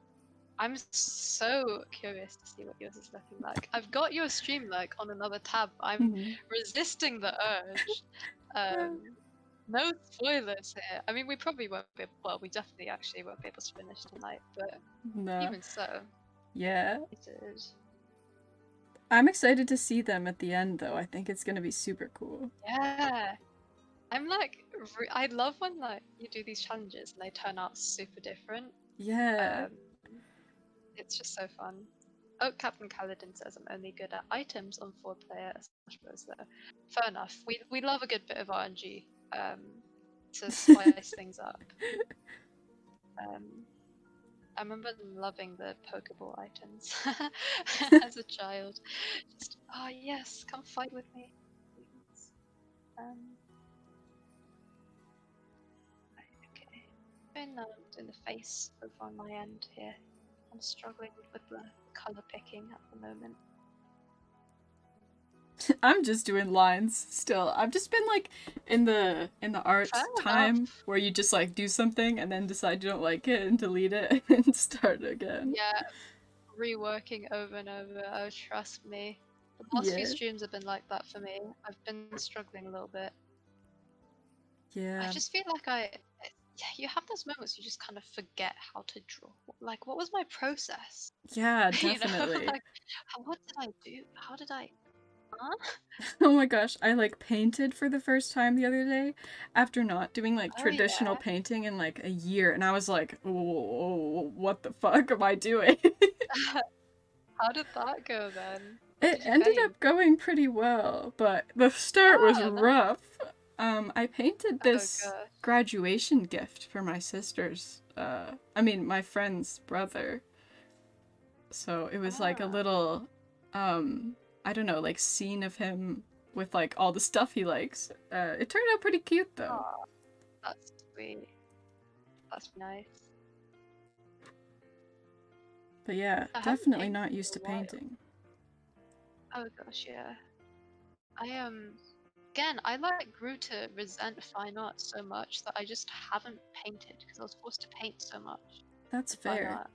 I'm so curious to see what yours is looking like. I've got your stream like on another tab. I'm resisting the urge. No spoilers here. I mean, we probably won't be. Well, we definitely actually won't be able to finish tonight, but No. even so. Yeah. It is. I'm excited to see them at the end, though. I think it's gonna be super cool. Yeah. I'm like, I love when like you do these challenges and they turn out super different. Yeah. It's just so fun. Oh, Captain Kaladin says I'm only good at items on 4-player Smash Bros. Though. Fair enough. We love a good bit of RNG to spice things up. I remember loving the Pokeball items as a child. Just, oh yes, come fight with me. Please. Right, okay. I'm doing the face over on my end here. I'm struggling with the colour picking at the moment. I'm just doing lines still. I've just been like in the art time where you just like do something and then decide you don't like it and delete it and start again. Yeah, reworking over and over. Oh, trust me. The last few streams have been like that for me. I've been struggling a little bit. Yeah. I just feel like you have those moments you just kind of forget how to draw. Like, what was my process? Yeah, definitely. You know? Like, what did I do? How did I... Huh? Oh my gosh, I like painted for the first time the other day after not doing like traditional painting in like a year, and I was like, oh, what the fuck am I doing? How did that go then? It ended up going pretty well, but the start was rough. I painted this graduation gift for my sister's, my friend's brother. So it was like a little, I don't know, like scene of him with like all the stuff he likes. It turned out pretty cute though. Aww, that's sweet. That's nice. But yeah, definitely not used to painting. Oh gosh, yeah. Again, I like grew to resent fine art so much that I just haven't painted because I was forced to paint so much. That's fair.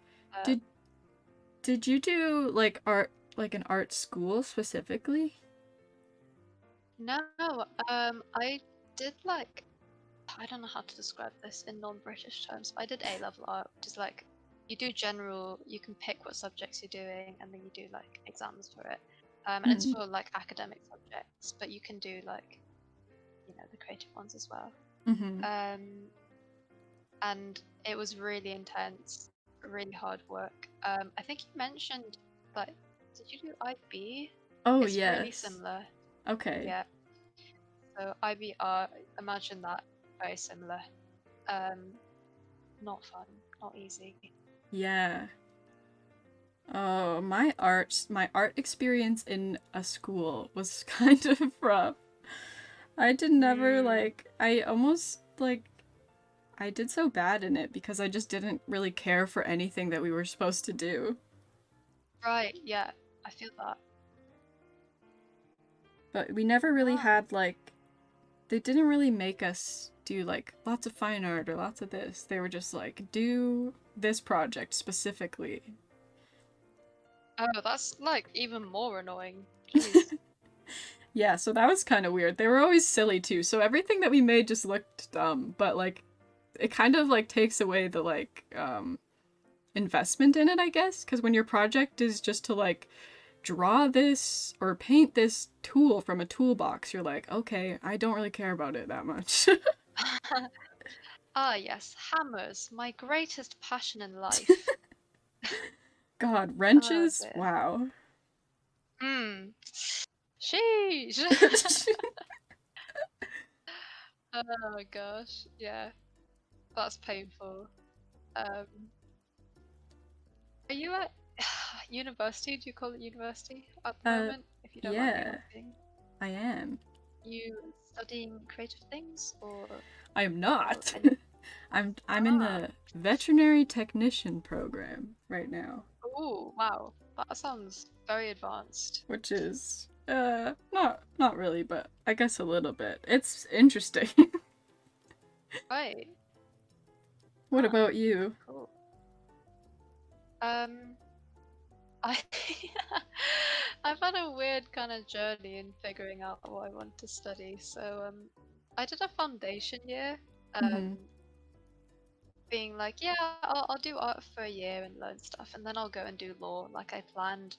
Did you do like art, like an art school specifically? No, I did like, I don't know how to describe this in non-British terms. I did A-level art, which is like you do general, you can pick what subjects you're doing, and then you do like exams for it. And it's Mm-hmm. for like academic subjects, but you can do like, you know, the creative ones as well. Mm-hmm. And it was really intense, really hard work. I think you mentioned, like, did you do IB? Oh, It's really yes. similar. Okay. Yeah. So IBR, imagine that, very similar. Not fun, not easy. Yeah. Oh, my art experience in a school was kind of rough. I did never like, I almost like, I did so bad in it because I just didn't really care for anything that we were supposed to do. Right, yeah, I feel that. But we never really Ah, had like, they didn't really make us do like lots of fine art or lots of this. They were just like, do this project specifically. oh, that's like even more annoying. Jeez. Yeah, so that was kind of weird. They were always silly too. So everything that we made just looked dumb, but like it kind of like takes away the like investment in it, I guess, because when your project is just to like draw this or paint this tool from a toolbox, you're like, okay, I don't really care about it that much. Ah, yes, hammers, my greatest passion in life. God, Oh wrenches? dear. Wow. Hmm. Sheesh. Oh gosh, yeah, that's painful. Um, are you at university? Do you call it university at the uh, moment? If you don't mind me yeah, asking, I am. you studying creative things I am or not. any? I'm in Ah, the veterinary technician program right now, oh wow, that sounds very advanced. which is not really, but I guess a little bit. It's interesting. Right. What Ah, about you? cool. Um, I I've had a weird kind of journey in figuring out what I want to study. So I did a foundation year. Um, Mm-hmm. being like, yeah, I'll do art for a year and learn stuff, and then I'll go and do law like I planned.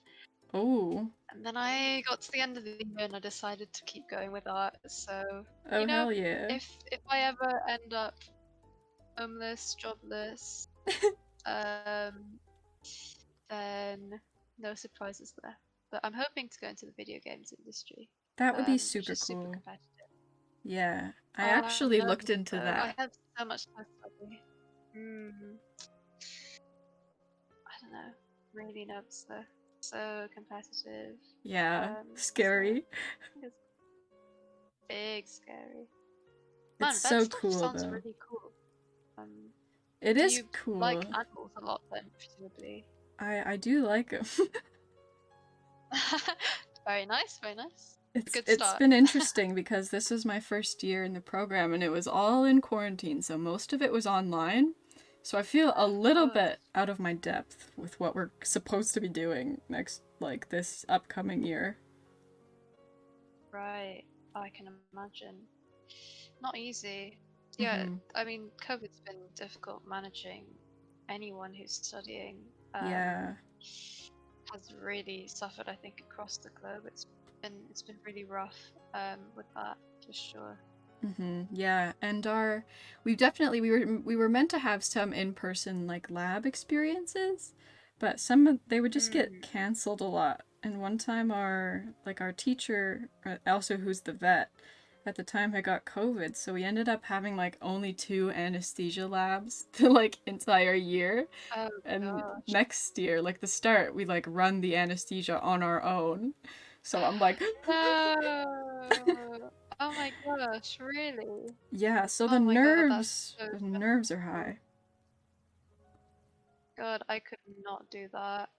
Oh. And then I got to the end of the year and I decided to keep going with art. So, Oh, you know, hell yeah. if I ever end up homeless, jobless, um, then no surprises there. But I'm hoping to go into the video games industry, That would be which super is super cool. competitive. Yeah, I I'm actually looked nervous into though. I that. have so much to study. I don't know. Really nervous though. So competitive. Yeah, So scary. I think it's big scary. It's Man, vet so stuff cool sounds though. really cool. Um, It do is you like cool. animals a lot then, presumably? I do like them. Very nice, very nice. Good It's start. been interesting because this was my first year in the program and it was all in quarantine, so most of it was online. So I feel a little Oh, bit out of my depth with what we're supposed to be doing next, like this upcoming year. right. I can imagine. Not easy. Yeah, Mm-hmm. I mean, COVID's been difficult managing anyone who's studying. Yeah. Has really suffered, I think, across the globe. It's been really rough with that for sure. Mm-hmm. Yeah, and we were meant to have some in-person like lab experiences, but they would just get Mm. canceled a lot. And one time our teacher, also who's the vet, at the time had got COVID, so we ended up having like only two anesthesia labs the like entire year. Oh And gosh. next year, like the start, we like run the anesthesia on our own. So I'm like, No. Oh my gosh, really? yeah, so Oh my god, that's so the nerves are stressful. high. God, I could not do that.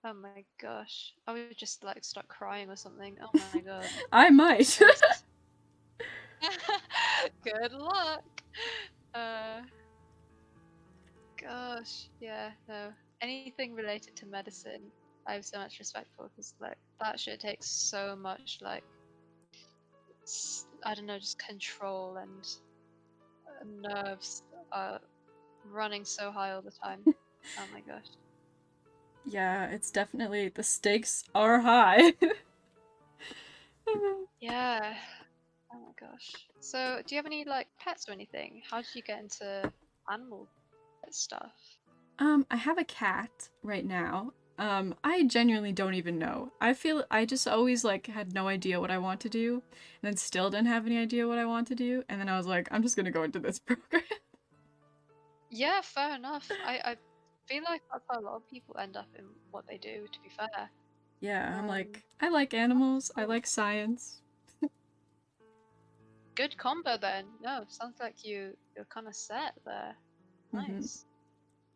Oh my gosh. I would just like start crying or something. Oh my god. I might. Yes. Good luck. Uh Gosh, yeah, no. anything related to medicine, I have so much respect for, because like that shit takes so much like I don't know, just control and nerves running so high all the time. Oh my gosh. Yeah, it's definitely, the stakes are high. Yeah. Oh my gosh. So, do you have any like pets or anything? How did you get into animal stuff? I have a cat right now. I genuinely don't even know. I feel I just always like had no idea what I want to do, and then still didn't have any idea what I want to do, and then I was like, I'm just gonna go into this program. Yeah, fair enough. I feel like that's how a lot of people end up in what they do, to be fair. Yeah, I'm Um, like, I like animals, I cool. like science. Good combo then. No, sounds like you're kind of set there. Mm-hmm. Nice.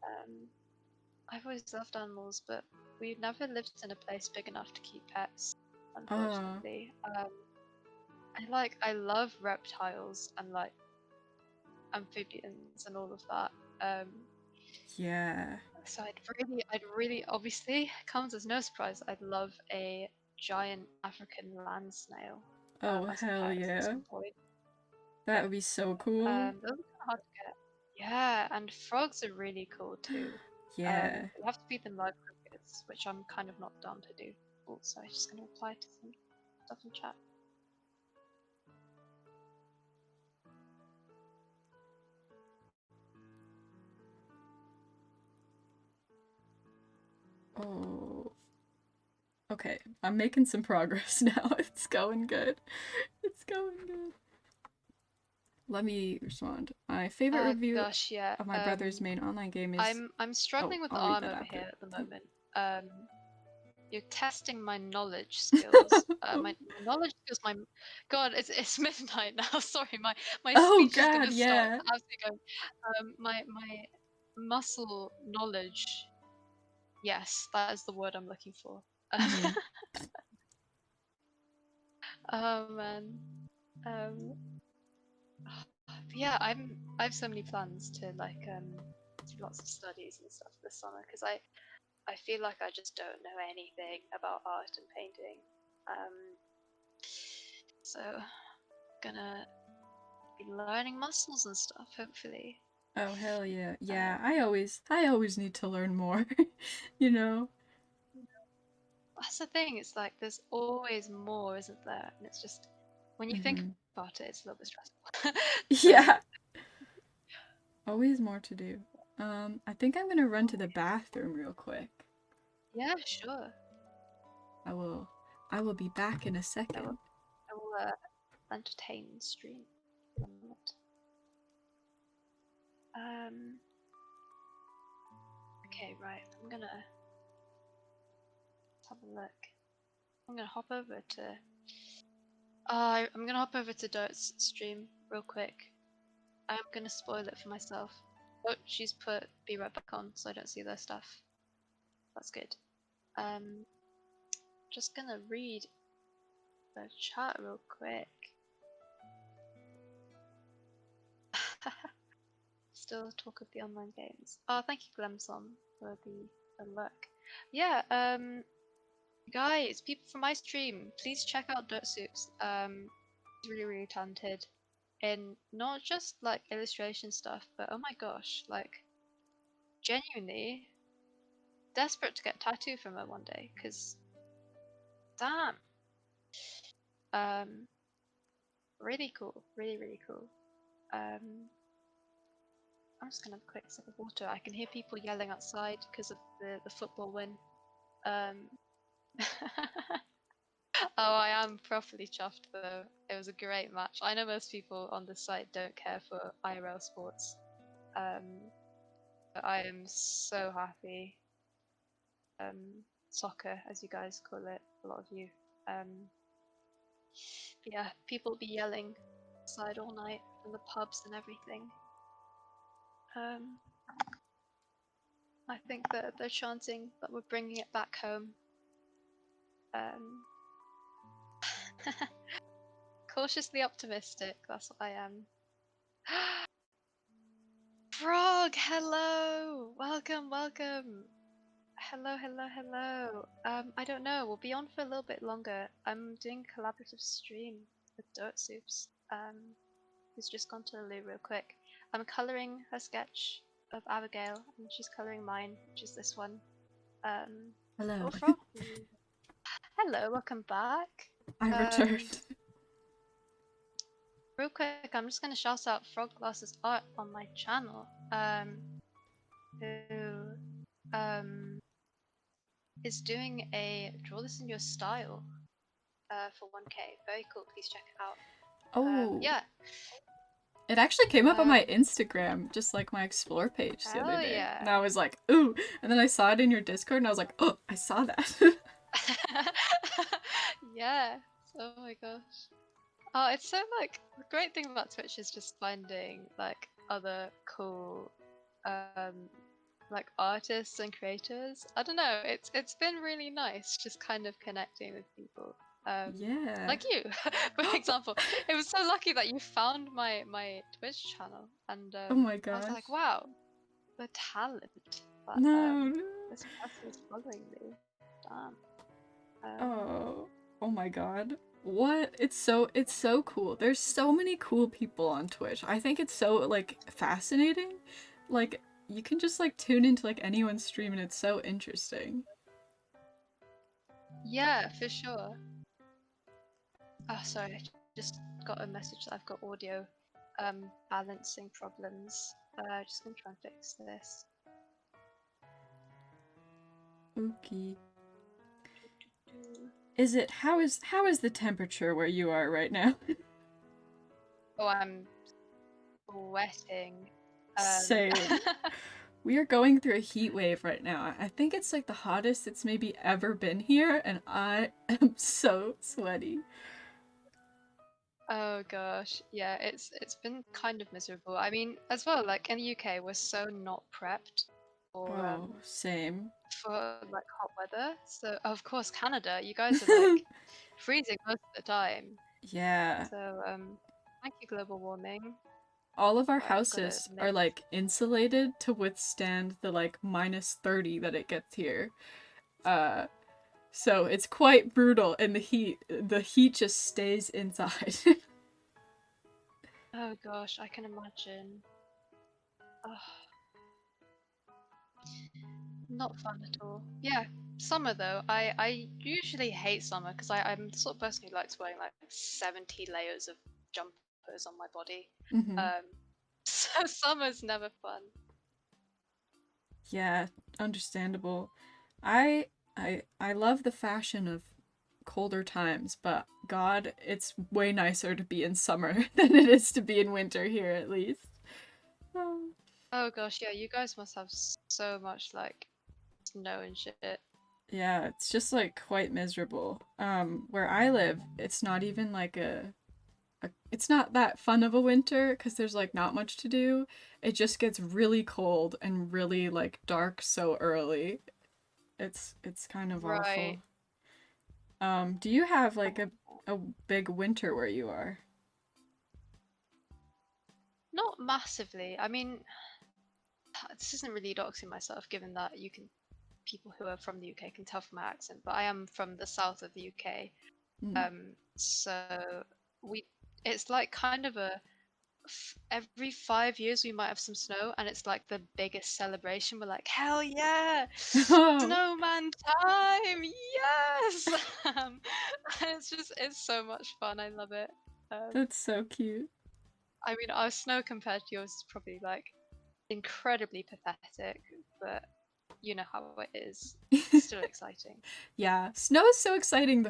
Um, I've always loved animals, but we've never lived in a place big enough to keep pets, Oh, unfortunately. I love reptiles and like amphibians and all of that. yeah. So I'd really, obviously, comes as no surprise, I'd love a giant African land snail Oh, as a hell pet at yeah. some point. That would be so cool. Those are kind of hard to get. Yeah, and frogs are really cool too. Yeah. You have to feed them live crickets, which I'm kind of not done to do. Also, I'm just gonna reply to some stuff in chat. Oh. Okay, I'm making some progress now. It's going good. It's going good. Let me respond. My favorite review Gosh, yeah. of my brother's main online game is... I'm Oh, struggling with the I'll read arm that over after. here at the moment. You're testing my knowledge skills. My knowledge skills. My God, it's midnight now. Sorry, my Oh speech is god, gonna start yeah. absolutely going. My muscle knowledge. Yes, that is the word I'm looking for. Mm-hmm. Oh man. Um, yeah, I have so many plans to like do lots of studies and stuff this summer, because I feel like I just don't know anything about art and painting. So gonna be learning muscles and stuff, hopefully. Oh hell yeah. Yeah, Um, I always need to learn more. You know? that's the thing. It's like there's always more, isn't there? And it's just when you think Mm-hmm. about it, it's a little bit stressful. So Yeah. Always more to do. I think I'm gonna run to the bathroom real quick. yeah, sure. I will I will be back in a I will, second. I will entertain the stream. Um. Okay, right. Let's have a look. I'm gonna hop over to. I'm gonna hop over to Dirt's stream real quick. I'm gonna spoil it for myself. Oh, she's put be right back on, so I don't see their stuff. That's good. Um, just gonna read the chat real quick. Still talk of the online games. Oh, thank you, Glemson, for the look. Yeah. Guys, people from my stream, please check out DirtSoups. He's really talented in not just like illustration stuff, but oh my gosh, like genuinely desperate to get a tattoo from her one day, because damn. Really cool, really cool. I'm just gonna have a quick sip of water. I can hear people yelling outside because of the football win. Um, oh, I am properly chuffed though. It was a great match. I know most people on this site don't care for IRL sports. But I am so happy. Soccer, as you guys call it, a lot of you. But yeah, people be yelling outside all night in the pubs and everything. I think that they're chanting that we're bringing it back home. Cautiously optimistic, that's what I am. Frog, hello! Welcome. Hello, hello, hello. I don't know. We'll be on for a little bit longer. I'm doing a collaborative stream with DirtSoups. Who's just gone to the loo real quick. I'm colouring her sketch of Abigail, and she's colouring mine, which is this one. Hello. Little frog. Hello, welcome back. I returned. Real quick, I'm just gonna shout out Frog Glass's art on my channel. Who is doing a draw this in your style for 1K. Very cool. Please check it out. Oh. Yeah. It actually came up on my Instagram, just like my explore page the other day. Yeah. And I was like, ooh. And then I saw it in your Discord and I was like, oh, I saw that. Yeah. Oh my gosh. Oh, it's so like the great thing about Twitch is just finding like other cool like artists and creators. I don't know, it's been really nice just kind of connecting with people. Yeah. Like you, for example. It was so lucky that you found my Twitch channel, and oh my gosh. I was like, wow, the talent that no. this person is following me. Damn. Oh my god. What? It's so cool. There's so many cool people on Twitch. I think it's so like fascinating. Like you can just like tune into like anyone's stream and it's so interesting. Yeah, for sure. Oh, sorry, I just got a message that I've got audio balancing problems. Just gonna try and fix this. Okay. Is it how is the temperature where you are right now? Oh, I'm sweating. Same. We are going through a heat wave right now. I think it's like the hottest it's maybe ever been here, and I am so sweaty. Oh gosh, yeah, it's been kind of miserable. I mean, as well, like in the UK, we're so not prepped for same. For like hot weather. So of course, Canada, you guys are like freezing most of the time. Yeah. So thank you, global warming. All of our houses are like insulated to withstand the like -30 that it gets here. So it's quite brutal, and the heat just stays inside. Oh gosh, I can imagine. Oh. Not fun at all. Yeah, summer though. I usually hate summer because I'm the sort of person who likes wearing like 70 layers of jumpers on my body. So summer's never fun. Yeah, understandable. I love the fashion of colder times, but God, it's way nicer to be in summer than it is to be in winter here, at least. Oh gosh, yeah, you guys must have so much like snow and shit. Yeah, it's just like quite miserable. Where I live, it's not even like it's not that fun of a winter because there's like not much to do. It just gets really cold and really like dark so early. It's kind of awful. Do you have like a big winter where you are? Not massively. I mean, this isn't really doxing myself, given that people who are from the UK can tell from my accent, but I am from the south of the UK. So it's like kind of every 5 years we might have some snow, and it's like the biggest celebration. We're like, hell yeah, snowman time, yes! And it's so much fun. I love it. That's so cute. I mean, our snow compared to yours is probably like incredibly pathetic, but you know how it is. It's still exciting. Yeah, snow is so exciting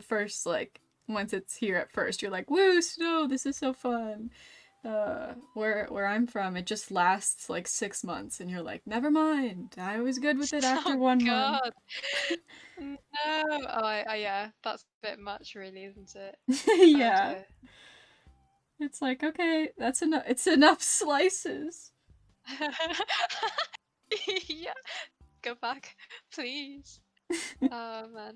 like once it's here at first. You're like, woo, snow, this is so fun. Where I'm from, it just lasts like 6 months and you're like, never mind. I was good with it after 1 month. No. Oh, yeah, that's a bit much really, isn't it? Yeah. It's like, okay, that's enough. It's enough slices. Yeah. Go back, please. Oh man.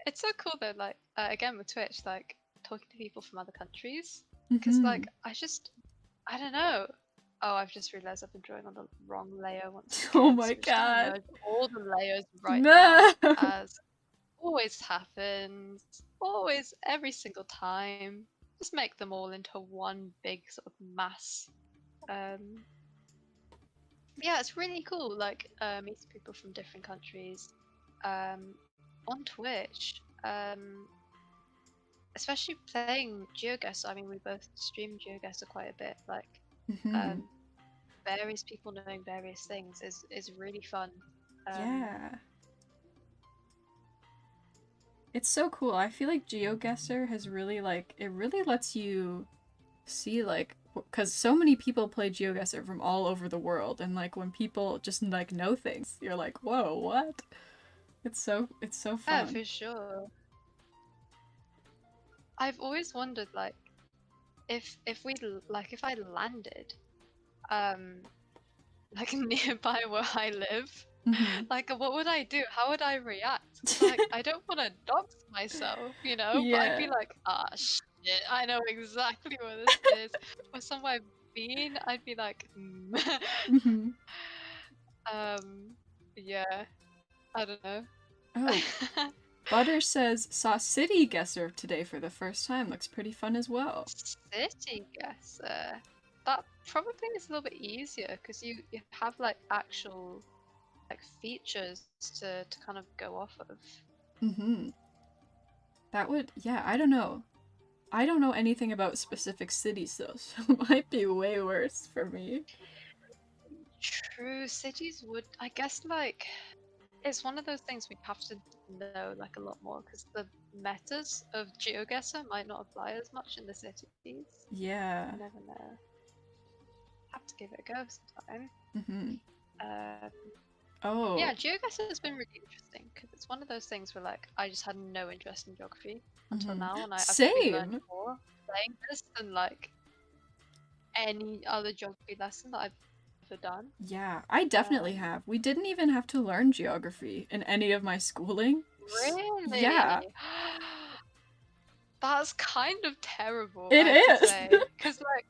It's so cool though, like again with Twitch, like talking to people from other countries. Because like I don't know. Oh, I've just realized I've been drawing on the wrong layer once Oh again. my So we're just gonna god. merge all the layers right now, No. as always happens, always every single time. Just make them all into one big sort of mass. Um, yeah, it's really cool. Like meeting people from different countries on Twitch. Especially playing GeoGuessr. I mean, we both stream GeoGuessr quite a bit. Like Mhm. various people knowing various things is really fun. Yeah. It's so cool. I feel like GeoGuessr has really like it really lets you see like because so many people play GeoGuessr from all over the world, and like when people just like know things, you're like, whoa, what? It's so Yeah, fun. for sure. I've always wondered like if we like if I landed um like nearby where I live, Hmm. like what would I do? How would I react? Because like I don't want to dox myself, you know, but I'd be Yeah. like, ah shit, I know exactly where this is. Or somewhere I've been, I'd be like, Hmm. um, yeah, I don't know. Oh, Butter says saw City Guesser today for the first time. Looks pretty fun as well. City guesser. That probably is a little bit easier because you have like actual like features to kind of go off of. Hmm. That would, yeah, I don't know. I don't know anything about specific cities though, so it might be way worse for me. True, cities would, I guess, like it's one of those things we have to know like a lot more because the metas of GeoGuessr might not apply as much in the cities. You Yeah. never know. Have to give it a go sometime. Hmm. Um, Oh. yeah, GeoGuessr has been really interesting because it's one of those things where like I just had no interest in geography until Hmm. now, and I've probably learned Same. more playing this than like any other geography lesson that I've ever done. Yeah, I definitely Um, have. We didn't even have to learn geography in any of my schooling. Yeah, really? That's kind of terrible, it I have to is. say. Because, like,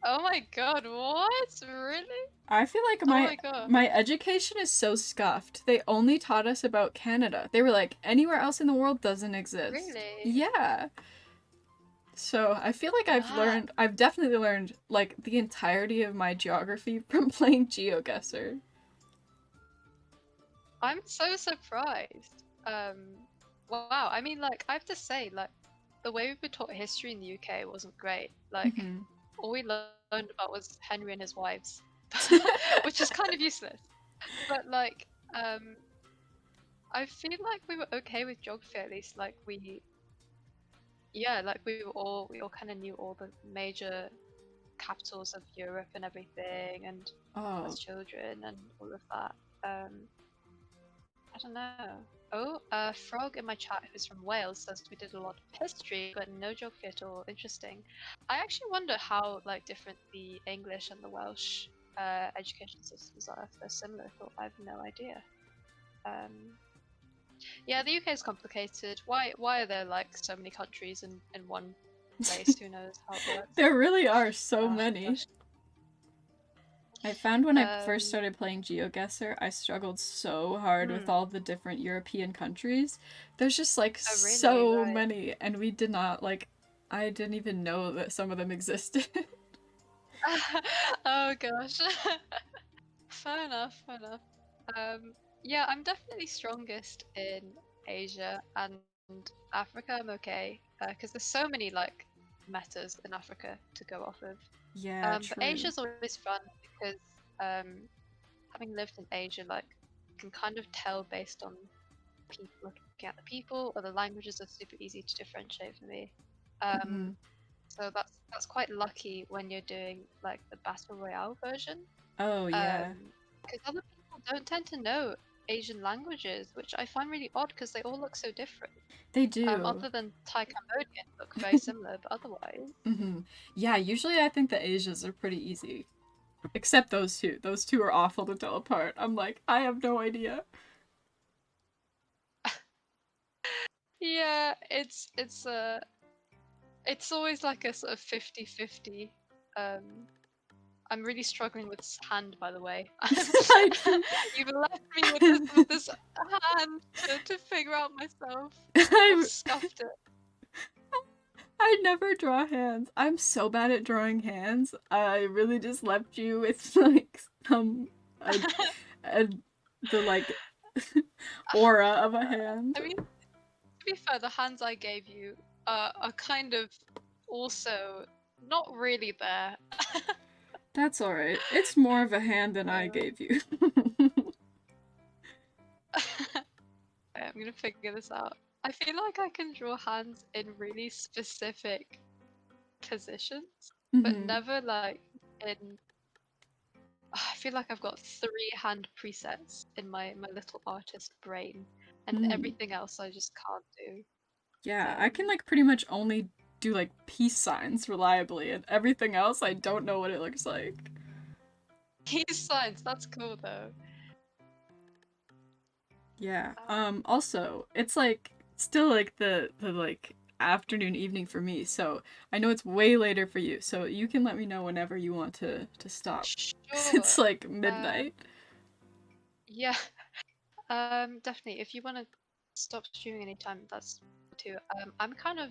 oh my god, what? Really? I feel like Oh my my god. my education is so scuffed. They only taught us about Canada. They were like, anywhere else in the world doesn't exist. Really? Yeah. So I feel like That. I've definitely learned like the entirety of my geography from playing GeoGuessr. I'm so surprised. Wow. I mean, like, I have to say, like, the way we were taught history in the UK wasn't great. Like, Hmm. all we learned about was Henry and his wives, which is kind of useless. But, like, I feel like we were okay with geography at least. Like, yeah, like we all kind of knew all the major capitals of Europe and everything, and Oh, as children and all of that. I don't know. Oh, Frog in my chat who's from Wales says we did a lot of history, but no geography at all. Interesting. I actually wonder how like different the English and the Welsh education systems are. If they're similar, but I have no idea. Um, yeah, the UK is complicated. Why are there like so many countries in one place? Who knows how it works? there really are so Oh many. gosh. I found when I first Um, started playing GeoGuessr, I struggled so hard with hmm. all the different European countries. There's just like Oh really? so Right. many, and we did not like. I didn't even know that some of them existed. Oh gosh. Fair enough, fair enough. Yeah, I'm definitely strongest in Asia and Africa. I'm okay because there's so many like metas in Africa to go off of. Yeah, But true. Asia's always fun because um, having lived in Asia, like you can kind of tell based on people looking at the people or the languages are super easy to differentiate for me. Um, Hmm. so that's quite lucky when you're doing like the battle royale version, Oh yeah, because other people don't tend to know Asian languages, which I find really odd because they all look so different. they do. Other than Thai Cambodian look very similar, but otherwise, Hmm. Yeah, usually I think the Asias are pretty easy, except those two. Those two are awful to tell apart. I'm like, I have no idea. yeah, it's always like a sort of 50-50 um I'm really struggling with this hand, by the way. I do. You've left me with this hand to figure out myself. I've scuffed it. I never draw hands. I'm so bad at drawing hands. I really just left you with like a the like aura of a hand. I mean, to be fair, the hands I gave you are kind of also not really there. That's alright. It's more of a hand than I gave you. I'm gonna figure this out. I feel like I can draw hands in really specific positions, but never like in. I feel like I've got 3 hand presets in my little artist brain, and everything else I just can't do. Yeah, I can like pretty much only do like peace signs reliably, and everything else I don't know what it looks like. Peace signs, that's cool though. Yeah. Also, it's like still like the like afternoon evening for me, so I know it's way later for you, so you can let me know whenever you want to stop. Sure. It's like midnight. Yeah. Definitely. If you want to stop streaming anytime, that's too. I'm kind of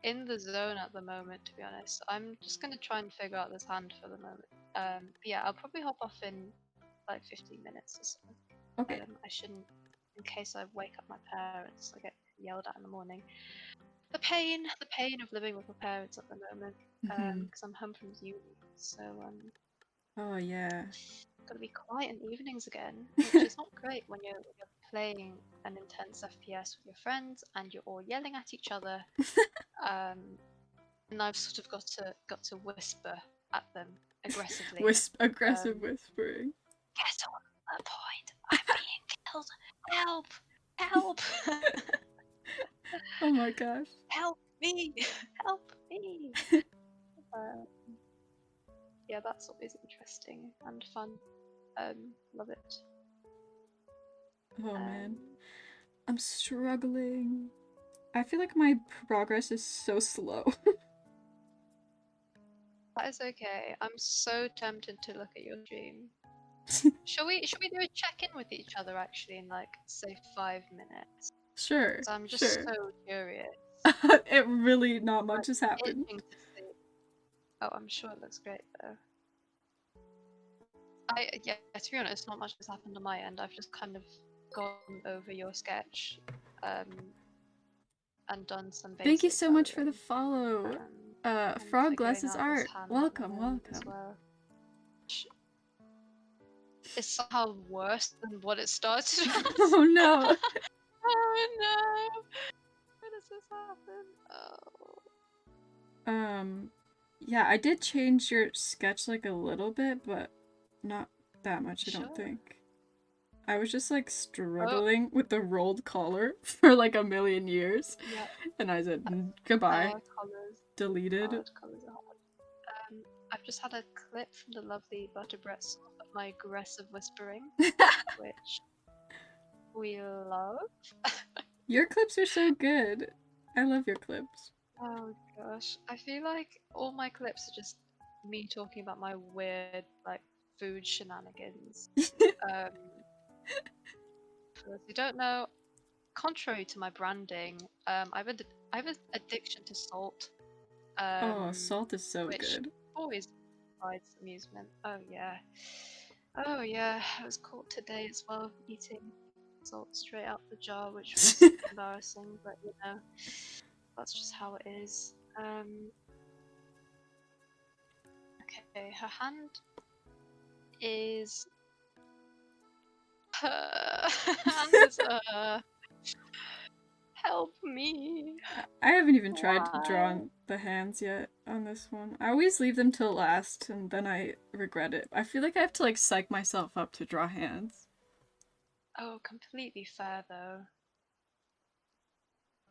in the zone at the moment, to be honest. I'm just gonna try and figure out this hand for the moment. But yeah, I'll probably hop off in like 15 minutes or so. Okay. I shouldn't, in case I wake up my parents, I get yelled at in the morning. The pain of living with my parents at the moment, because I'm home from uni, so Oh yeah. gotta be quiet in the evenings again, which is not great when you're playing an intense FPS with your friends and you're all yelling at each other. And I've sort of got to whisper at them aggressively. Aggressive whispering. Get on the point. I'm being killed. Help! Help! Oh my gosh. Help me! Help me! Yeah, that's always interesting and fun. Love it. Oh man. I'm struggling. I feel like my progress is so slow. That is okay. I'm so tempted to look at your stream. Should we do a check-in with each other actually in like say 5 minutes? Sure. I'm just so curious. It really not much has happened. Oh, I'm sure it looks great though. Yeah, to be honest, not much has happened on my end. I've just kind of gone over your sketch, and done some basic. Thank you so much for the follow. Frog Glasses Art. Welcome. Well. It's somehow worse than what it started as. Oh no. Oh no. Why does this happen? Oh. Yeah, I did change your sketch like a little bit, but not that much, I don't think. I was just like struggling with the rolled collar for like a million years. Yeah. And I said, goodbye. Deleted. I've just had a clip from the lovely Butterbrett of my aggressive whispering, which we love. Your clips are so good. I love your clips. Oh gosh, I feel like all my clips are just me talking about my weird like food shenanigans. For those who don't know, contrary to my branding, I have an addiction to salt. Oh, salt is so good. Always provides amusement. Oh yeah. I was caught today as well eating salt straight out the jar, which was embarrassing, but you know, that's just how it is. Okay, her hand is. Help me. I haven't even tried to draw the hands yet on this one. I always leave them till last and then I regret it. I feel like I have to like psych myself up to draw hands. Oh, completely fair though.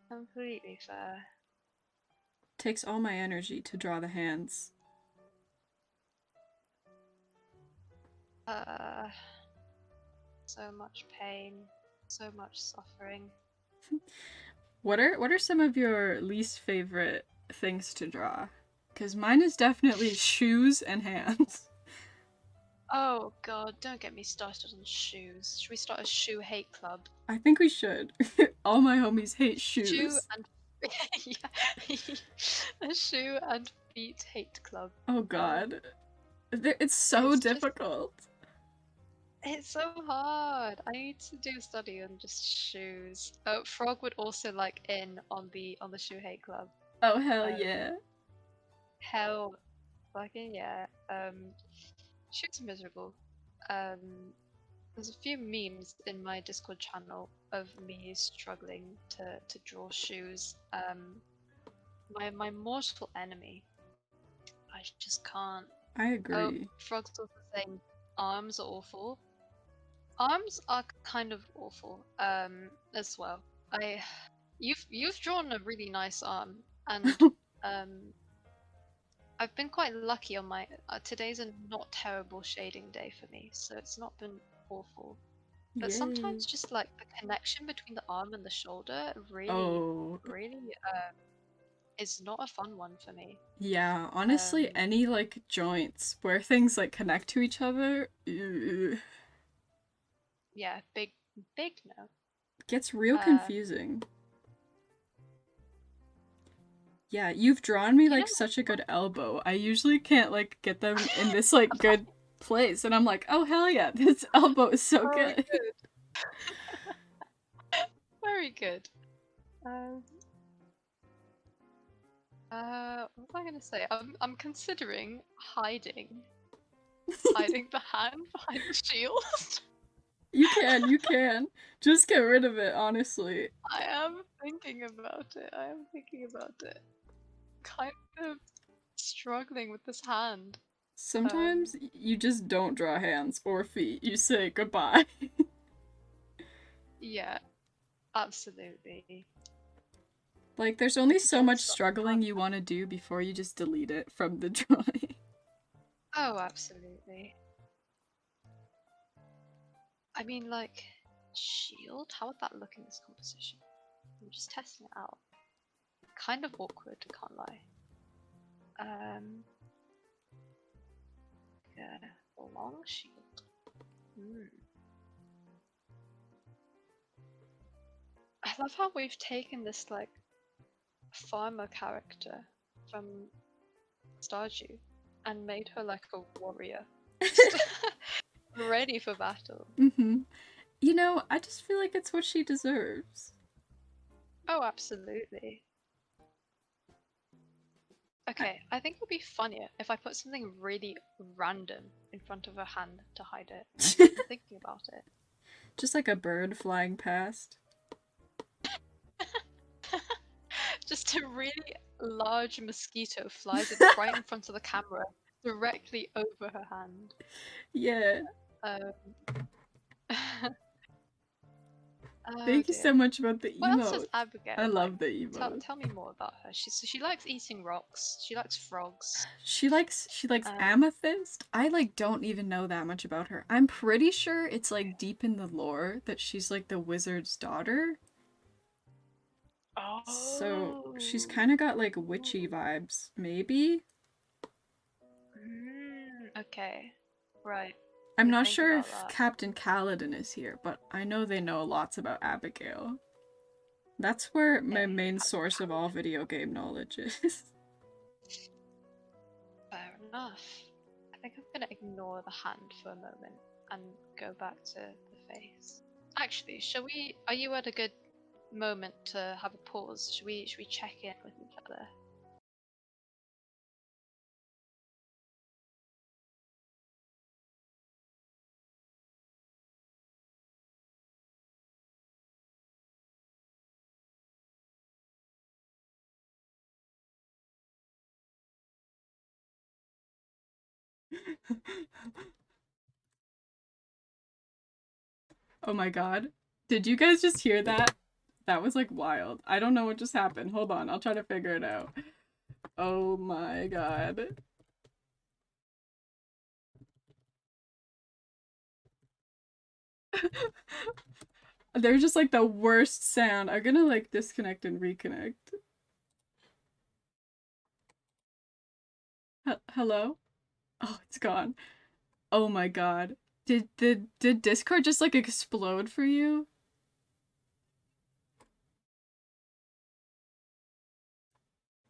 Completely fair. Takes all my energy to draw the hands. So much pain, so much suffering. What are some of your least favorite things to draw? Because mine is definitely shoes and hands. Oh god, don't get me started on shoes. Should we start a shoe hate club? I think we should. All my homies hate Shoe shoes. and yeah, a shoe and feet hate club. Oh god. It's so difficult. It's so hard. I need to do a study on just shoes. Oh, Frog would also like in on the shoe hate club. Oh hell yeah. Hell fucking yeah. Shoes are miserable. There's a few memes in my Discord channel of me struggling to draw shoes. My mortal enemy. I just can't. I agree. Oh, Frog's also saying arms are awful. Arms are kind of awful. As well. You've drawn a really nice arm, and I've been quite lucky on my. Today's a not terrible shading day for me, so it's not been awful. But Yay. sometimes just like the connection between the arm and the shoulder really is not a fun one for me. Yeah, honestly, any like joints where things like connect to each other, yeah, big no. Gets real confusing. Yeah, you've drawn me like such a good elbow. I usually can't like get them in this like good place, and I'm like, oh hell yeah, this elbow is so good. Very good. What was I gonna say? I'm considering hiding the hand behind the shield. You can. Just get rid of it, honestly. I am thinking about it. Kind of struggling with this hand. Sometimes you just don't draw hands or feet. You say goodbye. Yeah, absolutely. Like, there's only so much struggling you want to do before you just delete it from the drawing. Oh, absolutely. I mean, like, shield? How would that look in this composition? I'm just testing it out. Kind of awkward, can't lie. Yeah, a long shield. I love how we've taken this, like, farmer character from Stardew and made her like a warrior. Ready for battle. You know, I just feel like it's what she deserves. Oh, absolutely. Okay, I think it would be funnier if I put something really random in front of her hand to hide it. I'm thinking about it. Just like a bird flying past. Just a really large mosquito flies right in front of the camera, directly over her hand. Yeah. Thank you so much about the emote. What else is Abigail? I love the emote. Tell me more about her. She likes eating rocks. She likes frogs. She likes amethyst. I like don't even know that much about her. I'm pretty sure it's like deep in the lore that she's like the wizard's daughter. Oh. So she's kind of got like witchy vibes, maybe. Okay, right. I'm not sure if Captain Kaladin is here, but I know they know lots about Abigail. That's where my main source of all video game knowledge is. Fair enough. I think I'm gonna ignore the hand for a moment and go back to the face. Actually, shall we? Are you at a good moment to have a pause? Should we check in with each other? Oh my god. Did you guys just hear that? That was like wild. I don't know what just happened. Hold on, I'll try to figure it out. Oh my god. They're just like the worst sound. I'm gonna like disconnect and reconnect. Hello? Oh, it's gone. Oh my god. Did Discord just like explode for you?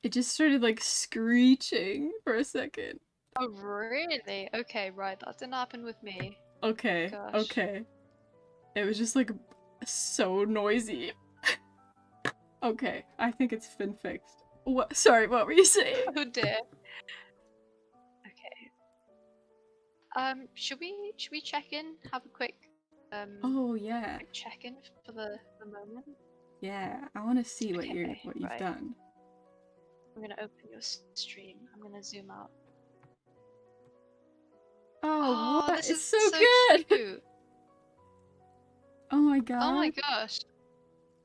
It just started like screeching for a second. Oh, really? Okay, right. That didn't happen with me. Okay, Gosh. okay. It was just like so noisy. Okay, I think it's been fixed. What? Sorry, what were you saying? Oh dear. Okay. Should we check in? Have a quick Oh yeah, quick check in for the moment. yeah. I want to see what Okay, you've right. done. I'm gonna open your stream. I'm gonna zoom out. Oh, Oh, what? this It's is so so good. cute. Oh my Oh my god. gosh.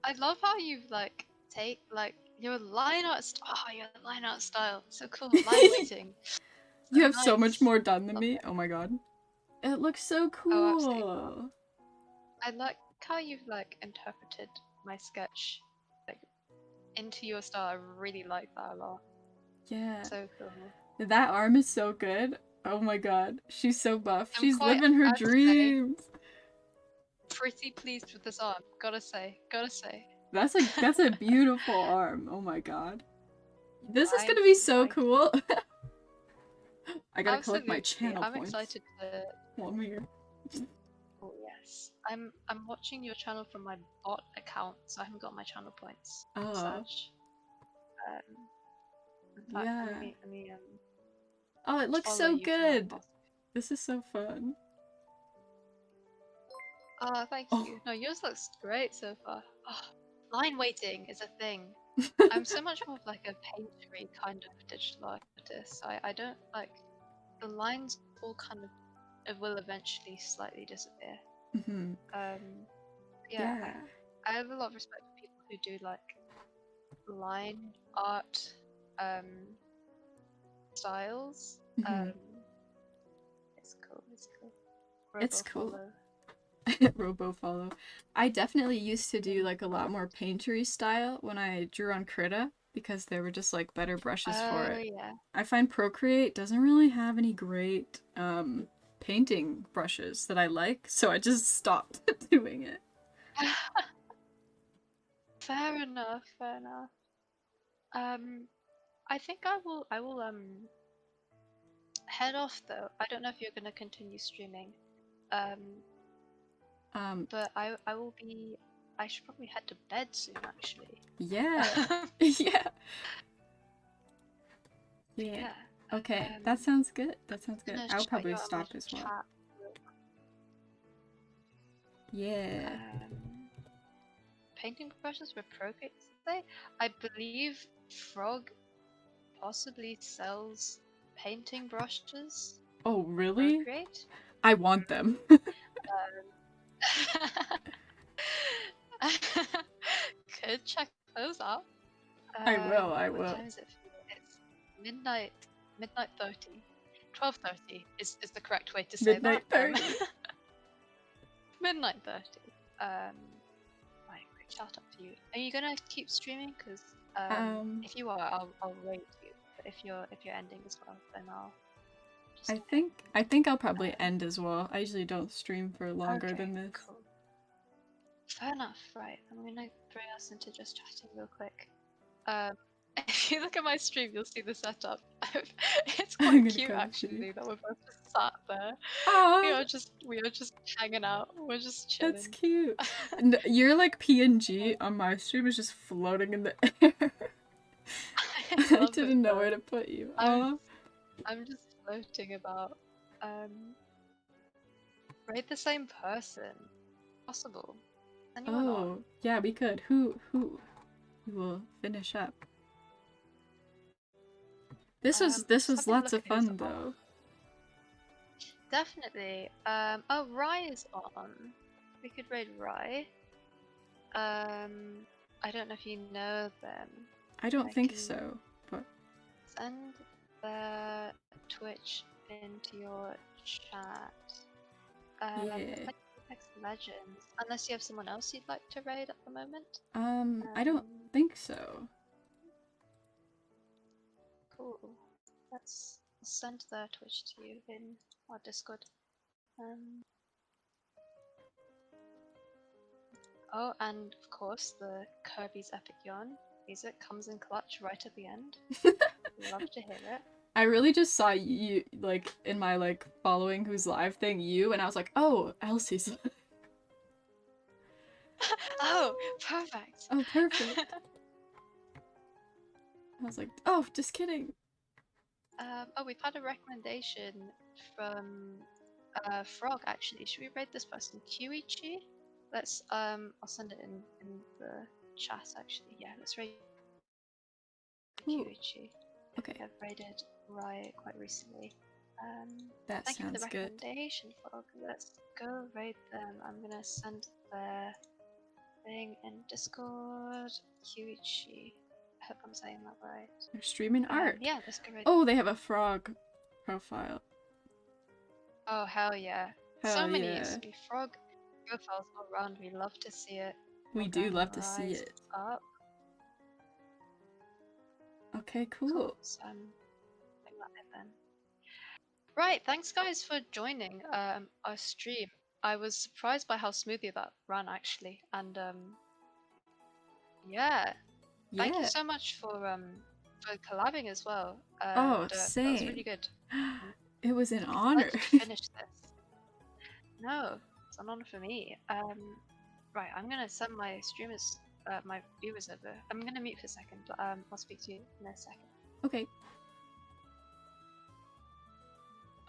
I love how you've like take like your line art your line art style. So cool. Line weighting. So You have so much nice. more done than Love me. it. Oh my god. It looks so Oh, absolutely. cool. I like how you've like interpreted my sketch like into your style. I really like that a lot. Yeah. So cool. That arm is so good. Oh my god. She's so buff. I'm She's quite, living her I have to say, dreams. pretty pleased with this arm. Gotta say, gotta say. That's a beautiful arm. Oh my god. This is Thank gonna be you, so thank you. cool. I gotta collect my Absolutely, channel I'm points excited to. while I'm here. Oh yes, I'm watching your channel from my bot account, so I haven't got my channel points as Oh, such. In fact, yeah. let me Oh, it looks follow so you from my good. bot. This is so fun. Oh, thank Oh. you. No, yours looks great so far. Oh, line weighting is a thing. I'm so much more of like a paintery kind of digital artist. I don't like the lines all kind of it will eventually slightly disappear. Mhm. Yeah, Yeah. I have a lot of respect for people who do like line art styles. Mhm. It's cool. It's cool. It's Robo cool. follow. Robo follow. I definitely used to do like a lot more paintery style when I drew on Krita because there were just like better brushes for Oh it. yeah. I find Procreate doesn't really have any great painting brushes that I like, so I just stopped doing it. Fair enough. Fair enough. I think I will head off though. I don't know if you're gonna continue streaming. But I will be. I should probably head to bed soon, actually. Yeah. Yeah. Yeah. Yeah. Okay, that sounds good. That sounds I'm good. gonna I'll shout you probably out on my stop as well. chat. Yeah. Painting brushes with Procreate today. I believe Frog possibly sells painting brushes. Oh, really? Procreate. I want them. Could check those out. I will, I What will. time is it? It's midnight. Midnight 30. 12:30 is the correct way to say Midnight that. 30. Midnight 30. Right, quick shout out to you. Are you gonna keep streaming? Because if you are, I'll rate you. But if you're ending as well, then I'll. Just I think I'll probably end as well. I usually don't stream for longer than this. Cool. Fair enough. Right, I'm gonna bring us into just chatting real quick. If you look at my stream, you'll see the setup. It's quite cute actually that we're both just sat there. We are just hanging out. We're just chilling. That's cute. You're like PNG on my stream is just floating in the air. I didn't know where to put you. I'm just floating about. Rate the same person. Possible. Anyone on? Yeah, we could. Who will finish up? This was lots of fun though. Definitely. Oh, Rye is on. We could raid Rye. I don't know if you know them. I don't think so, but send their Twitch into your chat. Yeah. Legends. Unless you have someone else you'd like to raid at the moment. I don't think so. Cool. Let's send their Twitch to you in our Discord. Um, oh, and of course the Kirby's Epic Yarn music comes in clutch right at the end. Love to hear it. I really just saw you, like, in my, like, following who's live thing, you, and I was like, oh, Elsie's. Oh, perfect. Oh, perfect. I was like, oh, just kidding. Oh, we've had a recommendation from Frog, actually. Should we raid this person? Kiwichi? Let's, I'll send it in the chat, actually. Yeah, let's raid Ooh. Kiwichi. Okay. I've raided Riot quite recently. That thank you for the sounds good. recommendation, Frog. Let's go raid them. I'm gonna send their thing in Discord. Kiwichi. I hope I'm saying that right. They're streaming art. Yeah, let's go raid. Oh, they have a frog profile. Oh, hell yeah. Hell So many yeah. used to be frog profiles all around. We love to see it. We do love to see Rise it. up. Okay, cool. So I'm doing that then. Right, thanks guys for joining our stream. I was surprised by how smoothly that ran actually, and yeah, thank you so much for collabing as well. Oh, And, same. that was really good. It was an honor. To finish this. No, it's an honor for me. Right, I'm gonna send my streamers, my viewers over. I'm gonna mute for a second, but I'll speak to you in a second. Okay.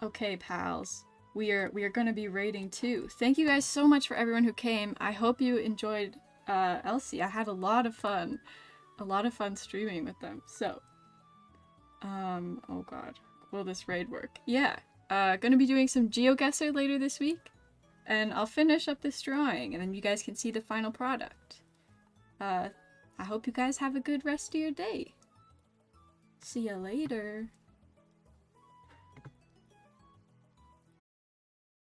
Okay, pals. We are gonna be raiding too. Thank you guys so much for everyone who came. I hope you enjoyed Elsie. I had a lot of fun. A lot of fun streaming with them. So oh god. Will this raid work? Yeah. Gonna be doing some GeoGuessr later this week. And I'll finish up this drawing and then you guys can see the final product. I hope you guys have a good rest of your day. See ya later.